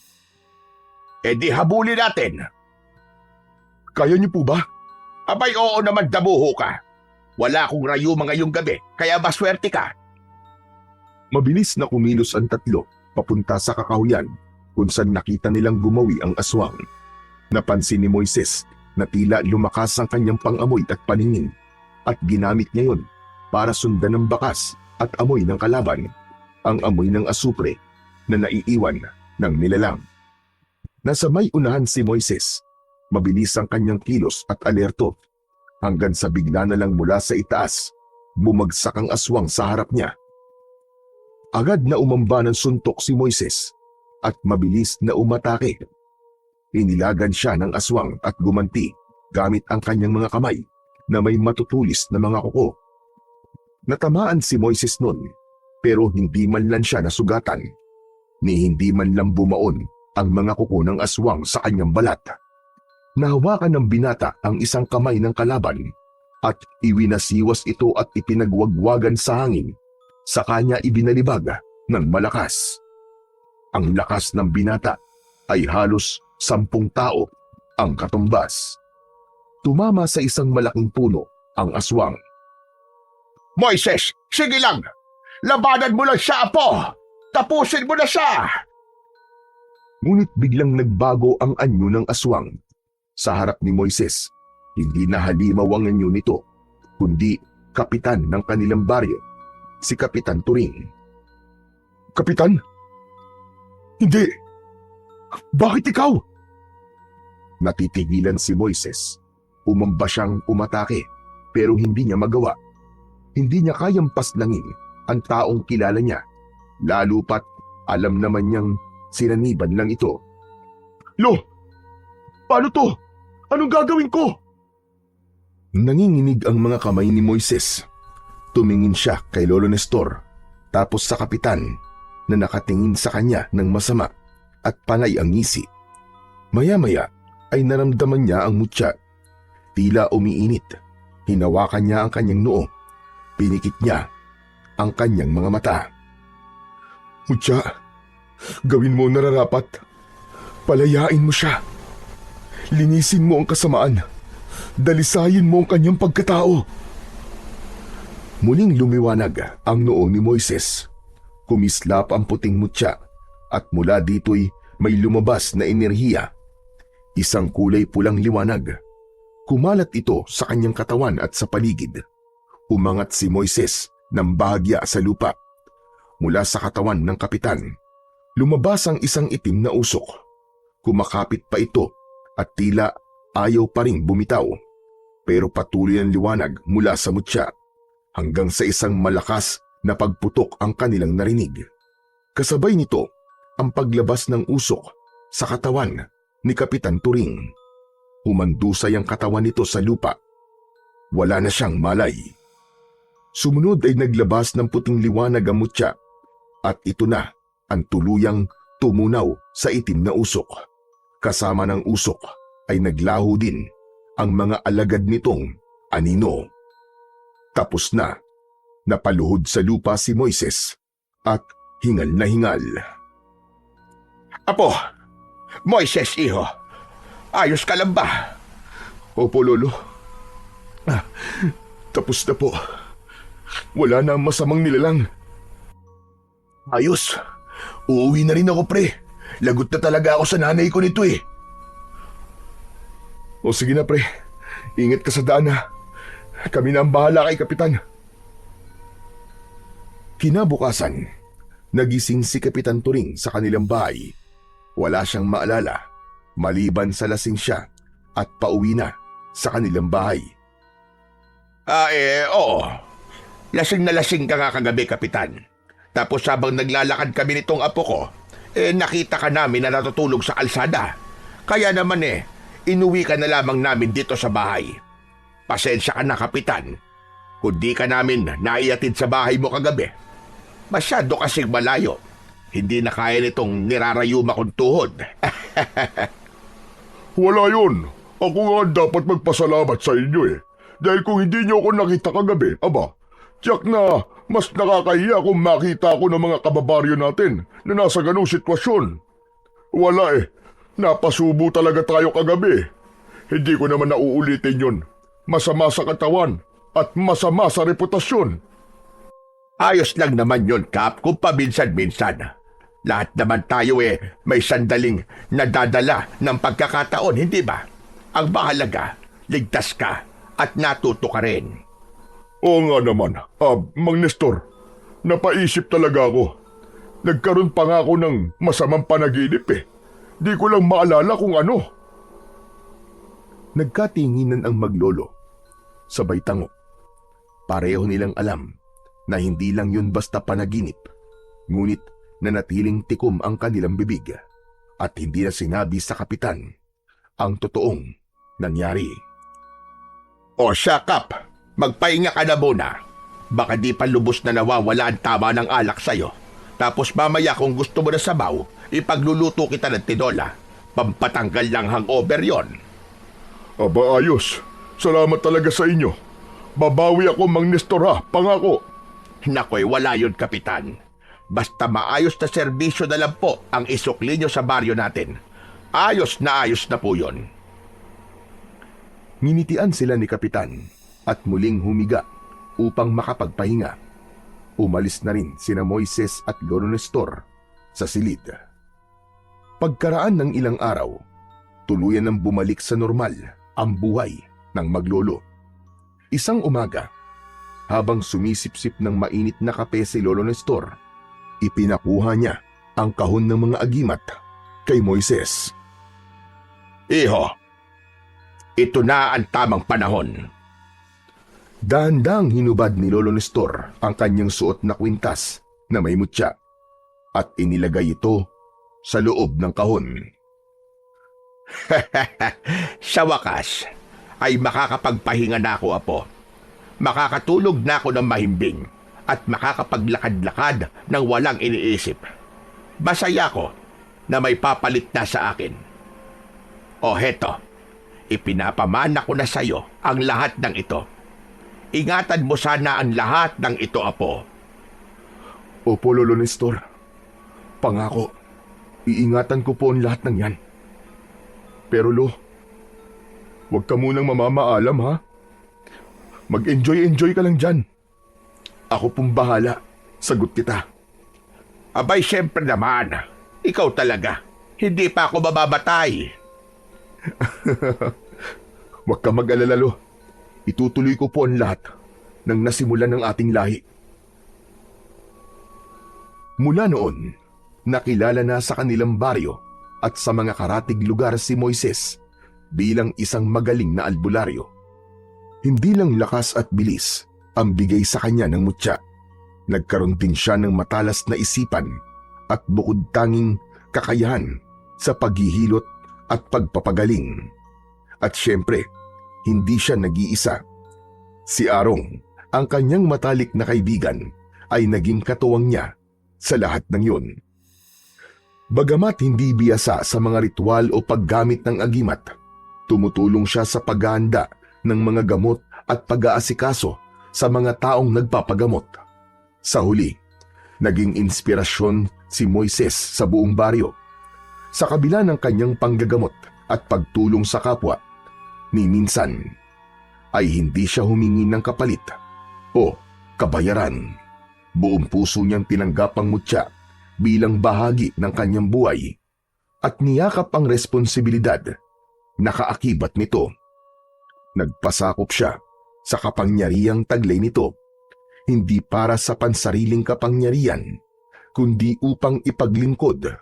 B: E di habulin natin.
A: Kaya niyo po ba?
B: Abay, oo naman, dabuho ka. Wala akong rayuma ngayong gabi, kaya maswerte ka.
A: Mabilis na kumilos ang tatlo papunta sa kakahuyan kung saan nakita nilang gumawi ang aswang. Napansin ni Moises na tila lumakas ang kanyang pangamoy at paningin at ginamit niya yon para sundan ng bakas at amoy ng kalaban, ang amoy ng asupre na naiiwan ng nilalang. Nasa may unahan si Moises. Mabilis ang kanyang kilos at alerto hanggang sa bigla na lang mula sa itaas, bumagsak ang aswang sa harap niya. Agad na umamba ng suntok si Moises. at mabilis na umatake. Inilagan siya ng aswang at gumanti gamit ang kanyang mga kamay na may matutulis na mga kuko. Natamaan si Moises nun, pero hindi man lang siya nasugatan, ni hindi man lang bumaon ang mga kuko ng aswang sa kanyang balat. Nahawakan ng binata ang isang kamay ng kalaban at iwinasiwas ito at ipinagwagwagan sa hangin. Sa kanya ibinalibag ng malakas. Ang lakas ng binata ay halos 10 tao ang katumbas. Tumama sa isang malaking puno ang aswang.
B: Moises, sige lang! Labanan mo lang siya, Apo! Tapusin mo na siya!
A: Ngunit biglang nagbago ang anyo ng aswang. Sa harap ni Moises, hindi na halimaw ang anyo nito, kundi kapitan ng kanilang baryo, si Kapitan Turing. Kapitan? Hindi! Bakit ikaw? Natitigilan si Moises. Umamba siyang umatake, pero hindi niya magawa. Hindi niya kayang paslangin ang taong kilala niya, lalo pat alam naman niyang sinaniban lang ito. Lo! Paano to? Anong gagawin ko? Nanginginig ang mga kamay ni Moises. Tumingin siya kay Lolo Nestor, tapos sa kapitan na nakatingin sa kanya ng masama at panay ang ngisi. Maya-maya ay naramdaman niya ang mutya. Tila umiinit. Hinawakan niya ang kanyang noo. Pinikit niya ang kanyang mga mata. Mutya, gawin mo ang nararapat. Palayain mo siya. Linisin mo ang kasamaan. Dalisayin mo ang kanyang pagkatao. Muling lumiwanag ang noo ni Moises. Kumislap ang puting mutya at mula dito'y may lumabas na enerhiya. Isang kulay pulang liwanag. Kumalat ito sa kanyang katawan at sa paligid. Umangat si Moises ng bahagya sa lupa. Mula sa katawan ng kapitan, lumabas ang isang itim na usok. Kumakapit pa ito at tila ayaw pa ring bumitaw. Pero patuloy ang liwanag mula sa mutya hanggang sa isang malakas na pagputok ang kanilang narinig. Kasabay nito ang paglabas ng usok sa katawan ni Kapitan Turing. Humandusay ang katawan nito sa lupa. Wala na siyang malay. Sumunod ay naglabas ng puting liwanag ang mutya at ito na ang tuluyang tumunaw sa itim na usok. Kasama ng usok ay naglaho din ang mga alagad nitong anino. Tapos na, napaluhod sa lupa si Moises at hingal na hingal.
B: Apo! Moises, iho! Ayos ka lang ba?
A: Opo, Lolo. Tapos na po. Wala na ang masamang nilalang. Ayos. Uuwi na rin ako, pre. Lagot na talaga ako sa nanay ko nito eh. O sige na, pre. Ingat ka sa daan ha. Kami na ang bahala kay Kapitan. Kinabukasan, nagising si Kapitan Turing sa kanilang bahay. Wala siyang maalala, maliban sa lasing siya at pauwi na sa kanilang bahay.
B: Oo. Lasing na lasing ka nga kagabi, Kapitan. Tapos habang naglalakad kami nitong apo ko, nakita ka namin na natutulog sa kalsada. Kaya naman inuwi ka na lamang namin dito sa bahay. Pasensya ka na, Kapitan. Kung di ka namin naiatid sa bahay mo kagabi, masyado kasing malayo. Hindi na kaya nitong nirarayuma kong tuhod.
C: Wala yun. Ako nga dapat magpasalamat sa inyo eh. Dahil kung hindi niyo ako nakita kagabi, aba, tiyak na mas nakakahiya kung makita ako ng mga kababaryo natin na nasa ganung sitwasyon. Wala eh. Napasubo talaga tayo kagabi. Hindi ko naman nauulitin yun. Masama sa katawan at masama sa reputasyon.
B: Ayos lang naman yun, Kap, kung paminsan-minsan. Lahat naman tayo may sandaling nadadala ng pagkakataon, hindi ba? Ang mahalaga, ligtas ka at natuto ka rin.
C: Oo nga naman, Mang Nestor. Napaisip talaga ako. Nagkaroon pa nga ako ng masamang panaginip eh. Di ko lang maalala kung ano.
A: Nagkatinginan ang maglolo. Sabay tango. Pareho nilang alam na hindi lang yun basta panaginip. Ngunit nanatiling tikom ang kanilang bibig at hindi na sinabi sa kapitan ang totoong nangyari.
B: O siya, Kap, magpahinga ka na muna. Baka di pa lubos na nawawala ang tama ng alak sa'yo. Tapos mamaya kung gusto mo na sabaw, ipagluluto kita ng tinola. Pampatanggal lang hangover yon.
C: Aba ayos, salamat talaga sa inyo. Babawi ako, Mang Nestor ha, pangako.
B: Nakoy, wala yun, Kapitan. Basta maayos na serbisyo na lang po ang isukli nyo sa baryo natin. Ayos na po yun.
A: Nginitian sila ni kapitan at muling humiga upang makapagpahinga. Umalis na rin sina Moises at Lolo Nestor sa silid. Pagkaraan ng ilang araw, tuluyan nang bumalik sa normal ang buhay ng maglolo. Isang umaga, habang sumisipsip ng mainit na kape si Lolo Nestor, ipinakuha niya ang kahon ng mga agimat kay Moises.
B: Iho, ito na ang tamang panahon.
A: Dahan-dahang hinubad ni Lolo Nestor ang kanyang suot na kwintas na may mutya at inilagay ito sa loob ng kahon.
B: Sa wakas, ay makakapagpahinga na ako, Apo. Makakatulog na ako ng mahimbing at makakapaglakad-lakad ng walang iniisip. Masaya ko na may papalit na sa akin. O heto, ipinapamana ko na sa iyo ang lahat ng ito. Ingatan mo sana ang lahat ng ito, Apo.
A: Opo, Lolo Nestor. Pangako, iingatan ko po ang lahat ng yan. Pero Lo, huwag ka munang mamamaalam ha. Mag-enjoy ka lang dyan. Ako pong bahala. Sagot kita.
B: Abay, syempre naman. Ikaw talaga. Hindi pa ako mababatay.
A: Huwag ka mag-alala, Lo. Itutuloy ko po ang lahat ng nasimulan ng ating lahi. Mula noon, nakilala na sa kanilang baryo at sa mga karatig lugar si Moises bilang isang magaling na albularyo. Hindi lang lakas at bilis ang bigay sa kanya ng mutya. Nagkaroon din siya ng matalas na isipan at bukod tanging kakayahan sa paghihilot at pagpapagaling. At syempre, hindi siya nag-iisa. Si Arong, ang kanyang matalik na kaibigan, ay naging katuwang niya sa lahat ng yun. Bagamat hindi biyasa sa mga ritual o paggamit ng agimat, tumutulong siya sa paghahanda ng mga gamot at pag-aasikaso sa mga taong nagpapagamot. Sa huli, naging inspirasyon si Moises sa buong baryo. Sa kabila ng kanyang panggagamot at pagtulong sa kapwa, ni minsan ay hindi siya humingi ng kapalit o kabayaran. Buong puso niyang tinanggap ang mutya bilang bahagi ng kanyang buhay at niyakap ang responsibilidad na kaakibat nito. Nagpasakop siya sa kapangyarihang taglay nito, hindi para sa pansariling kapangyarihan, kundi upang ipaglingkod